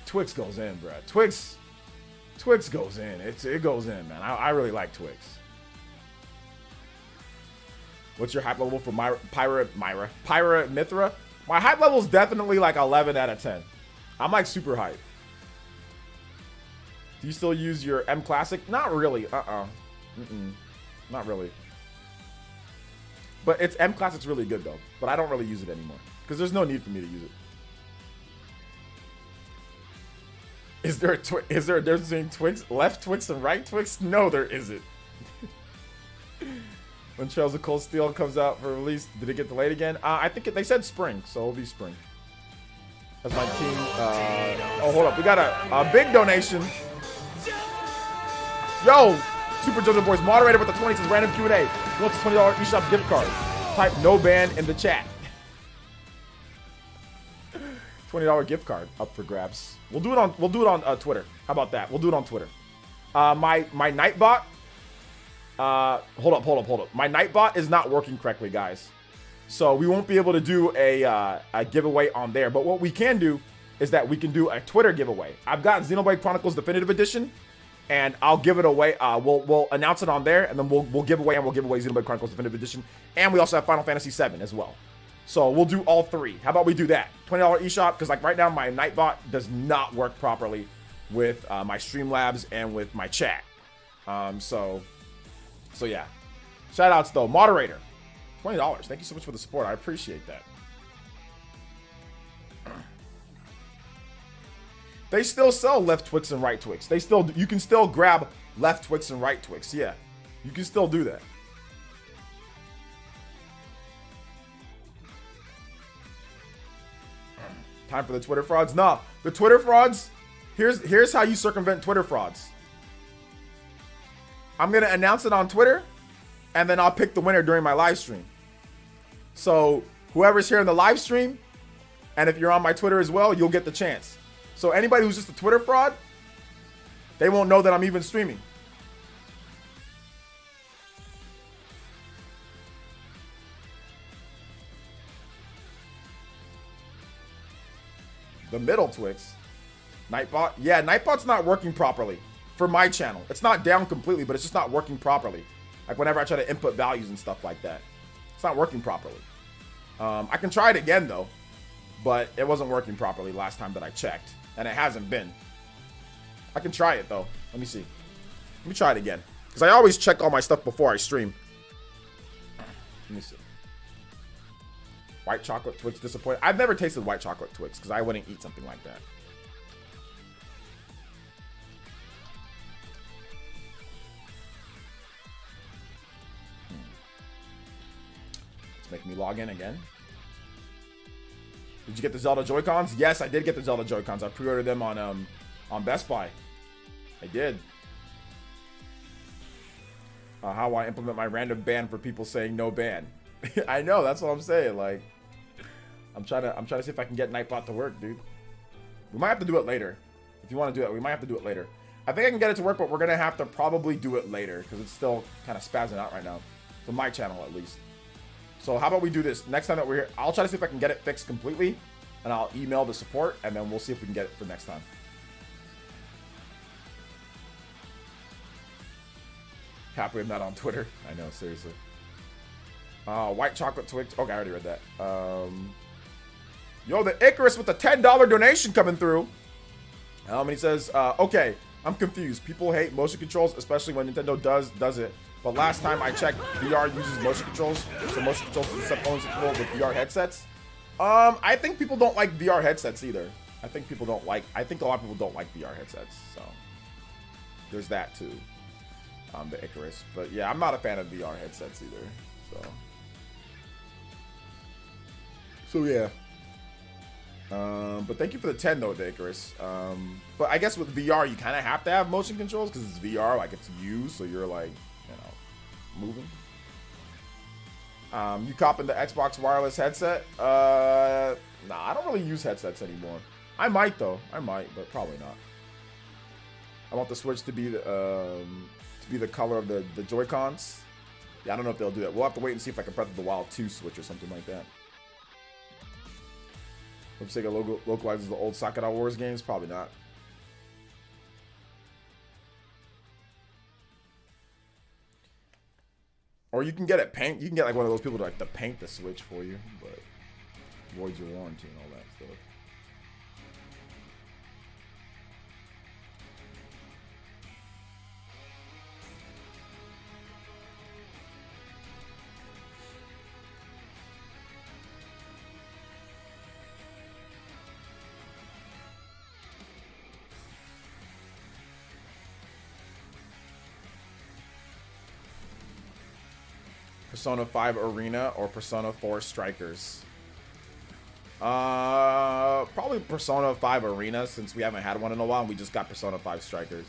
Twix goes in, bro. Twix goes in. It goes in, man. I really like Twix. What's your hype level for Pyra Mithra? My hype level is definitely like 11 out of 10. I'm like super hype. Do you still use your M Classic? Not really. Not really. But M Classic's really good though. But I don't really use it anymore because there's no need for me to use it. Is there a difference between Twix, left Twix and right Twix? No, there isn't. When Trails of Cold Steel comes out for release, did it get delayed again? I think they said spring, so it'll be spring. That's my team. Oh, hold up. We got a big donation. Yo, Super JoJo Boys, moderator with the 20 says random Q&A. What's a $20 eShop gift card? Type no ban in the chat. $20 gift card up for grabs. We'll do it on Twitter. How about that? We'll do it on Twitter. My Nightbot. Hold up. My Nightbot is not working correctly, guys. So we won't be able to do a giveaway on there. But what we can do is that we can do a Twitter giveaway. I've got Xenoblade Chronicles Definitive Edition, and I'll give it away. We'll announce it on there, and then we'll give away Xenoblade Chronicles Definitive Edition, and we also have Final Fantasy VII as well. So we'll do all three. How about we do that? $20 eShop, because like right now my Nightbot does not work properly with my Streamlabs and with my chat. So yeah. Shout outs though. Moderator. $20. Thank you so much for the support. I appreciate that. They still sell left Twix and right Twix. You can still grab left Twix and right Twix. Yeah. You can still do that. Time for the Twitter frauds? Nah, the Twitter frauds, here's how you circumvent Twitter frauds. I'm going to announce it on Twitter, and then I'll pick the winner during my live stream. So whoever's here in the live stream, and if you're on my Twitter as well, you'll get the chance. So anybody who's just a Twitter fraud, they won't know that I'm even streaming. The middle Twix. Nightbot? Yeah, Nightbot's not working properly for my channel. It's not down completely, but it's just not working properly. Like whenever I try to input values and stuff like that. It's not working properly. I can try it again though, but it wasn't working properly last time that I checked, and it hasn't been. I can try it though. Let me see. Let me try it again, because I always check all my stuff before I stream. Let me see. White chocolate Twix disappointed. I've never tasted white chocolate Twix because I wouldn't eat something like that. Let's make me log in again. Did you get the Zelda Joy-Cons? Yes, I did get the Zelda Joy-Cons. I pre-ordered them on Best Buy. I did. How I implement my random ban for people saying no ban. I know, that's what I'm saying. Like, I'm trying to see if I can get Nightbot to work, dude. We might have to do it later. If you want to do it, we might have to do it later. I think I can get it to work, but we're gonna have to probably do it later because it's still kind of spazzing out right now, for my channel at least. So how about we do this next time that we're here? I'll try to see if I can get it fixed completely, and I'll email the support, and then we'll see if we can get it for next time. Happy I'm not on Twitter. I know, seriously. White chocolate Twix. Okay, I already read that. Yo, the Icarus with the $10 donation coming through. And he says, okay, I'm confused. People hate motion controls, especially when Nintendo does it. But last time I checked, VR uses motion controls. So motion controls is only support with VR headsets. I think people don't like VR headsets either. I think a lot of people don't like VR headsets. So there's that too. The Icarus. But yeah, I'm not a fan of VR headsets either. So yeah. But thank you for the 10 though, the Icarus. But I guess with VR you kind of have to have motion controls because it's VR, like it's you, so you're like, you know, moving. You copping the Xbox wireless headset? Nah, I don't really use headsets anymore. I might though. I might, but probably not. I want the Switch to be the color of the Joy-Cons. Yeah, I don't know if they'll do that. We'll have to wait and see if I can Breath of the Wild 2 Switch or something like that. Hope Sega localizes the old Sakura Wars games. Probably not. Or you can get it paint. You can get like one of those people to like to paint the Switch for you, but voids your warranty and all that stuff. Persona 5 Arena or Persona 4 Strikers? Probably Persona 5 Arena, since we haven't had one in a while and we just got Persona 5 Strikers.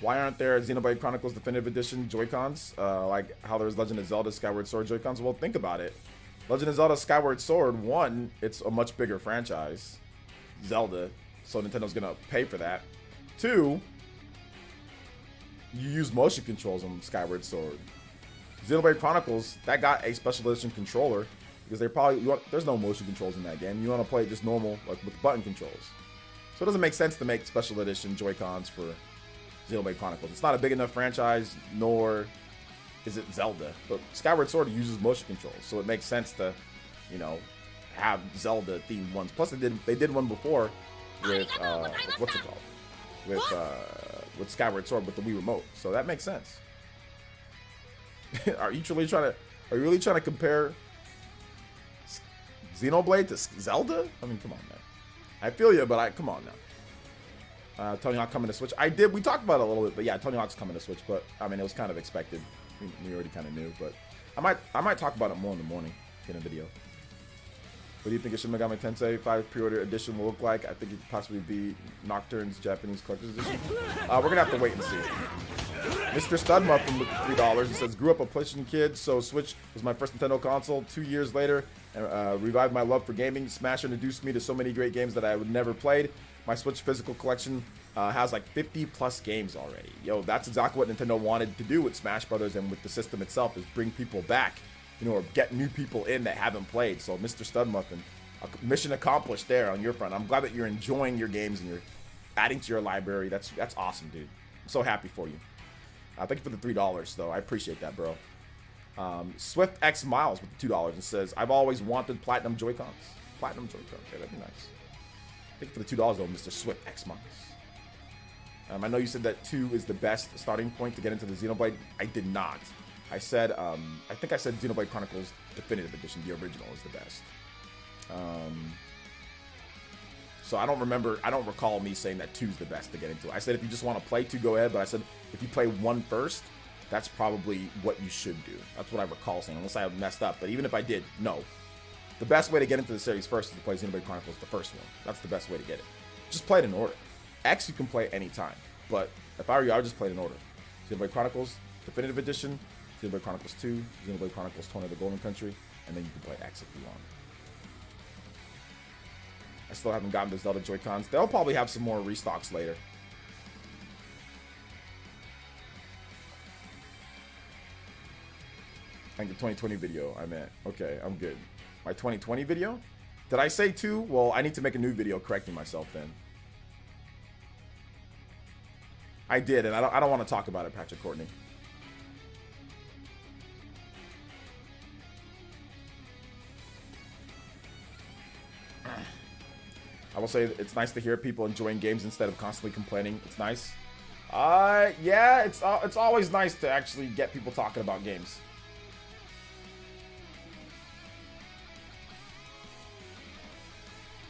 Why aren't there Xenoblade Chronicles Definitive Edition Joy-Cons? Like how there's Legend of Zelda Skyward Sword Joy-Cons? Well, think about it. Legend of Zelda Skyward Sword, one, it's a much bigger franchise. Zelda. So Nintendo's gonna pay for that. Two, you use motion controls on Skyward Sword. Xenoblade Chronicles, that got a special edition controller because there's no motion controls in that game. You want to play it just normal, like with button controls. So it doesn't make sense to make special edition Joy-Cons for Xenoblade Chronicles. It's not a big enough franchise, nor is it Zelda. But Skyward Sword uses motion controls, so it makes sense to, you know, have Zelda themed ones. Plus, they did one before with what's it called? With Skyward Sword with the Wii Remote, so that makes sense. Are you really trying to compare Xenoblade to Zelda? I mean, come on, man. I feel you, but come on now. Tony Hawk coming to Switch. We talked about it a little bit, but yeah, Tony Hawk's coming to Switch. But I mean, it was kind of expected. We already kind of knew, but I might talk about it more in the morning in a video. What do you think a Shin Megami Tensei 5 pre-order edition will look like? I think it could possibly be Nocturne's Japanese collector's edition. We're gonna have to wait and see. Mr. Studmuffin with $3. He says, grew up a PlayStation kid, so Switch was my first Nintendo console. 2 years later, revived my love for gaming. Smash introduced me to so many great games that I would never played. My Switch physical collection has like 50 plus games already. Yo, that's exactly what Nintendo wanted to do with Smash Brothers and with the system itself, is bring people back. You know, or get new people in that haven't played. So, Mr. Studmuffin, mission accomplished there on your front. I'm glad that you're enjoying your games and you're adding to your library. That's awesome, dude. I'm so happy for you. Thank you for the $3, though. I appreciate that, bro. Swift X Miles with the $2 and says, I've always wanted Platinum Joy-Cons. Platinum Joy-Cons. Okay, that'd be nice. Thank you for the $2, though, Mr. Swift X Miles. I know you said that 2 is the best starting point to get into the Xenoblade. I did not. I said, I think I said Xenoblade Chronicles Definitive Edition, the original, is the best. So I don't recall me saying that 2 is the best to get into. I said if you just want to play 2, go ahead, but I said if you play 1 first, that's probably what you should do. That's what I recall saying, unless I messed up. But even if I did, no. The best way to get into the series first is to play Xenoblade Chronicles, the first one. That's the best way to get it. Just play it in order. X you can play anytime, but if I were you, I would just play it in order. Xenoblade Chronicles Definitive Edition, Xenoblade Chronicles 2, Xenoblade Chronicles Torna of the Golden Country, and then you can play X if you want. I still haven't gotten the Zelda Joy-Cons. They'll probably have some more restocks later. I think the 2020 video I meant. Okay, I'm good. My 2020 video? Did I say 2? Well, I need to make a new video correcting myself then. I did, and I don't want to talk about it, Patrick Courtney. I will say it's nice to hear people enjoying games instead of constantly complaining. It's nice. Yeah, it's always nice to actually get people talking about games.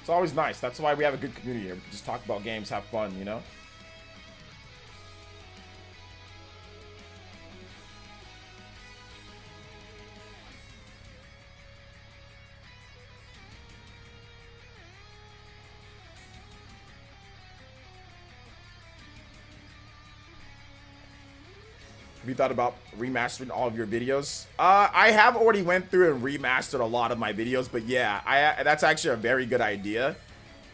It's always nice. That's why we have a good community here. We can just talk about games, have fun, you know? Have you thought about remastering all of your videos? I have already went through and remastered a lot of my videos, but yeah, that's actually a very good idea.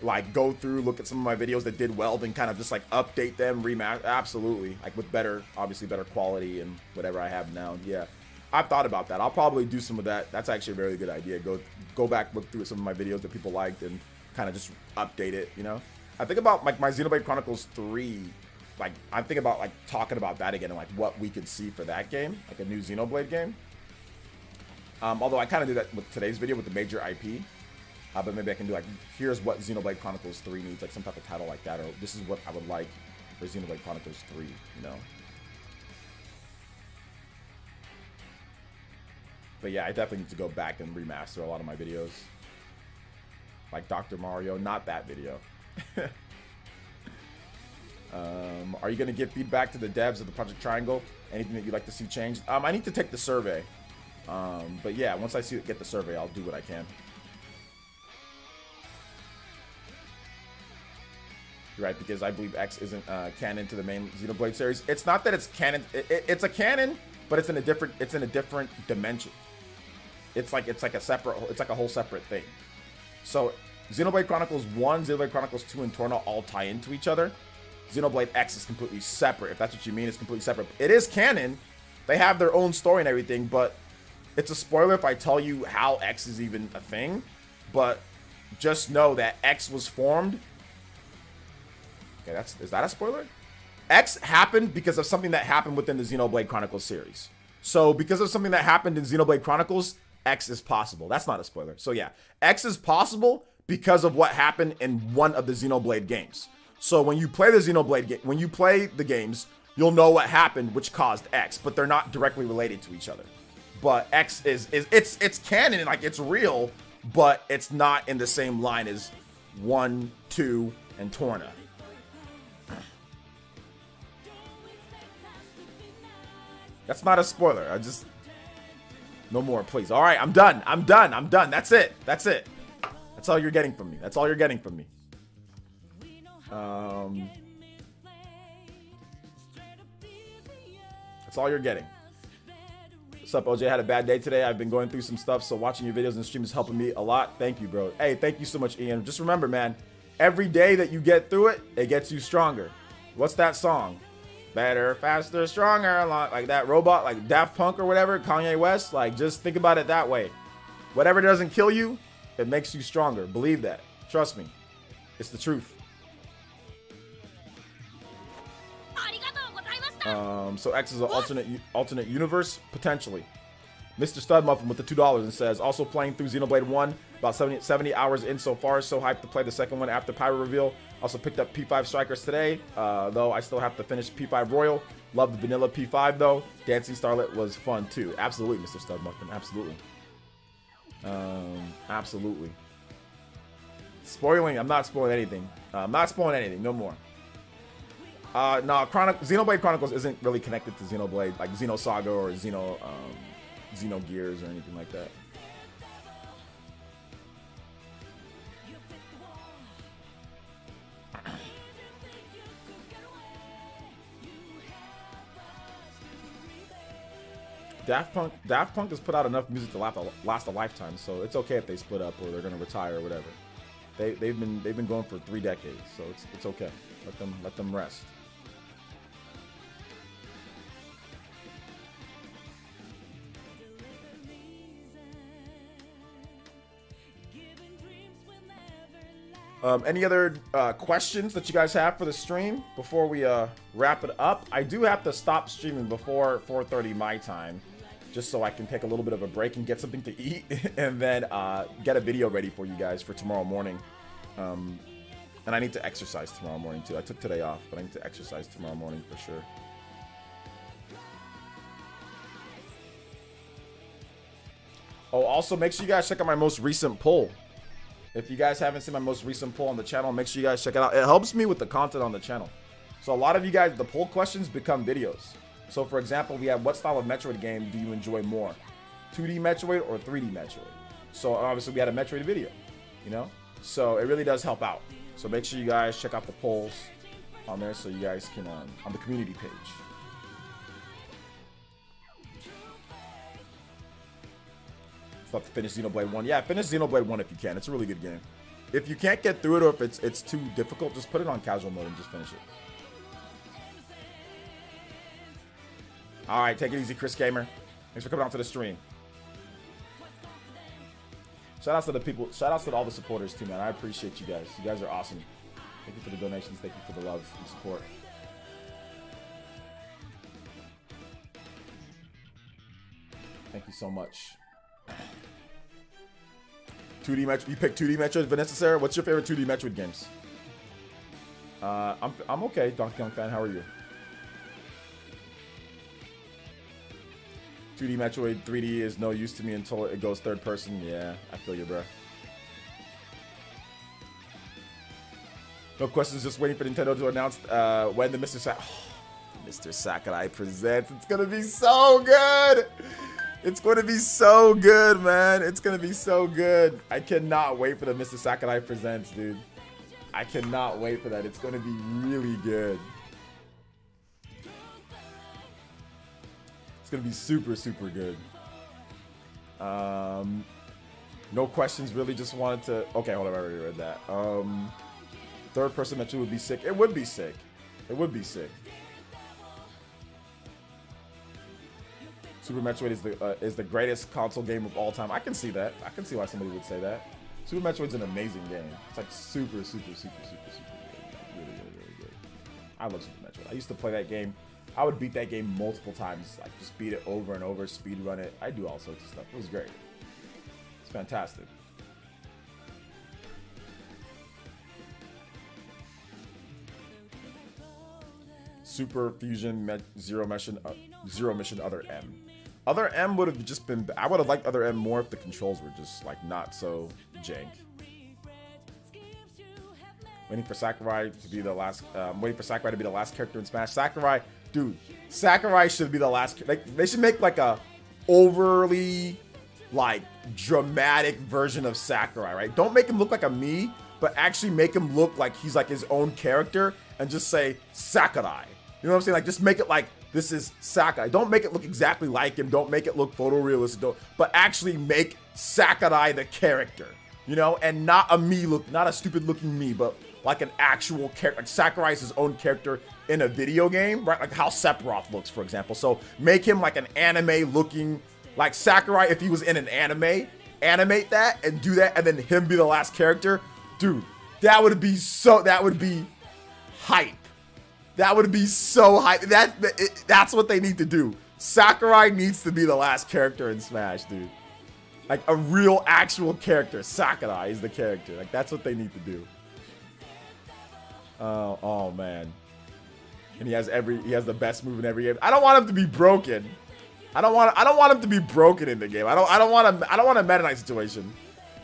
Like, go through, look at some of my videos that did well, then kind of just like update them, remaster. Absolutely, like with better, obviously better quality and whatever I have now. Yeah, I've thought about that. I'll probably do some of that. That's actually a very good idea. Go back, look through some of my videos that people liked, and kind of just update it. You know, I think about like my Xenoblade Chronicles 3. Like I'm thinking about like talking about that again and like what we could see for that game, like a new Xenoblade game. Although I kind of do that with today's video with the major IP. But maybe I can do like, here's what Xenoblade Chronicles 3 needs, like some type of title like that, or this is what I would like for Xenoblade Chronicles 3, you know? But yeah, I definitely need to go back and remaster a lot of my videos. Like Dr. Mario, not that video. Are you going to give feedback to the devs of the Project Triangle? Anything that you'd like to see changed? I need to take the survey. But yeah, once I get the survey, I'll do what I can. Right, because I believe X isn't canon to the main Xenoblade series. It's not that it's canon. It's a canon, but it's in a different dimension. It's like a whole separate thing. So Xenoblade Chronicles 1, Xenoblade Chronicles 2, and Torna all tie into each other. Xenoblade X is completely separate. If that's what you mean, it's completely separate. It is canon. They have their own story and everything, but it's a spoiler if I tell you how X is even a thing. But just know that X was formed. Okay, is that a spoiler? X happened because of something that happened within the Xenoblade Chronicles series. So because of something that happened in Xenoblade Chronicles, X is possible. That's not a spoiler. So yeah, X is possible because of what happened in one of the Xenoblade games. So when you play the when you play the games, you'll know what happened, which caused X, but they're not directly related to each other. But X it's canon, like it's real, but it's not in the same line as 1, 2, and Torna. That's not a spoiler. No more, please. All right, I'm done. That's it. That's all you're getting from me. That's all you're getting from me. That's all you're getting. What's up, OJ? I had a bad day today. I've been going through some stuff, so watching your videos and streams is helping me a lot. Thank you, bro. Hey, thank you so much, Ian. Just remember, man, every day that you get through it, it gets you stronger. What's that song? Better, faster, stronger, like that robot, like Daft Punk or whatever, Kanye West. Like, just think about it that way. Whatever doesn't kill you, it makes you stronger. Believe that. Trust me. It's the truth. So X is an alternate universe, potentially. Mr. Studmuffin with the $2 and says, also playing through Xenoblade 1, about 70 hours in so far. So hyped to play the second one after Pyra reveal. Also picked up P5 Strikers today, though I still have to finish P5 Royal. Love the vanilla P5 though. Dancing Starlet was fun too. Absolutely, Mr. Studmuffin. Absolutely. Absolutely. Spoiling, I'm not spoiling anything. No more. No, Xenoblade Chronicles isn't really connected to Xenoblade, like Xenosaga or Xenogears or anything like that. Daft Punk has put out enough music to last a lifetime, so it's okay if they split up or they're gonna retire or whatever. They've been going for 3 decades, so it's okay. Let them rest. Any other questions that you guys have for the stream before we wrap it up? I do have to stop streaming before 4:30 my time, just so I can take a little bit of a break and get something to eat, and then get a video ready for you guys for tomorrow morning. And I need to exercise tomorrow morning too. I took today off, but I need to exercise tomorrow morning for sure. Oh, also make sure you guys check out my most recent poll. If you guys haven't seen my most recent poll on the channel, make sure you guys check it out. It helps me with the content on the channel. So a lot of you guys, the poll questions become videos. So for example, we have, what style of Metroid game do you enjoy more? 2D Metroid or 3D Metroid? So obviously we had a Metroid video, you know? So it really does help out. So make sure you guys check out the polls on there so you guys can, on the community page. Still have to finish Xenoblade 1. Yeah, finish Xenoblade 1 if you can. It's a really good game. If you can't get through it or if it's too difficult, just put it on casual mode and just finish it. All right, take it easy, Chris Gamer. Thanks for coming out to the stream. Shout outs to the people. Shout outs to all the supporters too, man. I appreciate you guys. You guys are awesome. Thank you for the donations. Thank you for the love and support. Thank you so much. 2D Metroid. You picked 2D Metroid, Vanessa Sarah. What's your favorite 2D Metroid games? I'm okay, Donkey Kong fan. How are you? 2D Metroid 3D is no use to me until it goes third person. Yeah, I feel you, bro. No questions, just waiting for Nintendo to announce when the Mr. Sakurai presents. It's gonna be so good. It's going to be so good, man. It's going to be so good. I cannot wait for the Mr. Sakurai presents, dude. I cannot wait for that. It's going to be really good. It's going to be super, super good. No questions, really. Just wanted to... Okay, hold on. I already read that. Third person Metroid would be sick. It would be sick. It would be sick. Super Metroid is the greatest console game of all time. I can see that. I can see why somebody would say that. Super Metroid's an amazing game. It's like super, super, super, super, super good. Really, really, really good. I love Super Metroid. I used to play that game. I would beat that game multiple times. Like just beat it over and over, speed run it. I do all sorts of stuff. It was great. It's fantastic. Super Fusion Zero Mission Other M. Other M would have just been... I would have liked Other M more if the controls were just like not so jank. Waiting for Sakurai to be the last... waiting for Sakurai to be the last character in Smash. Sakurai... Dude, Sakurai should be the last... Like, they should make like a overly like dramatic version of Sakurai, right? Don't make him look like a Mii, but actually make him look like he's like his own character and just say Sakurai. You know what I'm saying? Like, just make it like, this is Sakurai. Don't make it look exactly like him. Don't make it look photorealistic. But actually make Sakurai the character, you know? And not a Mii look, not a stupid looking Mii, but like an actual character. Like Sakurai is his own character in a video game, right? Like how Sephiroth looks, for example. So make him like an anime looking, like Sakurai if he was in an anime. Animate that and do that, and then him be the last character. Dude, that would be hype. That would be so hype. That's what they need to do. Sakurai needs to be the last character in Smash, dude. Like a real, actual character. Sakurai is the character. Like that's what they need to do. Oh man. And he has the best move in every game. I don't want him to be broken. I don't want him to be broken in the game. I don't want a Meta Knight situation.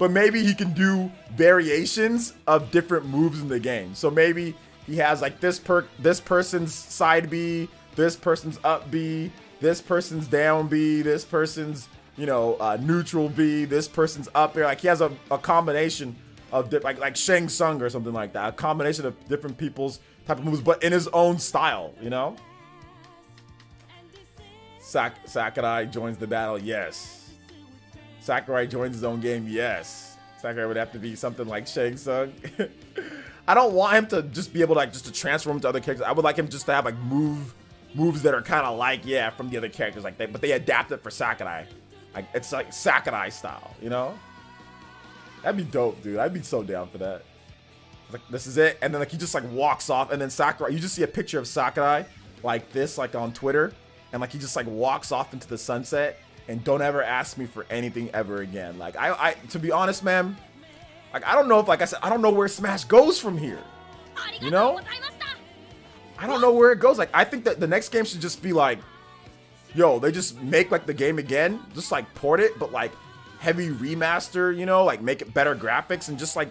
But maybe he can do variations of different moves in the game. So maybe he has like this person's side B, this person's up B, this person's down B, this person's, you know, neutral B, this person's up there. Like he has a combination of like Shang Tsung or something like that. A combination of different people's type of moves, but in his own style, you know? Sakurai joins the battle, yes. Sakurai joins his own game, yes. Sakurai would have to be something like Shang Tsung. I don't want him to just be able to like just to transform to other characters. I would like him just to have like moves that are kind of like, yeah, from the other characters, like but they adapt it for Sakurai. Like it's like Sakurai style, you know? That'd be dope, dude. I'd be so down for that. Like this is it, and then like he just like walks off, and then Sakurai, you just see a picture of Sakurai like this, like on Twitter, and like he just like walks off into the sunset, and don't ever ask me for anything ever again. Like I to be honest, man, like I don't know if, like I said, I don't know where Smash goes from here. You know? I don't know where it goes. Like I think that the next game should just be like, yo, they just make like the game again, just like port it, but like heavy remaster, you know, like make it better graphics and just like,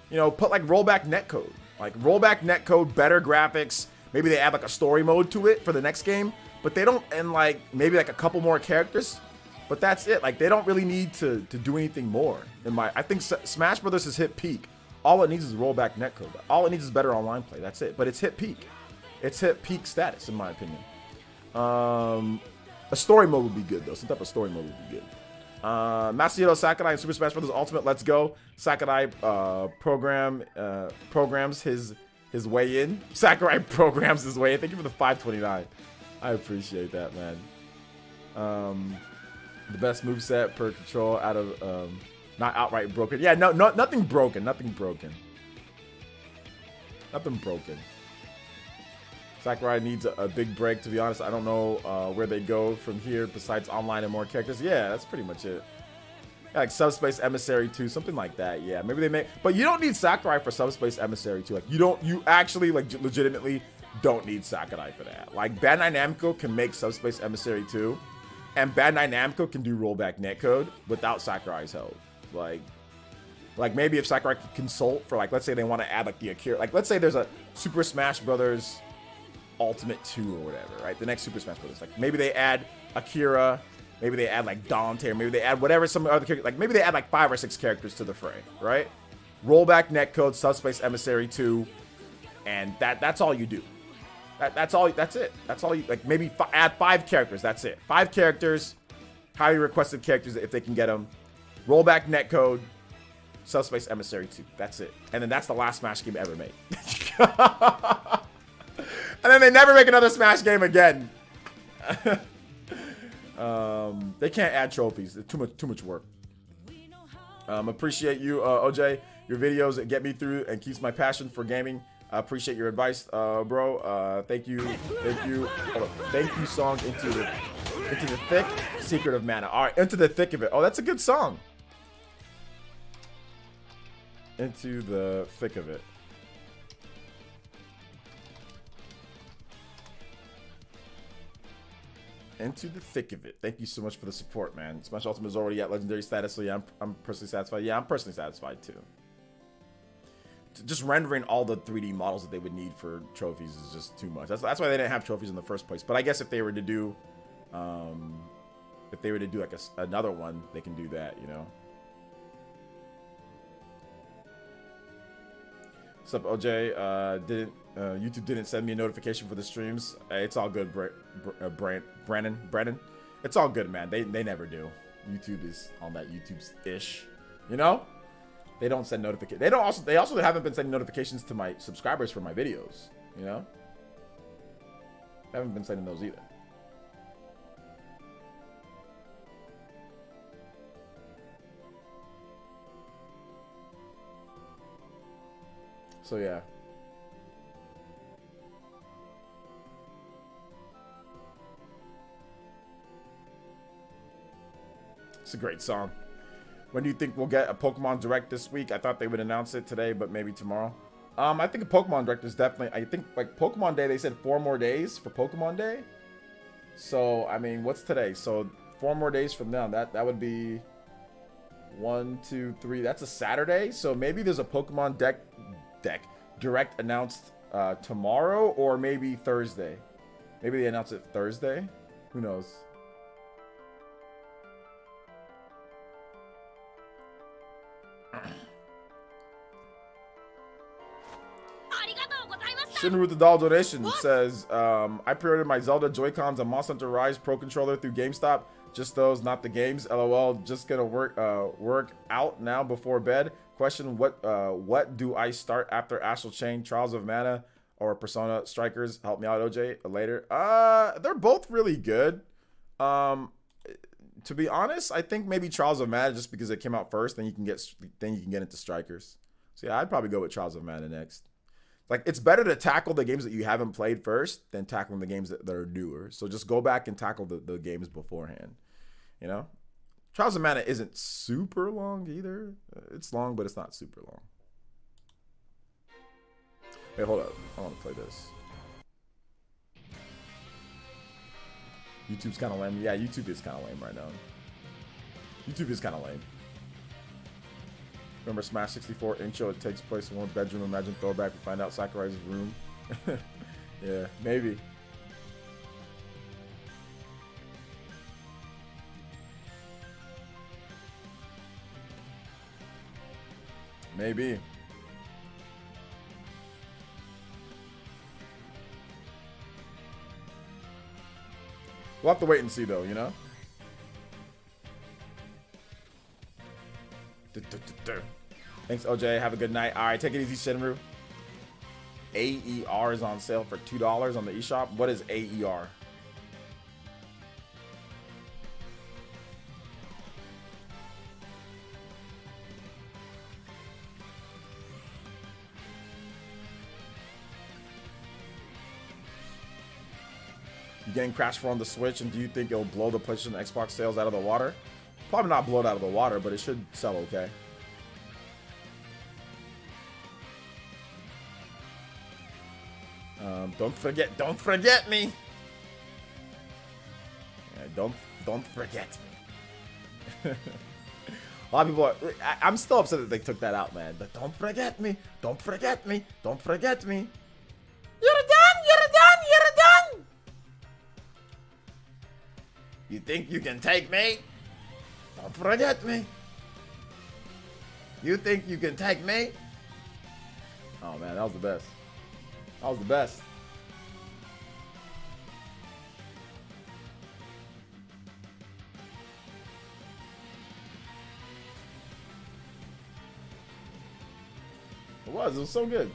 you know, put like rollback netcode. Like rollback netcode, better graphics. Maybe they add like a story mode to it for the next game, but they don't, and like maybe like a couple more characters, but that's it. Like they don't really need to do anything more. I think Smash Brothers has hit peak. All it needs is rollback netcode. All it needs is better online play. That's it. But it's hit peak. It's hit peak status in my opinion. A story mode would be good though. Some type of story mode would be good. Masahiro Sakurai in Super Smash Bros. Ultimate, let's go. Sakurai programs his way in. Sakurai programs his way in. Thank you for the 529. I appreciate that, man. The best moveset per control out of not outright broken. Yeah, no, nothing broken. Nothing broken. Nothing broken. Sakurai needs a big break, to be honest. I don't know where they go from here besides online and more characters. Yeah, that's pretty much it. Yeah, like Subspace Emissary 2, something like that. Yeah, maybe they make... But you don't need Sakurai for Subspace Emissary 2. Like, you actually, like, legitimately don't need Sakurai for that. Like, Bandai Namco can make Subspace Emissary 2, and Bandai Namco can do rollback netcode without Sakurai's help. Like maybe if Sakurai could consult for, like, let's say they want to add, like, the Akira... Like, let's say there's a Super Smash Brothers... Ultimate 2 or whatever, right? The next Super Smash Bros. Like maybe they add Akira, maybe they add like Dante, or maybe they add whatever some other character, like maybe they add like 5 or 6 characters to the fray, right? Rollback netcode, Subspace Emissary 2, and that's all you do. That's all. That's it. That's all you like. Maybe add 5 characters. That's it. 5 characters, highly requested characters if they can get them. Rollback netcode, Subspace Emissary 2. That's it. And then that's the last Smash game ever made. And then they never make another Smash game again. They can't add trophies. It's too much work. Appreciate you, OJ. Your videos get me through and keeps my passion for gaming. I appreciate your advice, bro. Thank you. Thank you. Song Into the Thick, Secret of Mana. All right, Into the Thick of It. Oh, that's a good song. Into the Thick of It. Into the thick of it. Thank you so much for the support, man. Smash Ultimate is already at legendary status, so yeah, I'm personally satisfied. Yeah, I'm personally satisfied too. Just rendering all the 3D models that they would need for trophies is just too much. That's why they didn't have trophies in the first place. But I guess if they were to do, like another one, they can do that, you know. What's up, OJ? YouTube didn't send me a notification for the streams. It's all good, Brandon. It's all good, man. They never do. YouTube is on that YouTube's ish, you know. They don't send notifications. They also haven't been sending notifications to my subscribers for my videos, you know. They haven't been sending those either. So yeah. It's a great song. When do you think we'll get a Pokemon Direct this week? I thought they would announce it today, but maybe tomorrow. I think a Pokemon Direct is definitely... I think, like, Pokemon Day, they said 4 more days for Pokemon Day. So, I mean, what's today? So, 4 more days from now. That would be... 1, 2, 3... That's a Saturday. So, maybe there's a Pokemon Direct announced tomorrow or maybe Thursday. Maybe they announce it Thursday. Who knows? Shinru with the dollar donation says, I pre-ordered my Zelda Joy-Cons and Monster Hunter Rise Pro Controller through GameStop. Just those, not the games. LOL. Just gonna work out now before bed. Question: what do I start after Astral Chain, Trials of Mana, or Persona Strikers? Help me out, OJ. Later. They're both really good. To be honest, I think maybe Trials of Mana just because it came out first. Then you can get into Strikers. So yeah, I'd probably go with Trials of Mana next. Like, it's better to tackle the games that you haven't played first than tackling the games that are newer. So just go back and tackle the games beforehand. You know? Trials of Mana isn't super long either. It's long, but it's not super long. Wait, hold up. I want to play this. YouTube's kind of lame. Yeah, YouTube is kind of lame right now. YouTube is kind of lame. Remember Smash 64 intro? It takes place in one bedroom. Imagine throwback. We find out Sakurai's room. Yeah, maybe. Maybe. We'll have to wait and see, though, you know? Thanks, OJ. Have a good night. All right, take it easy, Shinru. AER is on sale for $2 on the eShop. What is AER? You getting Crash 4 on the Switch, and do you think it'll blow the PlayStation and Xbox sales out of the water? Probably not blow it out of the water, but it should sell okay. Don't forget me. Yeah, don't forget me. A lot of people I'm still upset that they took that out, man. But don't forget me. Don't forget me. Don't forget me. You're done. You're done. You're done. You think you can take me? Don't forget me. You think you can take me? Oh man, that was the best. That was the best. It was so good.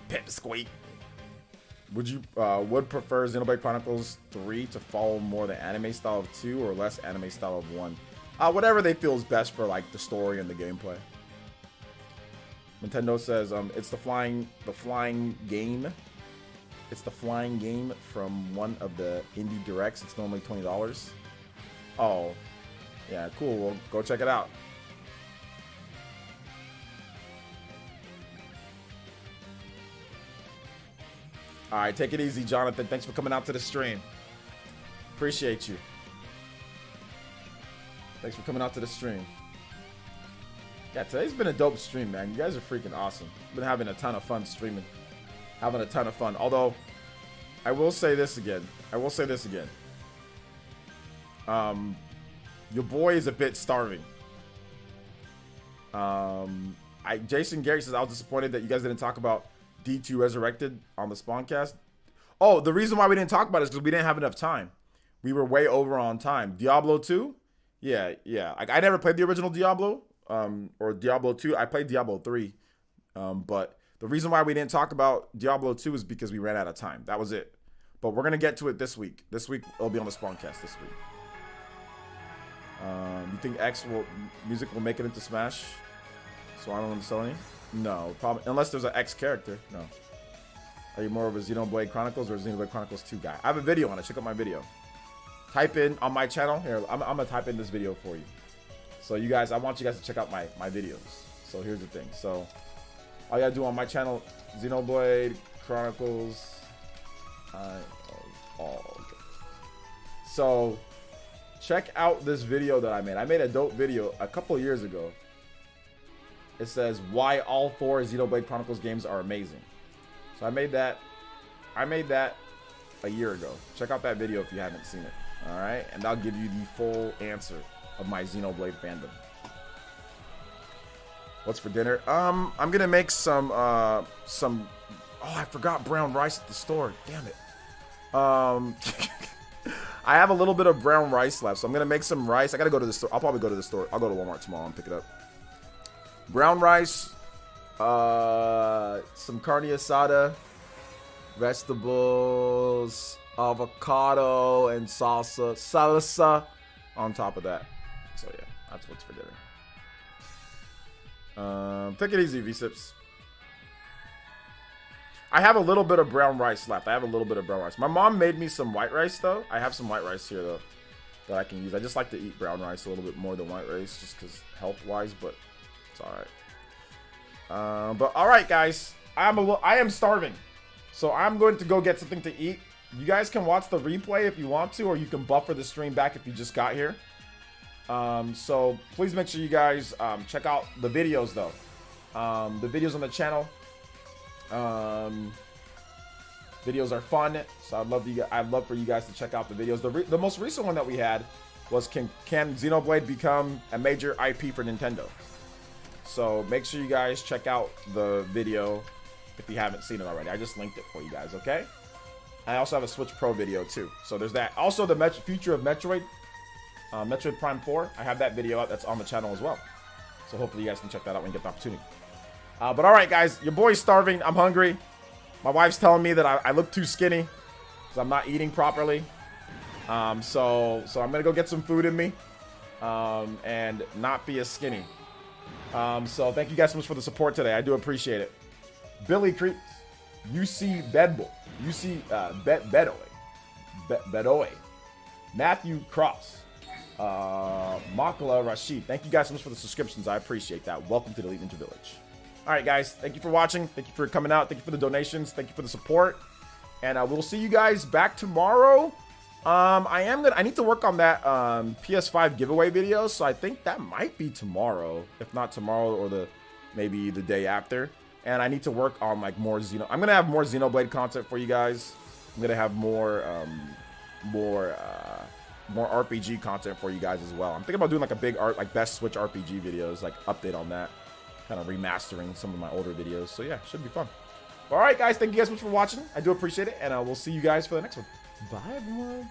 Pipsqueak. Would prefer Xenoblade Chronicles 3 to follow more the anime style of 2 or less anime style of 1? Whatever they feel is best for like the story and the gameplay. Nintendo says it's the flying game. It's the flying game from one of the indie directs. It's normally $20. Oh, yeah, cool. Well, go check it out. All right, take it easy, Jonathan. Thanks for coming out to the stream. Appreciate you. Thanks for coming out to the stream. Yeah, today's been a dope stream, man. You guys are freaking awesome. Been having a ton of fun streaming. Having a ton of fun. Although, I will say this again. Your boy is a bit starving. Jason Gary says, I was disappointed that you guys didn't talk about D2 Resurrected on the Spawncast. Oh, the reason why we didn't talk about it is because we didn't have enough time. We were way over on time. Diablo 2? Yeah. Like, I never played the original Diablo, or Diablo 2. I played Diablo 3. But the reason why we didn't talk about Diablo 2 is because we ran out of time. That was it. But we're going to get to it this week. This week, it'll be on the Spawncast this week. You think music will make it into Smash? So I don't want Sony? No, probably unless there's an X character. No. Are you more of a Xenoblade Chronicles or a Xenoblade Chronicles 2 guy? I have a video on it. Check out my video. Type in on my channel. Here, I'm gonna type in this video for you. So you guys, I want you guys to check out my videos. So here's the thing. So all you gotta do on my channel, Xenoblade Chronicles. Okay. So check out this video that I made. I made a dope video a couple years ago. It says why all 4 Xenoblade Chronicles games are amazing. So I made that a year ago. Check out that video if you haven't seen it. All right, and I'll give you the full answer of my Xenoblade fandom. What's for dinner? I'm gonna make some. Oh, I forgot brown rice at the store. Damn it. I have a little bit of brown rice left, so I'm gonna make some rice. I gotta go to the store. I'll probably go to the store. I'll go to Walmart tomorrow and pick it up. Brown rice, some carne asada, vegetables, avocado, and salsa on top of that. So yeah, that's what's for dinner. Take it easy, V-Sips. I have a little bit of brown rice left. My mom made me some white rice though. I have some white rice here though that I can use. I just like to eat brown rice a little bit more than white rice just because health-wise, but it's all right. But all right, guys, I am starving, so I'm going to go get something to eat. You guys can watch the replay if you want to, or you can buffer the stream back if you just got here. So please make sure you guys check out the videos though. The videos on the channel. Videos are fun, so I'd love for you guys to check out the videos. The most recent one that we had was can Xenoblade become a major IP for Nintendo? So make sure you guys check out the video if you haven't seen it already. I just linked it for you guys, okay? I also have a Switch Pro video too. So there's that. Also, the future of Metroid, Metroid Prime 4. I have that video out. That's on the channel as well. So hopefully you guys can check that out when you get the opportunity. But all right, guys, your boy's starving. I'm hungry. My wife's telling me that I look too skinny because I'm not eating properly. So I'm gonna go get some food in me and not be as skinny. So thank you guys so much for the support today. I do appreciate it. Billy Creeps, UC Bedbull, UC Bedoy, Matthew Cross, Makala Rashid. Thank you guys so much for the subscriptions. I appreciate that. Welcome to the Elite Ninja Village. All right, guys. Thank you for watching. Thank you for coming out. Thank you for the donations. Thank you for the support. And we'll see you guys back tomorrow. I need to work on that PS5 giveaway video, so I think that might be tomorrow, if not tomorrow or maybe the day after. And I need to work on like more I'm gonna have more Xenoblade content for you guys. I'm gonna have more RPG content for you guys as well. I'm thinking about doing like a big best Switch RPG videos, like update on that, kind of remastering some of my older videos. So yeah, should be fun. All right, guys, thank you guys so much for watching. I do appreciate it, and we'll see you guys for the next one. Bye, everyone.